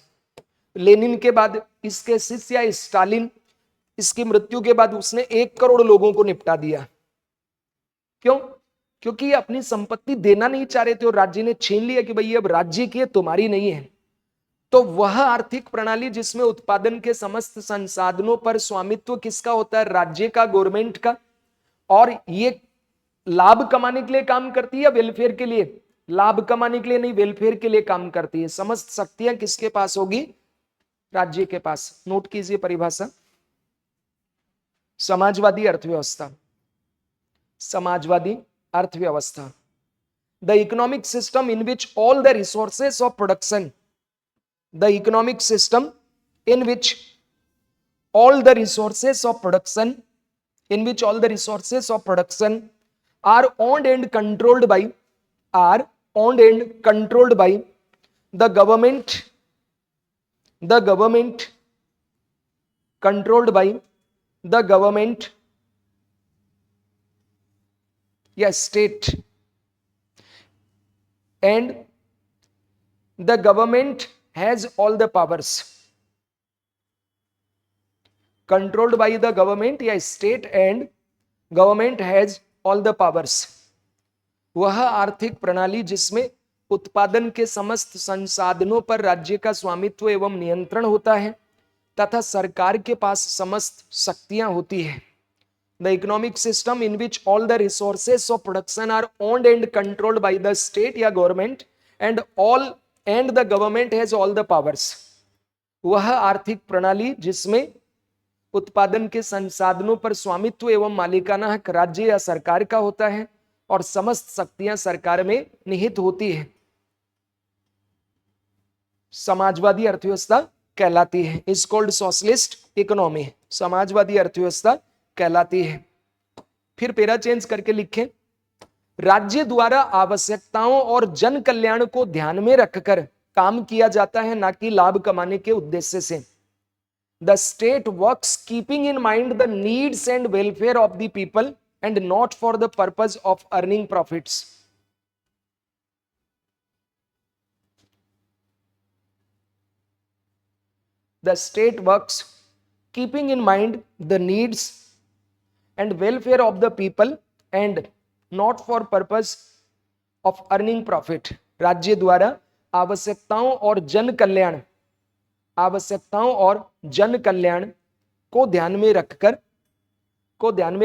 लेनिन के बाद इसके शिष्य स्टालिन, इसकी मृत्यु के बाद उसने 1 करोड़ लोगों को निपटा दिया। क्यों? क्योंकि ये अपनी संपत्ति देना नहीं चाह रहे थे और राज्य ने छीन लिया कि भाई अब राज्य की है, तुम्हारी नहीं है। तो वह आर्थिक प्रणाली जिसमें उत्पादन के समस्त संसाधनों पर स्वामित्व किसका होता है? राज्य का, गवर्नमेंट का। और ये लाभ कमाने के लिए काम करती है या वेलफेयर के लिए? लाभ कमाने के लिए नहीं, वेलफेयर के लिए काम करती है। समस्त शक्तियां किसके पास होगी? राज्य के पास। नोट कीजिए परिभाषा, समाजवादी अर्थव्यवस्था। समाजवादी अर्थव्यवस्था, the economic system in which all the resources of production, the economic system in which all the resources of production are owned and controlled by the government state, and the government has all the powers. Controlled by the government या state and government has all the powers. वह आर्थिक प्रणाली जिसमें उत्पादन के समस्त संसाधनों पर राज्य का स्वामित्व एवं नियंत्रण होता है तथा सरकार के पास समस्त शक्तियां होती है। The economic system in which all the resources of production are owned and controlled by the state या government and the government has all the powers. वह आर्थिक प्रणाली जिसमें उत्पादन के संसाधनों पर स्वामित्व एवं मालिकाना हक राज्य या सरकार का होता है और समस्त शक्तियां सरकार में निहित होती है, समाजवादी अर्थव्यवस्था कहलाती है। Is called socialist economy, Samajwadi अर्थव्यवस्था कहलाती है। फिर पेरा चेंज करके लिखें, राज्य द्वारा आवश्यकताओं और जन कल्याण को ध्यान में रखकर काम किया जाता है, ना कि लाभ कमाने के उद्देश्य से। The state works keeping in mind the needs and welfare of the people and not for the purpose of earning profits. The state works keeping in mind the needs and welfare of the people and not for purpose of earning profit। राज्य द्वारा आवश्यकताओं और जन कल्याण को ध्यान में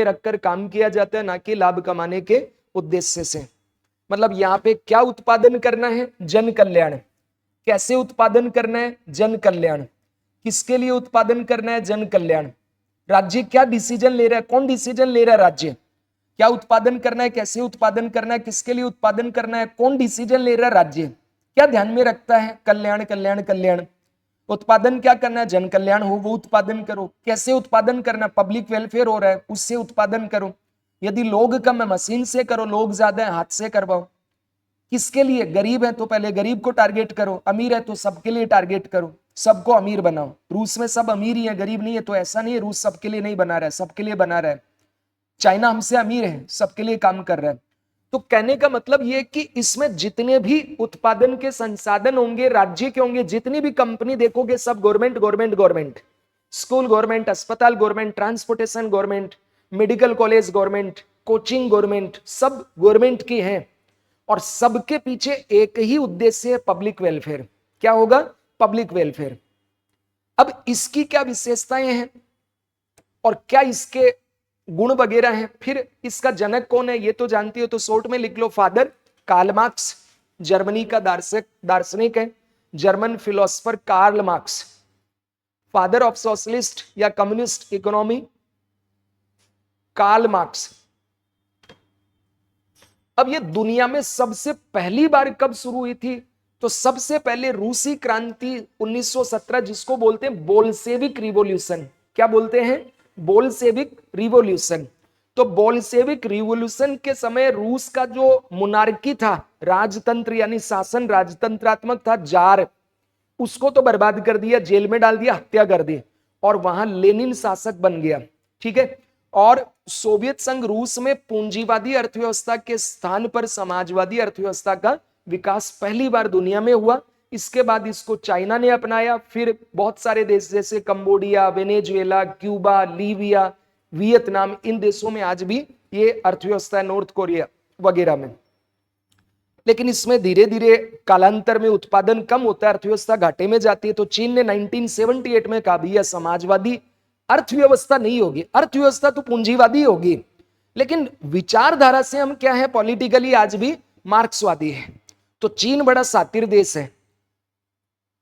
रखकर काम किया जाता है, ना कि लाभ कमाने के उद्देश्य से। मतलब यहाँ पे क्या उत्पादन करना है? जन कल्याण। कैसे उत्पादन करना है? जन कल्याण। किसके लिए उत्पादन करना है? जन कल्याण। राज्य क्या डिसीजन ले रहा है? कौन डिसीजन ले रहा है? राज्य। क्या उत्पादन करना है, कैसे उत्पादन करना है, किसके लिए उत्पादन करना है, कौन डिसीजन ले रहा है? राज्य। क्या ध्यान में रखता है? कल्याण कल्याण कल्याण। उत्पादन क्या करना है? जन कल्याण हो वो उत्पादन करो। कैसे उत्पादन करना? पब्लिक वेलफेयर हो रहा है उससे उत्पादन करो। यदि लोग कम है मशीन से करो, लोग ज्यादा है हाथ से करवाओ। किसके लिए? गरीब है तो पहले गरीब को टारगेट करो, अमीर है तो सबके लिए टारगेट करो, सबको अमीर बनाओ। रूस में सब अमीर ही है, गरीब नहीं है, तो ऐसा नहीं है रूस सबके लिए नहीं बना रहा है, सबके लिए बना रहा है। चाइना हमसे अमीर है, सबके लिए काम कर रहा है। तो कहने का मतलब ये कि इसमें जितने भी उत्पादन के संसाधन होंगे राज्य के होंगे, जितनी भी कंपनी देखोगे सब government government government, school government, अस्पताल government, transportation government, medical college government, coaching government, सब गवर्नमेंट की है। और सबके पीछे एक ही उद्देश्य है, पब्लिक वेलफेयर। क्या होगा? Public welfare. अब इसकी क्या विशेषताएं हैं और क्या इसके गुण वगैरह हैं? फिर इसका जनक कौन है ये तो जानती हो, तो शॉर्ट में लिख लो, फादर कार्ल मार्क्स, जर्मनी का दार्शनिक है, German philosopher Karl Marx, father of socialist या कम्युनिस्ट इकोनॉमी कार्ल मार्क्स। अब ये दुनिया में सबसे पहली बार कब शुरू हुई थी? तो सबसे पहले रूसी क्रांति 1917, जिसको बोलते हैं बोल्शेविक रिवॉल्यूशन। क्या बोलते हैं? Bolshevik revolution. तो बोल्शेविक रिवॉल्यूशन के समय रूस का जो मोनार्की था, राजतंत्र यानी शासन राजतंत्रात्मक था, जार, उसको तो बर्बाद कर दिया, जेल में डाल दिया, हत्या कर दी, और वहां लेनिन शासक बन गया। ठीक है। और सोवियत संघ रूस में पूंजीवादी अर्थव्यवस्था के स्थान पर समाजवादी अर्थव्यवस्था का विकास पहली बार दुनिया में हुआ। इसके बाद इसको चाइना ने अपनाया, फिर बहुत सारे देश जैसे Cambodia, Venezuela, Cuba, Libya, Vietnam, इन देशों में आज भी ये अर्थव्यवस्था है, नॉर्थ कोरिया वगैरह में। लेकिन इसमें धीरे धीरे कालांतर में उत्पादन कम होता है, अर्थव्यवस्था घाटे में जाती है। तो चीन ने 1978 में कहा भैया समाजवादी अर्थव्यवस्था नहीं होगी, अर्थव्यवस्था तो पूंजीवादी होगी। लेकिन विचारधारा से हम क्या है? पॉलिटिकली आज भी मार्क्सवादी है। तो चीन बड़ा सातिर देश है,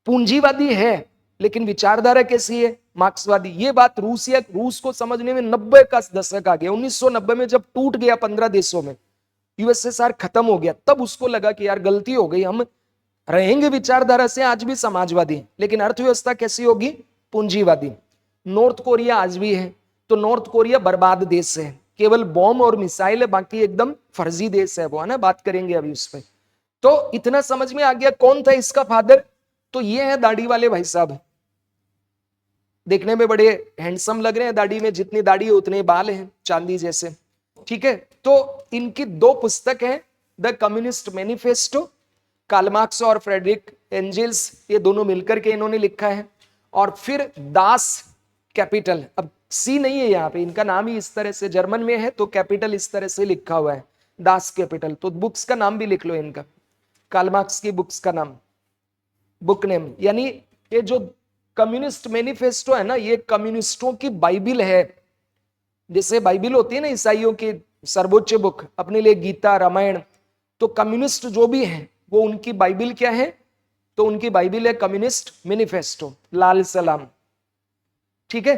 पूंजीवादी है, लेकिन विचारधारा कैसी है? मार्क्सवादी। ये बात रूस को समझने में 90 का दशक आ गया। 1990 में जब टूट गया 15 देशों में, यूएसएसआर खत्म हो गया, तब उसको लगा कि यार गलती हो गई, हम रहेंगे विचारधारा से आज भी समाजवादी, लेकिन अर्थव्यवस्था कैसी होगी? पूंजीवादी। नॉर्थ कोरिया आज भी है, तो नॉर्थ कोरिया बर्बाद देश है, केवल बॉम्ब और मिसाइल है, बाकी एकदम फर्जी देश है वो, है ना, बात करेंगे अभी उस पर। तो इतना समझ में आ गया कौन था इसका फादर? तो ये है दाढ़ी वाले भाई साहब, देखने में बड़े हैंडसम लग रहे हैं, दाढ़ी में जितनी दाढ़ी है उतने बाल हैं, चांदी जैसे। ठीक है। तो इनकी 2 पुस्तक है, the communist manifesto, Karl Marx और फ्रेडरिक एंजेल्स, ये दोनों मिलकर के इन्होंने लिखा है। और फिर दास कैपिटल, अब सी नहीं है यहाँ पे, इनका नाम ही इस तरह से जर्मन में है, तो कैपिटल इस तरह से लिखा हुआ है, दास कैपिटल। तो बुक्स का नाम भी लिख लो इनका, कार्ल मार्क्स की बुक्स का नाम, बुक नेम। यानी ये जो कम्युनिस्ट मैनिफेस्टो है ना, ये कम्युनिस्टों की बाइबिल है। जैसे बाइबिल होती है ना ईसाइयों की सर्वोच्च बुक, अपने लिए गीता, रामायण, तो कम्युनिस्ट जो भी हैं वो उनकी बाइबिल क्या है? तो उनकी बाइबिल है कम्युनिस्ट मैनिफेस्टो, लाल सलाम। ठीक है।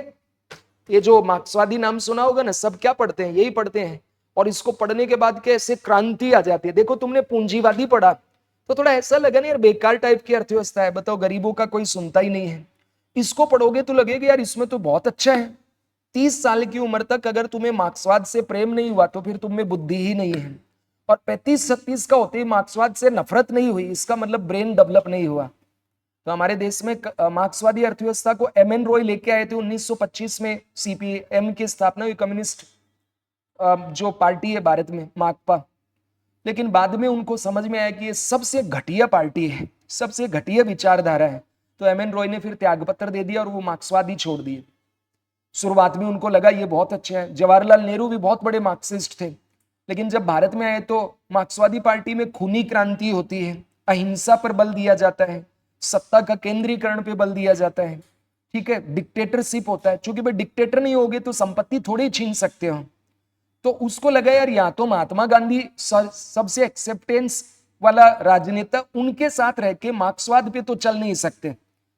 ये जो मार्क्सवादी नाम सुना होगा ना, सब क्या पढ़ते हैं, यही पढ़ते हैं। और इसको पढ़ने के बाद कैसे क्रांति आ जाती है। देखो तुमने पूंजीवादी पढ़ा तो थोड़ा ऐसा लगा ना यार बेकार टाइप की अर्थव्यवस्था है, बताओ गरीबों का कोई सुनता ही नहीं है। इसको पढ़ोगे तो लगेगा यार इसमें तो बहुत अच्छा है। 30 साल की उम्र तक अगर तुम्हें मार्क्सवाद से प्रेम नहीं हुआ तो फिर तुम में बुद्धि ही नहीं है। और 35-36 का होते ही मार्क्सवाद से नफरत नहीं हुई, इसका मतलब ब्रेन डेवलप नहीं हुआ। तो हमारे देश में मार्क्सवादी अर्थव्यवस्था को एम.एन. रॉय लेके आए थे 1925 में। सीपीएम की स्थापना हुई, कम्युनिस्ट जो पार्टी है भारत में, माकपा। लेकिन बाद में उनको समझ में आया कि ये सबसे घटिया पार्टी है, सबसे घटिया विचारधारा है। तो एम.एन. रॉय ने फिर त्यागपत्र दे दिया और वो मार्क्सवादी छोड़ दिए। शुरुआत में उनको लगा ये बहुत अच्छा है। जवाहरलाल नेहरू भी बहुत बड़े मार्क्सिस्ट थे, लेकिन जब भारत में आए तो मार्क्सवादी पार्टी में खूनी क्रांति होती है, अहिंसा पर बल दिया जाता है, सत्ता का केंद्रीकरण पे बल दिया जाता है, ठीक है, डिक्टेटरशिप होता है। क्योंकि भाई डिक्टेटर नहीं होगे तो संपत्ति थोड़ी छीन सकते हो। तो उसको लगा यार या तो महात्मा गांधी सबसे एक्सेप्टेंस वाला राजनेता, उनके साथ रह के मार्क्सवाद पे तो चल नहीं सकते,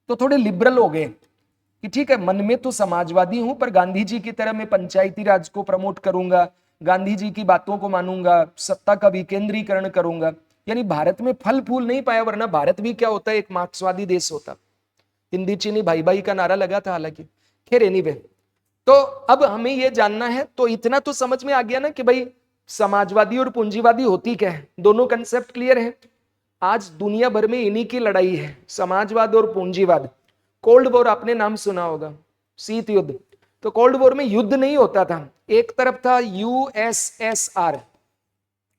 तो थोड़े लिबरल हो गए कि ठीक है मन में तो समाजवादी हूं पर गांधी जी की तरह मैं पंचायती राज को प्रमोट करूंगा, गांधी जी की बातों को मानूंगा, सत्ता का विकेंद्रीकरण करूंगा। यानी भारत में फल फूल नहीं पाया, वरना भारत भी क्या होता है, एक मार्क्सवादी देश होता। हिंदी चीनी भाई भाई का नारा लगा था हालांकि। खैर एनीवे, तो अब हमें यह जानना है, तो इतना तो समझ में आ गया ना कि भाई समाजवादी और पूंजीवादी होती क्या है, दोनों कंसेप्ट क्लियर है। आज दुनिया भर में इन्हीं की लड़ाई है, समाजवाद और पूंजीवाद। कोल्ड वॉर आपने नाम सुना होगा, शीत युद्ध। तो कोल्ड वॉर में युद्ध नहीं होता था, एक तरफ था यूएसएसआर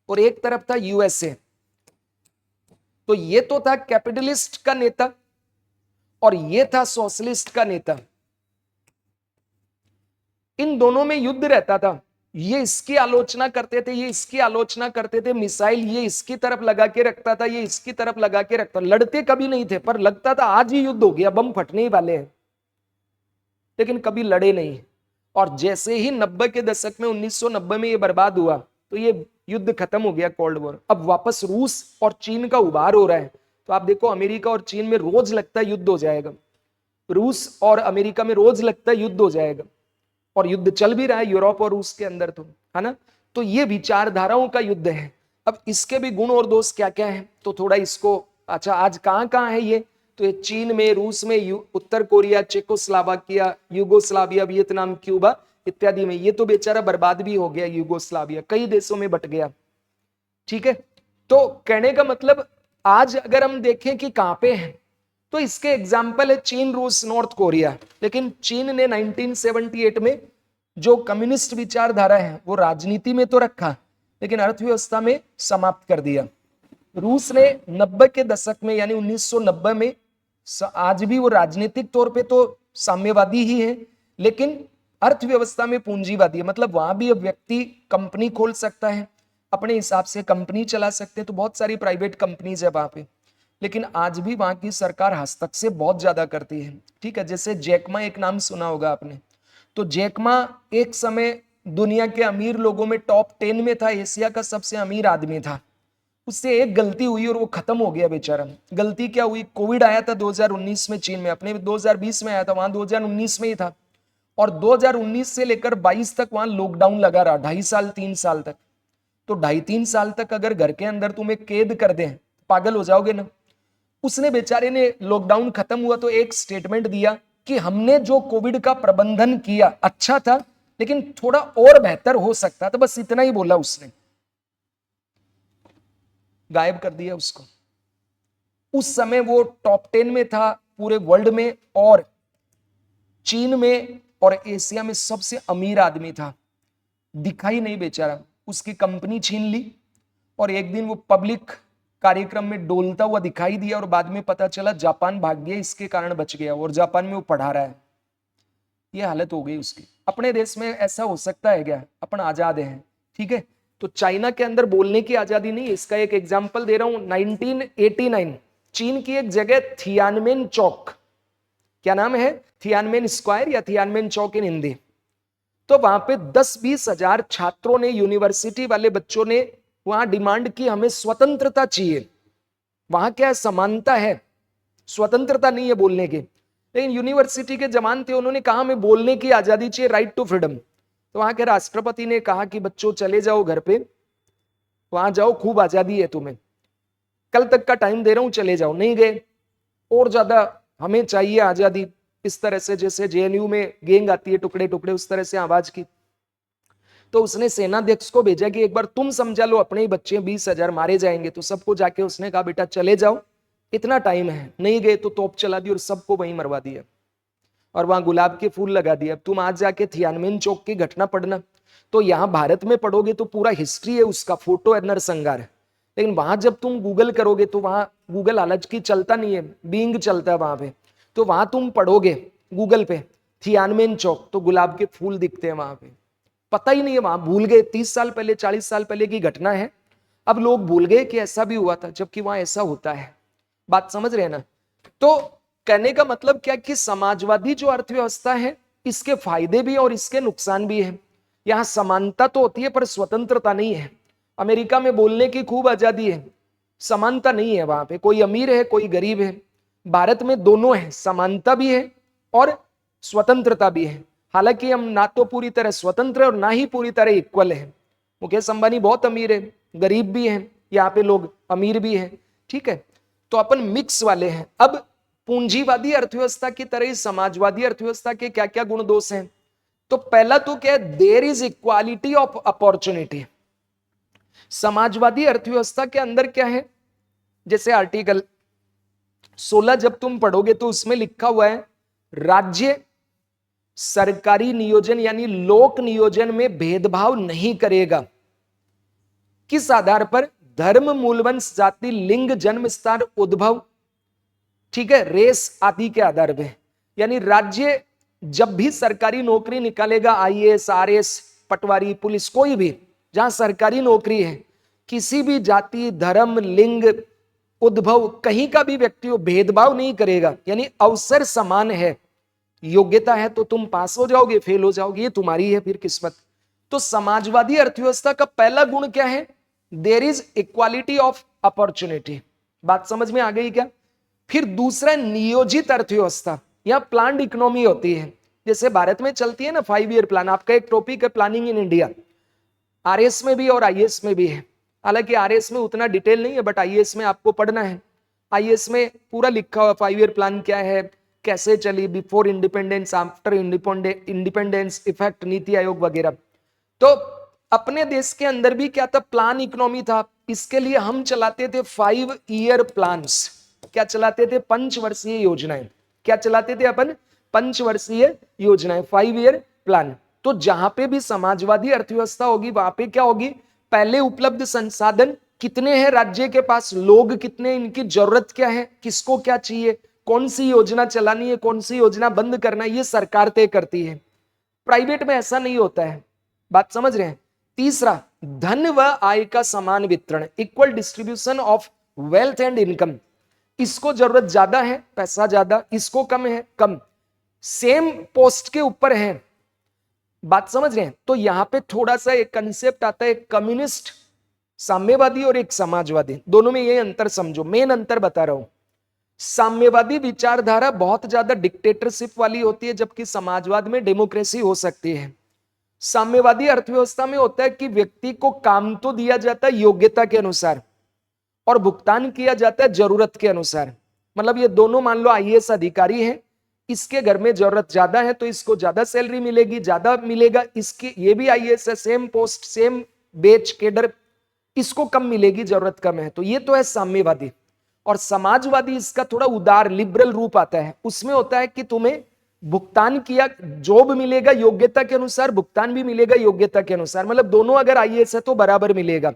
और एक तरफ था यूएसए। तो ये तो था कैपिटलिस्ट का नेता और ये था सोशलिस्ट का नेता। इन दोनों में युद्ध रहता था, ये इसकी आलोचना करते थे, ये इसकी आलोचना करते थे। मिसाइल ये इसकी तरफ लगा के रखता था, ये इसकी तरफ लगा के रखता। लड़ते कभी नहीं थे, पर लगता था आज ही युद्ध हो गया, बम फटने ही वाले हैं, लेकिन कभी लड़े नहीं। और जैसे ही 90 के दशक में 1990 में ये बर्बाद हुआ तो ये युद्ध खत्म हो गया, कोल्ड वॉर। अब वापस रूस और चीन का उभार हो रहा है। तो आप देखो अमेरिका और चीन में रोज लगता है युद्ध हो जाएगा, रूस और अमेरिका में रोज लगता है युद्ध हो जाएगा, और युद्ध चल भी रहा है यूरोप और रूस के अंदर, तो है ना। तो ये विचारधाराओं का युद्ध है। अब इसके भी गुण और दोष क्या क्या है, तो थोड़ा इसको, अच्छा आज कहां कहां है ये, तो ये चीन में, रूस में, उत्तर Korea, Czechoslovakia, Yugoslavia, Vietnam, Cuba इत्यादि में। ये तो बेचारा बर्बाद भी हो गया, युगोस्लाविया कई देशों में बट गया, ठीक है। तो कहने का मतलब आज अगर हम देखें कि कहां पे है, तो इसके एग्जाम्पल है चीन, रूस, नॉर्थ कोरिया। लेकिन चीन ने 1978 में जो कम्युनिस्ट विचारधारा है वो राजनीति में तो रखा, लेकिन अर्थव्यवस्था में समाप्त कर दिया। रूस ने 90 के दशक में यानी 1990 में, आज भी वो राजनीतिक तौर पे तो साम्यवादी ही है, लेकिन अर्थव्यवस्था में पूंजीवादी है। मतलब वहां भी अब व्यक्ति कंपनी खोल सकता है, अपने हिसाब से कंपनी चला सकते हैं। तो बहुत सारी प्राइवेट कंपनीज है वहां पे, लेकिन आज भी वहां की सरकार हस्तक्षेप बहुत ज्यादा करती है, ठीक है। जैसे जैकमा, एक नाम सुना होगा आपने। तो जैकमा एक समय दुनिया के अमीर लोगों में टॉप 10 में था, एशिया का सबसे अमीर आदमी था। उससे एक गलती हुई और वो खत्म हो गया बेचारा। गलती क्या हुई, कोविड आया था 2019 में चीन में, अपने 2020 में आया था, वहां 2019 में ही था। और 2019 से लेकर 22 तक वहां लॉकडाउन लगा रहा, 2.5 साल 3 साल तक। तो 2.5-3 साल तक अगर घर के अंदर तुम्हें कैद कर दें, पागल हो जाओगे ना। उसने बेचारे ने, लॉकडाउन खत्म हुआ तो एक स्टेटमेंट दिया कि हमने जो कोविड का प्रबंधन किया अच्छा था, लेकिन थोड़ा और बेहतर हो सकता था, बस इतना ही बोला उसने। गायब कर दिया उसको। उस समय वो टॉप 10 में था पूरे वर्ल्ड में, और चीन में और एशिया में सबसे अमीर आदमी था। दिखाई नहीं बेचारा, उसकी कंपनी छीन ली, और एक दिन वो पब्लिक कार्यक्रम में डोलता हुआ दिखाई दिया, और बाद में पता चला जापान भाग गया, इसके कारण बच गया, और जापान में वो पढ़ा रहा है। ये हालत हो गई उसकी। अपने देश में ऐसा हो सकता है क्या, अपन आजाद हैं, ठीक है। तो चाइना के अंदर बोलने की आजादी नहीं। इसका एक एग्जांपल दे रहा हूं, 1989 चीन की एक जगह थियानमेन चौक, क्या नाम है, थियानमेन स्क्वायर या थियानमेन चौक इन हिंदी। तो वहां पे 10-20 हजार छात्रों ने, यूनिवर्सिटी वाले बच्चों ने वहां डिमांड की हमें स्वतंत्रता चाहिए। वहां क्या है, समानता है, स्वतंत्रता नहीं है बोलने की। लेकिन यूनिवर्सिटी के जवान थे, उन्होंने कहा हमें बोलने की आजादी चाहिए, राइट टू फ्रीडम। तो वहां के राष्ट्रपति ने कहा कि बच्चों चले जाओ घर पे, वहां जाओ, खूब आजादी है तुम्हें, कल तक का टाइम दे रहा हूं, चले जाओ। नहीं गए, और ज्यादा हमें चाहिए आजादी, इस तरह से जैसे जेएनयू में गैंग आती है टुकड़े टुकड़े, उस तरह से आवाज की। तो उसने सेनाध्यक्ष को भेजा कि एक बार तुम समझा लो, अपने ही बच्चे 20,000 मारे जाएंगे। तो सबको जाके उसने कहा बेटा चले जाओ, इतना टाइम है। नहीं गए तो तोप चला दी और सबको वहीं मरवा दिया, और वहां गुलाब के फूल लगा दिए। अब तुम आज जाके थियानमेन चौक की घटना पढ़ना, तो यहाँ भारत में पढ़ोगे तो पूरा हिस्ट्री है उसका, फोटो है, नरसंहार है। लेकिन वहां जब तुम गूगल करोगे तो वहां गूगल अलग की चलता नहीं है, बीइंग चलता है वहां पे। तो वहां तुम पढ़ोगे गूगल पे थियानमेन चौक, तो गुलाब के फूल दिखते हैं वहां पे। पता ही नहीं है, वहां भूल गए, 30 साल पहले 40 साल पहले की घटना है, अब लोग भूल गए कि ऐसा भी हुआ था, जबकि वहां ऐसा होता है। बात समझ रहे हैं ना? तो कहने का मतलब क्या कि समाजवादी जो अर्थव्यवस्था है, इसके फायदे भी और इसके नुकसान भी है। यहां समानता तो होती है पर स्वतंत्रता नहीं है। अमेरिका में बोलने की खूब आजादी है, समानता नहीं है वहां पे, कोई अमीर है कोई गरीब है। भारत में दोनों है, समानता भी है और स्वतंत्रता भी है। हालांकि हम ना तो पूरी तरह स्वतंत्र और ना ही पूरी तरह इक्वल है। मुकेश अंबानी बहुत अमीर है, गरीब भी है, यहाँ पे लोग अमीर भी है, ठीक है। तो अपन मिक्स वाले हैं। अब पूंजीवादी अर्थव्यवस्था की तरह ही समाजवादी अर्थव्यवस्था के क्या क्या गुण दोष हैं? तो पहला तो क्या है, there is equality of opportunity. समाजवादी अर्थव्यवस्था के अंदर क्या है, जैसे आर्टिकल 16 जब तुम पढ़ोगे तो उसमें लिखा हुआ है, राज्य सरकारी नियोजन यानी लोक नियोजन में भेदभाव नहीं करेगा। किस आधार पर? धर्म, मूलवंश, जाति, लिंग, जन्म स्थान, उद्भव, ठीक है, रेस आदि के आधार पे। यानी राज्य जब भी सरकारी नौकरी निकालेगा, आईएएस, आरएस, पटवारी, पुलिस, कोई भी जहां सरकारी नौकरी है, किसी भी जाति, धर्म, लिंग, उद्भव, कहीं का भी व्यक्ति हो, भेदभाव नहीं करेगा। यानी अवसर समान है, योग्यता है तो तुम पास हो जाओगे, फेल हो जाओगे, ये तुम्हारी है फिर किस्मत। तो समाजवादी अर्थव्यवस्था का पहला गुण क्या है? There is equality of opportunity. बात समझ में आ गई क्या? फिर दूसरा, नियोजित अर्थव्यवस्था। यहां प्लान्ड इकोनॉमी होती है, जैसे भारत में चलती है ना 5 ईयर प्लान। आपका एक टॉपिक है प्लानिंग इन इंडिया, आरएस में भी और आईएएस में भी है। हालांकि आरएस में उतना डिटेल नहीं है, बट आईएएस में आपको पढ़ना है। आईएएस में पूरा लिखा हुआ 5 ईयर प्लान क्या है, कैसे चली, before independence, after independence, effect, NITI Aayog वगैरह। तो अपने देश के अंदर भी क्या था, प्लान इकोनॉमी था। इसके लिए हम चलाते थे 5 ईयर प्लान्स। क्या चलाते थे? पंचवर्षीय योजनाएं। क्या चलाते थे अपन? पंचवर्षीय योजनाएं, 5 ईयर प्लान। तो जहां पे भी समाजवादी अर्थव्यवस्था होगी, वहां पे क्या होगी, पहले उपलब्ध संसाधन कितने हैं राज्य के पास, लोग कितने, इनकी जरूरत क्या है, किसको क्या चाहिए, कौन सी योजना चलानी है, कौन सी योजना बंद करना है, ये सरकार तय करती है। प्राइवेट में ऐसा नहीं होता है। बात समझ रहे हैं? तीसरा, धन व आय का समान वितरण, equal distribution of wealth and income. इसको जरूरत ज्यादा है, पैसा ज्यादा, इसको कम है, कम, सेम पोस्ट के ऊपर है। बात समझ रहे हैं? तो यहां पे थोड़ा सा एक कंसेप्ट आता है, कम्युनिस्ट, साम्यवादी और एक समाजवादी, दोनों में ये अंतर समझो। मेन अंतर बता रहा हूं, साम्यवादी विचारधारा बहुत ज्यादा डिक्टेटरशिप वाली होती है, जबकि समाजवाद में डेमोक्रेसी हो सकती है। साम्यवादी अर्थव्यवस्था में होता है कि व्यक्ति को काम तो दिया जाता है योग्यता के अनुसार और भुगतान किया जाता है जरूरत के अनुसार। मतलब ये दोनों, मान लो आईएएस अधिकारी है, इसके घर में जरूरत ज्यादा है तो इसको ज्यादा सैलरी मिलेगी, ज्यादा मिलेगा। इसकी, ये भी आईएएस है, सेम पोस्ट, सेम बेच केडर, इसको कम मिलेगी, जरूरत कम है। तो ये तो है साम्यवादी। और समाजवादी इसका थोड़ा उदार, लिबरल रूप आता है। उसमें होता है कि तुम्हें भुगतान किया, जॉब मिलेगा योग्यता के अनुसार, भुगतान भी मिलेगा योग्यता के अनुसार। मतलब दोनों अगर आईएएस है तो बराबर मिलेगा।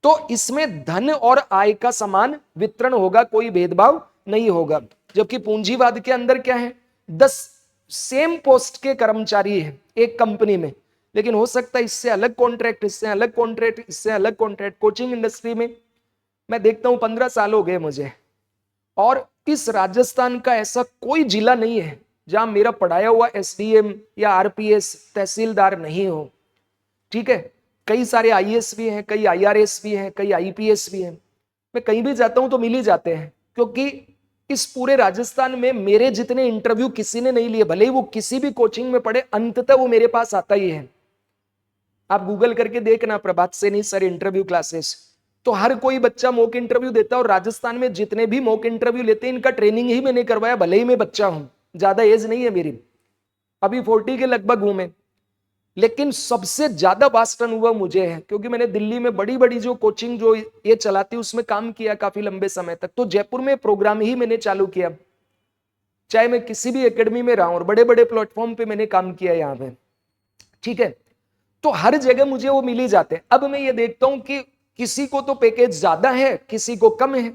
तो इसमें धन और आय का समान वितरण होगा, कोई भेदभाव नहीं होगा। जबकि पूंजीवाद के अंदर क्या है, 10 सेम पोस्ट के कर्मचारी है एक कंपनी में, लेकिन हो सकता है इससे अलग कॉन्ट्रैक्ट, इससे अलग कॉन्ट्रैक्ट, इससे अलग कॉन्ट्रैक्ट। कोचिंग इंडस्ट्री में मैं देखता हूं, 15 साल हो गए मुझे, और इस राजस्थान का ऐसा कोई जिला नहीं है जहां मेरा पढ़ाया हुआ एसडीएम या आरपीएस तहसीलदार नहीं हो। ठीक है, कई सारे आईएएस भी हैं, कई आईआरएस भी हैं, कई आईपीएस भी हैं। मैं कहीं भी जाता हूं तो मिल ही जाते हैं, क्योंकि इस पूरे राजस्थान में मेरे जितने इंटरव्यू किसी ने नहीं लिए, भले ही वो किसी भी कोचिंग में पढ़े, अंततः वो मेरे पास आता ही है। आप गूगल करके देखना प्रभात सेनी सर इंटरव्यू क्लासेस, तो हर कोई बच्चा मॉक इंटरव्यू देता है। और राजस्थान में जितने भी मॉक इंटरव्यू लेते हैं इनका ट्रेनिंग ही मैंने करवाया, भले ही मैं बच्चा हूं, ज्यादा एज नहीं है मेरी, अभी 40 के लगभग हूं मैं, लेकिन सबसे ज्यादा वास्ट अनुभव मुझे है, क्योंकि मैंने दिल्ली में बड़ी बड़ी जो कोचिंग जो ये चलाती उसमें काम किया काफी लंबे समय तक। तो जयपुर में प्रोग्राम ही मैंने चालू किया, चाहे मैं किसी भी एकेडमी में रहा हूं, और बड़े बड़े प्लेटफॉर्म पे मैंने काम किया यहाँ पे, ठीक है। तो हर जगह मुझे वो मिल ही जाते हैं। अब मैं ये देखता हूं कि किसी को तो पैकेज ज्यादा है, किसी को कम है,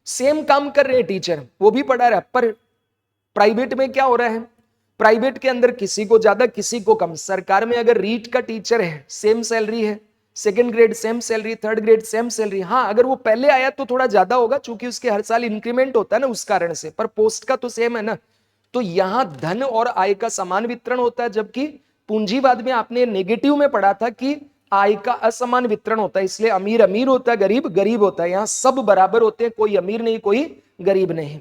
सेम काम कर रहे हैं टीचर, वो भी पढ़ा रहा है, पर प्राइवेट में क्या हो रहा है, प्राइवेट के अंदर किसी को ज्यादा किसी को कम। सरकार में अगर रीट का टीचर है सेम सैलरी है, second grade same salary, third grade same salary. हाँ, अगर वो पहले आया तो थोड़ा ज्यादा होगा, चूंकि उसके हर साल इंक्रीमेंट होता है ना, उस कारण से, पर पोस्ट का तो सेम है ना। तो यहां धन और आय का समान वितरण होता है, जबकि पूंजीवाद में आपने नेगेटिव में पढ़ा था कि आय का असमान वितरण होता है, इसलिए अमीर अमीर होता है, गरीब गरीब होता है। यहां सब बराबर होते हैं, कोई अमीर नहीं कोई गरीब नहीं।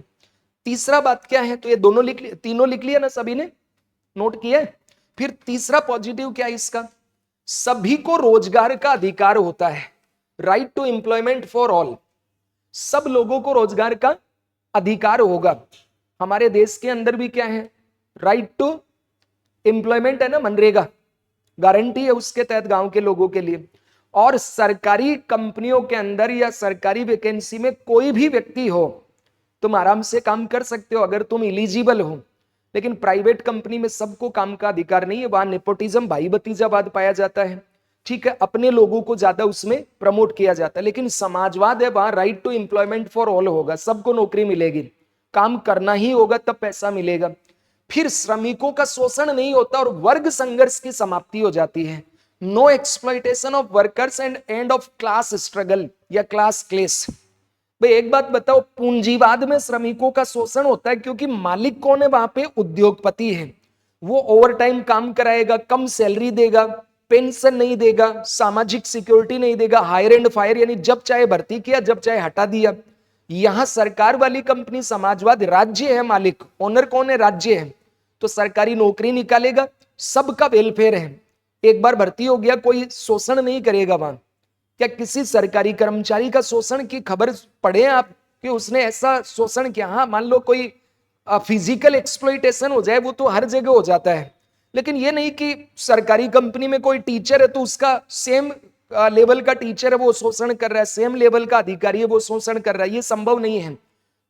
तीसरा बात क्या है, तो ये दोनों लिख लिया, तीनों लिख लिया ना, सभी ने नोट किया। फिर तीसरा पॉजिटिव क्या है इसका, सभी को रोजगार का अधिकार होता है, right to employment for all, सब लोगों को रोजगार का अधिकार होगा। हमारे देश के अंदर भी क्या है, राइट टू एम्प्लॉयमेंट है ना, मनरेगा गारंटी है उसके तहत गांव के लोगों के लिए। और सरकारी कंपनियों के अंदर या सरकारी वैकेंसी में कोई भी व्यक्ति हो, तुम आराम से काम कर सकते हो अगर तुम इलिजिबल हो। लेकिन प्राइवेट कंपनी में सबको काम का अधिकार नहीं है, वहां नेपोटिज्म, भाई भतीजावाद पाया जाता है, ठीक है, अपने लोगों को ज्यादा उसमें प्रमोट किया जाता है। लेकिन समाजवाद है, वहां right to employment for all होगा, सबको नौकरी मिलेगी, काम करना ही होगा तब पैसा मिलेगा। फिर श्रमिकों का शोषण नहीं होता और वर्ग संघर्ष की समाप्ति हो जाती है। No exploitation of workers and end of class struggle या क्लास क्लेश। भाई एक बात बताओ, पूंजीवाद में श्रमिकों का शोषण होता है क्योंकि मालिक कौन है वहां पे, उद्योगपति है। वो ओवर टाइम काम कराएगा, कम सैलरी देगा, पेंशन नहीं देगा, सामाजिक सिक्योरिटी नहीं देगा, हायर एंड फायर, यानी जब चाहे भर्ती किया जब चाहे हटा दिया। यहां सरकार वाली कंपनी समाजवाद, राज्य है मालिक, ओनर कौन है, राज्य है, तो सरकारी नौकरी निकालेगा, सबका वेलफेयर है, एक बार भर्ती हो गया कोई शोषण नहीं करेगा वहां। क्या किसी सरकारी कर्मचारी का शोषण की खबर पढ़े आप कि उसने ऐसा शोषण किया? हाँ, मान लो कोई फिजिकल एक्सप्लॉइटेशन हो जाए, वो तो हर जगह हो जाता है, लेकिन ये नहीं कि सरकारी कंपनी में कोई टीचर है तो उसका सेम लेवल का टीचर है वो शोषण कर रहा है, सेम लेवल का अधिकारी है वो शोषण कर रहा है, ये संभव नहीं है।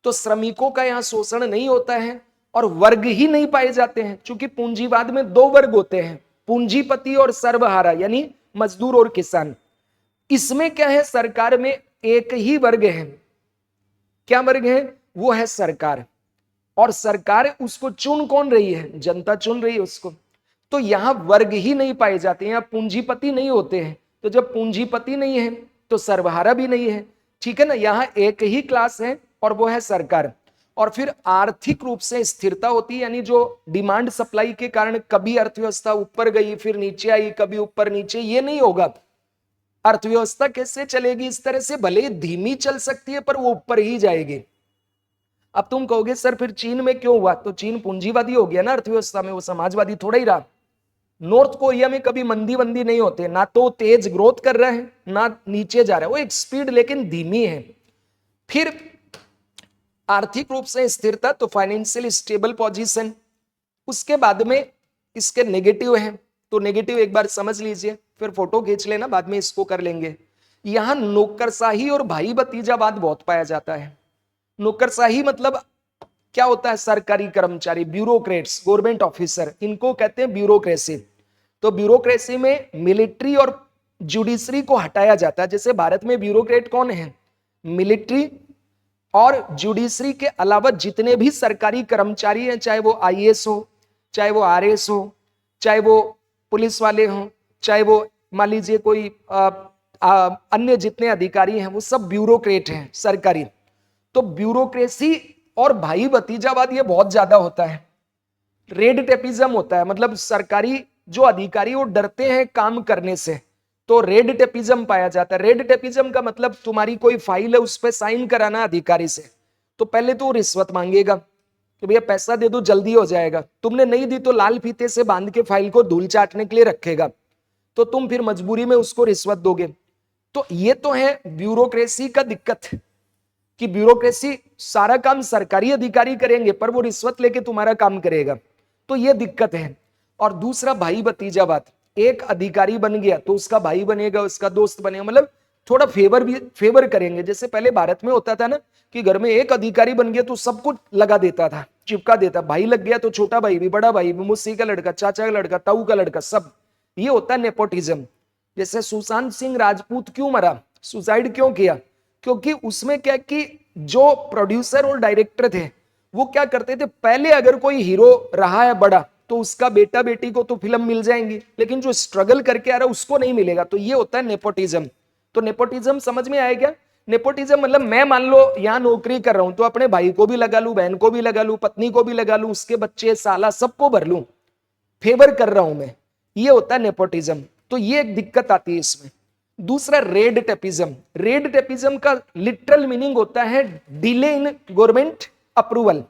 तो श्रमिकों का यहाँ शोषण नहीं होता है और वर्ग ही नहीं पाए जाते हैं, क्योंकि पूंजीवाद में दो वर्ग होते हैं, पूंजीपति और सर्वहारा, यानी मजदूर और किसान। इसमें क्या है, सरकार में एक ही वर्ग है। क्या वर्ग है? वो है सरकार, और सरकार उसको चुन कौन रही है, जनता चुन रही है उसको। तो यहां वर्ग ही नहीं पाए जाते, यहां पूंजीपति नहीं होते हैं। तो जब पूंजीपति नहीं है तो सर्वहारा भी नहीं है, ठीक है ना। यहां एक ही क्लास है और वो है सरकार। और फिर आर्थिक रूप से स्थिरता होती है, यानी जो डिमांड सप्लाई के कारण कभी अर्थव्यवस्था ऊपर गई फिर नीचे आई, कभी ऊपर नीचे, ये नहीं होगा। अर्थव्यवस्था कैसे चलेगी इस तरह से, भले धीमी चल सकती है पर वो ऊपर ही जाएगी। अब तुम कहोगे सर फिर चीन में क्यों हुआ, तो चीन पूंजीवादी हो गया ना अर्थव्यवस्था में, वो समाजवादी थोड़ा ही रहा। नॉर्थ कोरिया में कभी मंदी वंदी नहीं होते, ना तो तेज ग्रोथ कर रहा है ना नीचे जा रहा है, वो एक स्पीड लेकिन धीमी है। फिर आर्थिक रूप से स्थिरता, तो फाइनेंशियल स्टेबल पोजीशन। उसके बाद में इसके नेगेटिव है, तो नेगेटिव एक बार समझ लीजिए, फिर फोटो खींच लेना, बाद में इसको कर लेंगे। यहां नौकरशाही और भाई भतीजावाद बहुत पाया जाता है। नौकरशाही मतलब क्या होता है, सरकारी कर्मचारी, ब्यूरोक्रेट्स, गवर्नमेंट ऑफिसर, इनको कहते हैं ब्यूरोक्रेसी। तो ब्यूरोक्रेसी में मिलिट्री और जुडिशरी को हटाया जाता है। जैसे भारत में ब्यूरोक्रेट कौन है, मिलिट्री और जुडिशरी के अलावा जितने भी सरकारी कर्मचारी हैं, चाहे वो आईएएस हो, चाहे वो आरएएस हो, चाहे वो पुलिस वाले हों, चाहे वो मान लीजिए कोई अन्य जितने अधिकारी हैं, वो सब ब्यूरोक्रेट हैं सरकारी। तो ब्यूरोक्रेसी और भाई भतीजावाद ये बहुत ज्यादा होता है। रेड टेपिज्म होता है, मतलब सरकारी जो अधिकारी वो डरते हैं काम करने से, तो रेड टेपिज्म पाया जाता है। रेड टेपिज्म का मतलब तुम्हारी कोई फाइल है उस पर साइन कराना अधिकारी से, तो पहले तो वो रिश्वत मांगेगा कि भैया पैसा दे दो जल्दी हो जाएगा। तुमने नहीं दी तो लाल फीते से बांध के फाइल को धूल चाटने के लिए रखेगा, तो तुम फिर मजबूरी में उसको रिश्वत दोगे। तो ये तो है ब्यूरोक्रेसी का दिक्कत, कि ब्यूरोक्रेसी सारा काम सरकारी अधिकारी करेंगे पर वो रिश्वत लेके तुम्हारा काम करेगा, तो ये दिक्कत है। और दूसरा भाई भतीजा बात, एक अधिकारी बन गया तो उसका भाई बनेगा, उसका दोस्त बनेगा, मतलब थोड़ा फेवर करेंगे। जैसे पहले भारत में होता था ना कि घर में एक अधिकारी बन गया तो सब कुछ लगा देता था, चिपका देता, भाई लग गया तो छोटा भाई भी, बड़ा भाई भी, मुस्सी का लड़का, चाचा का लड़का, ताऊ का लड़का, सब। ये होता है नेपोटिज्म। जैसे सुशांत सिंह राजपूत क्यों मरा, सुसाइड क्यों किया, क्योंकि उसमें क्या कि जो प्रोड्यूसर और डायरेक्टर थे वो क्या करते थे, पहले अगर कोई हीरो रहा है बड़ा तो उसका बेटा बेटी को तो फिल्म मिल जाएंगी, लेकिन जो स्ट्रगल करके आ रहा है उसको नहीं मिलेगा। तो ये होता है नेपोटिज्म। तो नेपोटिज्म समझ में आया क्या? नेपोटिज्म मतलब मैं मान लो यहां नौकरी कर रहा हूं तो अपने भाई को भी लगा लूं, बहन को भी लगा लूं, पत्नी को भी लगा लूं, उसके बच्चे साला सबको भर लूं, फेवर कर रहा हूं मैं। ये होता है नेपोटिज्म। तो ये एक दिक्कत आती है इसमें। दूसरा रेड टेपिज्म। रेड टेपिज्म का लिटरल मीनिंग होता है delay in government approval.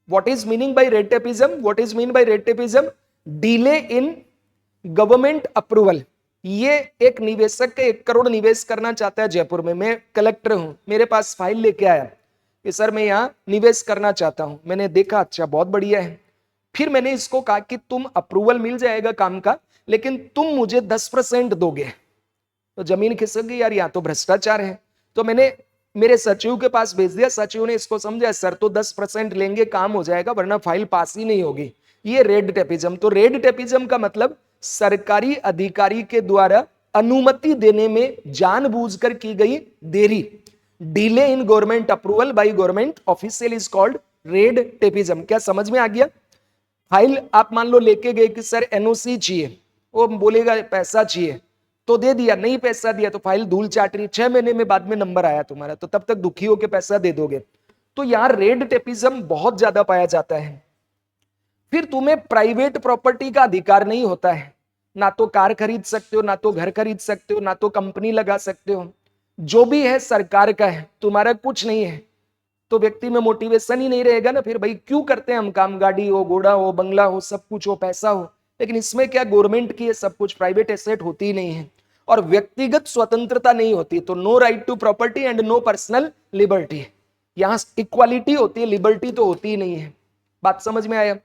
What is meaning bye red tapism? What is mean by red tapism? Delay in government approval. ये एक निवेशक 1 करोड़ निवेश करना चाहता है जयपुर में, मैं कलेक्टर हूं, मेरे पास फाइल लेके आया कि सर मैं यहां निवेश करना चाहता हूं। मैंने देखा अच्छा बहुत बढ़िया है, फिर मैंने इसको कहा कि तुम अप्रूवल मिल जाएगा काम का, लेकिन तुम मुझे 10% दोगे। तो जमीन खिसक गई, यार यहाँ तो भ्रष्टाचार है। तो मैंने मेरे सचिव के पास भेज दिया, सचिव ने इसको समझा, सर तो 10% लेंगे काम हो जाएगा वरना फाइल पास ही नहीं होगी। ये रेड टेपिज्म। तो रेड टेपिज्म का मतलब सरकारी अधिकारी के द्वारा अनुमति देने में जानबूझकर की गई देरी। Delay in government approval by government official is called red tapism. क्या समझ में आ गया? फाइल आप मान लो लेके गए कि सर एनओसी चाहिए, वो बोलेगा पैसा चाहिए, तो दे दिया, नहीं पैसा दिया तो फाइल धूल चाट रही, 6 महीने में बाद में नंबर आया तुम्हारा, तो तब तक दुखी होकर पैसा दे दोगे। तो यार रेड टेपिज्म बहुत ज्यादा पाया जाता है। फिर तुम्हें प्राइवेट प्रॉपर्टी का अधिकार नहीं होता है, ना तो कार खरीद सकते हो, ना तो घर खरीद सकते हो, ना तो कंपनी लगा सकते हो। जो भी है सरकार का है, तुम्हारा कुछ नहीं है। तो व्यक्ति में मोटिवेशन ही नहीं रहेगा ना, फिर भाई क्यों करते हैं हम काम, गाड़ी हो, घोड़ा हो, बंगला हो, सब कुछ हो, पैसा हो। लेकिन इसमें क्या गवर्नमेंट की है सब कुछ, प्राइवेट एसेट होती ही नहीं है और व्यक्तिगत स्वतंत्रता नहीं होती। तो no right to property and no personal liberty. यहां इक्वालिटी होती है, लिबर्टी तो होती ही नहीं है। बात समझ में आया?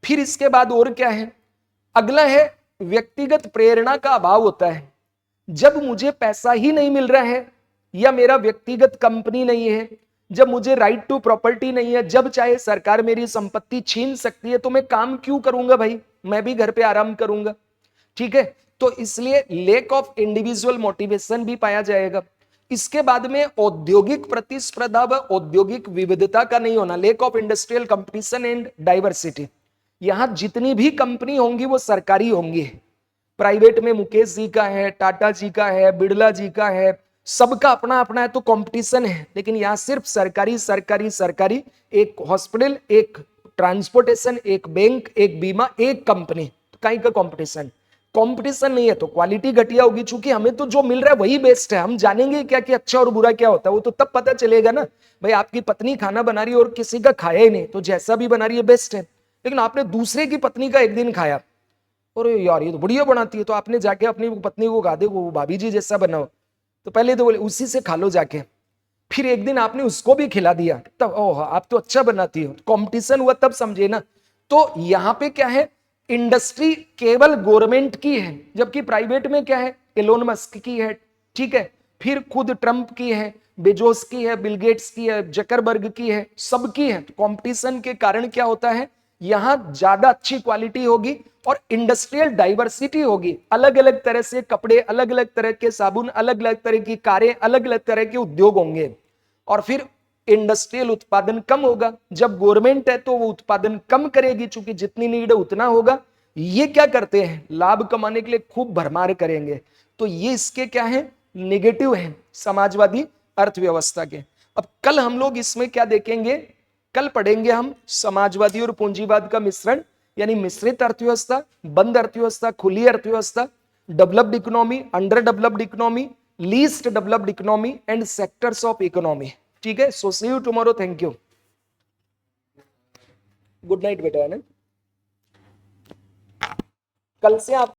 फिर इसके बाद और क्या है? अगला है व्यक्तिगत प्रेरणा का अभाव होता है। जब मुझे पैसा ही नहीं मिल रहा है या मेरा व्यक्तिगत कंपनी नहीं है, जब मुझे राइट टू प्रॉपर्टी नहीं है, जब चाहे सरकार मेरी संपत्ति छीन सकती है, तो मैं काम क्यों करूंगा भाई, मैं भी घर पे आराम करूंगा। ठीक है, तो इसलिए लेक ऑफ इंडिविजुअल मोटिवेशन भी पाया जाएगा। इसके बाद में औद्योगिक प्रतिस्पर्धा व औद्योगिक विविधता का नहीं होना, lake of industrial competition and diversity. यहां जितनी भी कंपनी होंगी वो सरकारी होंगी। प्राइवेट में मुकेश जी का है, टाटा जी का है, बिड़ला जी का है, सबका अपना अपना है, तो कंपटीशन है। लेकिन यहां सिर्फ सरकारी सरकारी सरकारी, एक हॉस्पिटल, एक ट्रांसपोर्टेशन, एक बैंक, एक बीमा, एक कंपनी, तो कहीं का कंपटीशन? कंपटीशन नहीं है तो क्वालिटी घटिया होगी। चूंकि हमें तो जो मिल रहा है वही बेस्ट है, हम जानेंगे क्या कि अच्छा और बुरा क्या होता है, वो तो तब पता चलेगा ना। भाई आपकी पत्नी खाना बना रही है और किसी का खाया ही नहीं, तो जैसा भी बना रही है बेस्ट है। लेकिन आपने दूसरे की पत्नी का एक दिन खाया, और यार ये तो बढ़िया बनाती है, तो आपने जाके अपनी पत्नी को कहा दे वो भाभी जी जैसा बनाओ, तो पहले तो बोले उसी से खा लो जाके। फिर एक दिन आपने उसको भी खिला दिया, तब ओह आप तो अच्छा बनाती हो, कंपटीशन हुआ तब समझे ना। तो यहाँ पे क्या है, इंडस्ट्री केवल गवर्नमेंट की है, जबकि प्राइवेट में क्या है, एलोन मस्क की है, ठीक है, फिर खुद ट्रंप की है, बेजोस की है, बिल गेट्स की है, जकरबर्ग की है, सबकी है। तो कंपटीशन के कारण क्या होता है, यहां ज्यादा अच्छी क्वालिटी होगी और इंडस्ट्रियल डाइवर्सिटी होगी। अलग अलग तरह से कपड़े, अलग अलग तरह के साबुन, अलग अलग तरह की कारें, अलग अलग तरह के उद्योग होंगे। और फिर इंडस्ट्रियल उत्पादन कम होगा। जब गवर्नमेंट है तो वो उत्पादन कम करेगी, चूंकि जितनी नीड है उतना होगा। ये क्या करते हैं, लाभ कमाने के लिए खूब भरमार करेंगे। तो ये इसके क्या है, नेगेटिव है समाजवादी अर्थव्यवस्था के। अब कल हम लोग इसमें क्या देखेंगे, कल पढ़ेंगे हम समाजवादी और पूंजीवाद का मिश्रण, यानी मिश्रित अर्थव्यवस्था, बंद अर्थव्यवस्था, खुली अर्थव्यवस्था, developed economy, underdeveloped economy, least developed economy and sectors of economy. ठीक है, so see you tomorrow, thank you, good night बेटा, है ना। कल से आप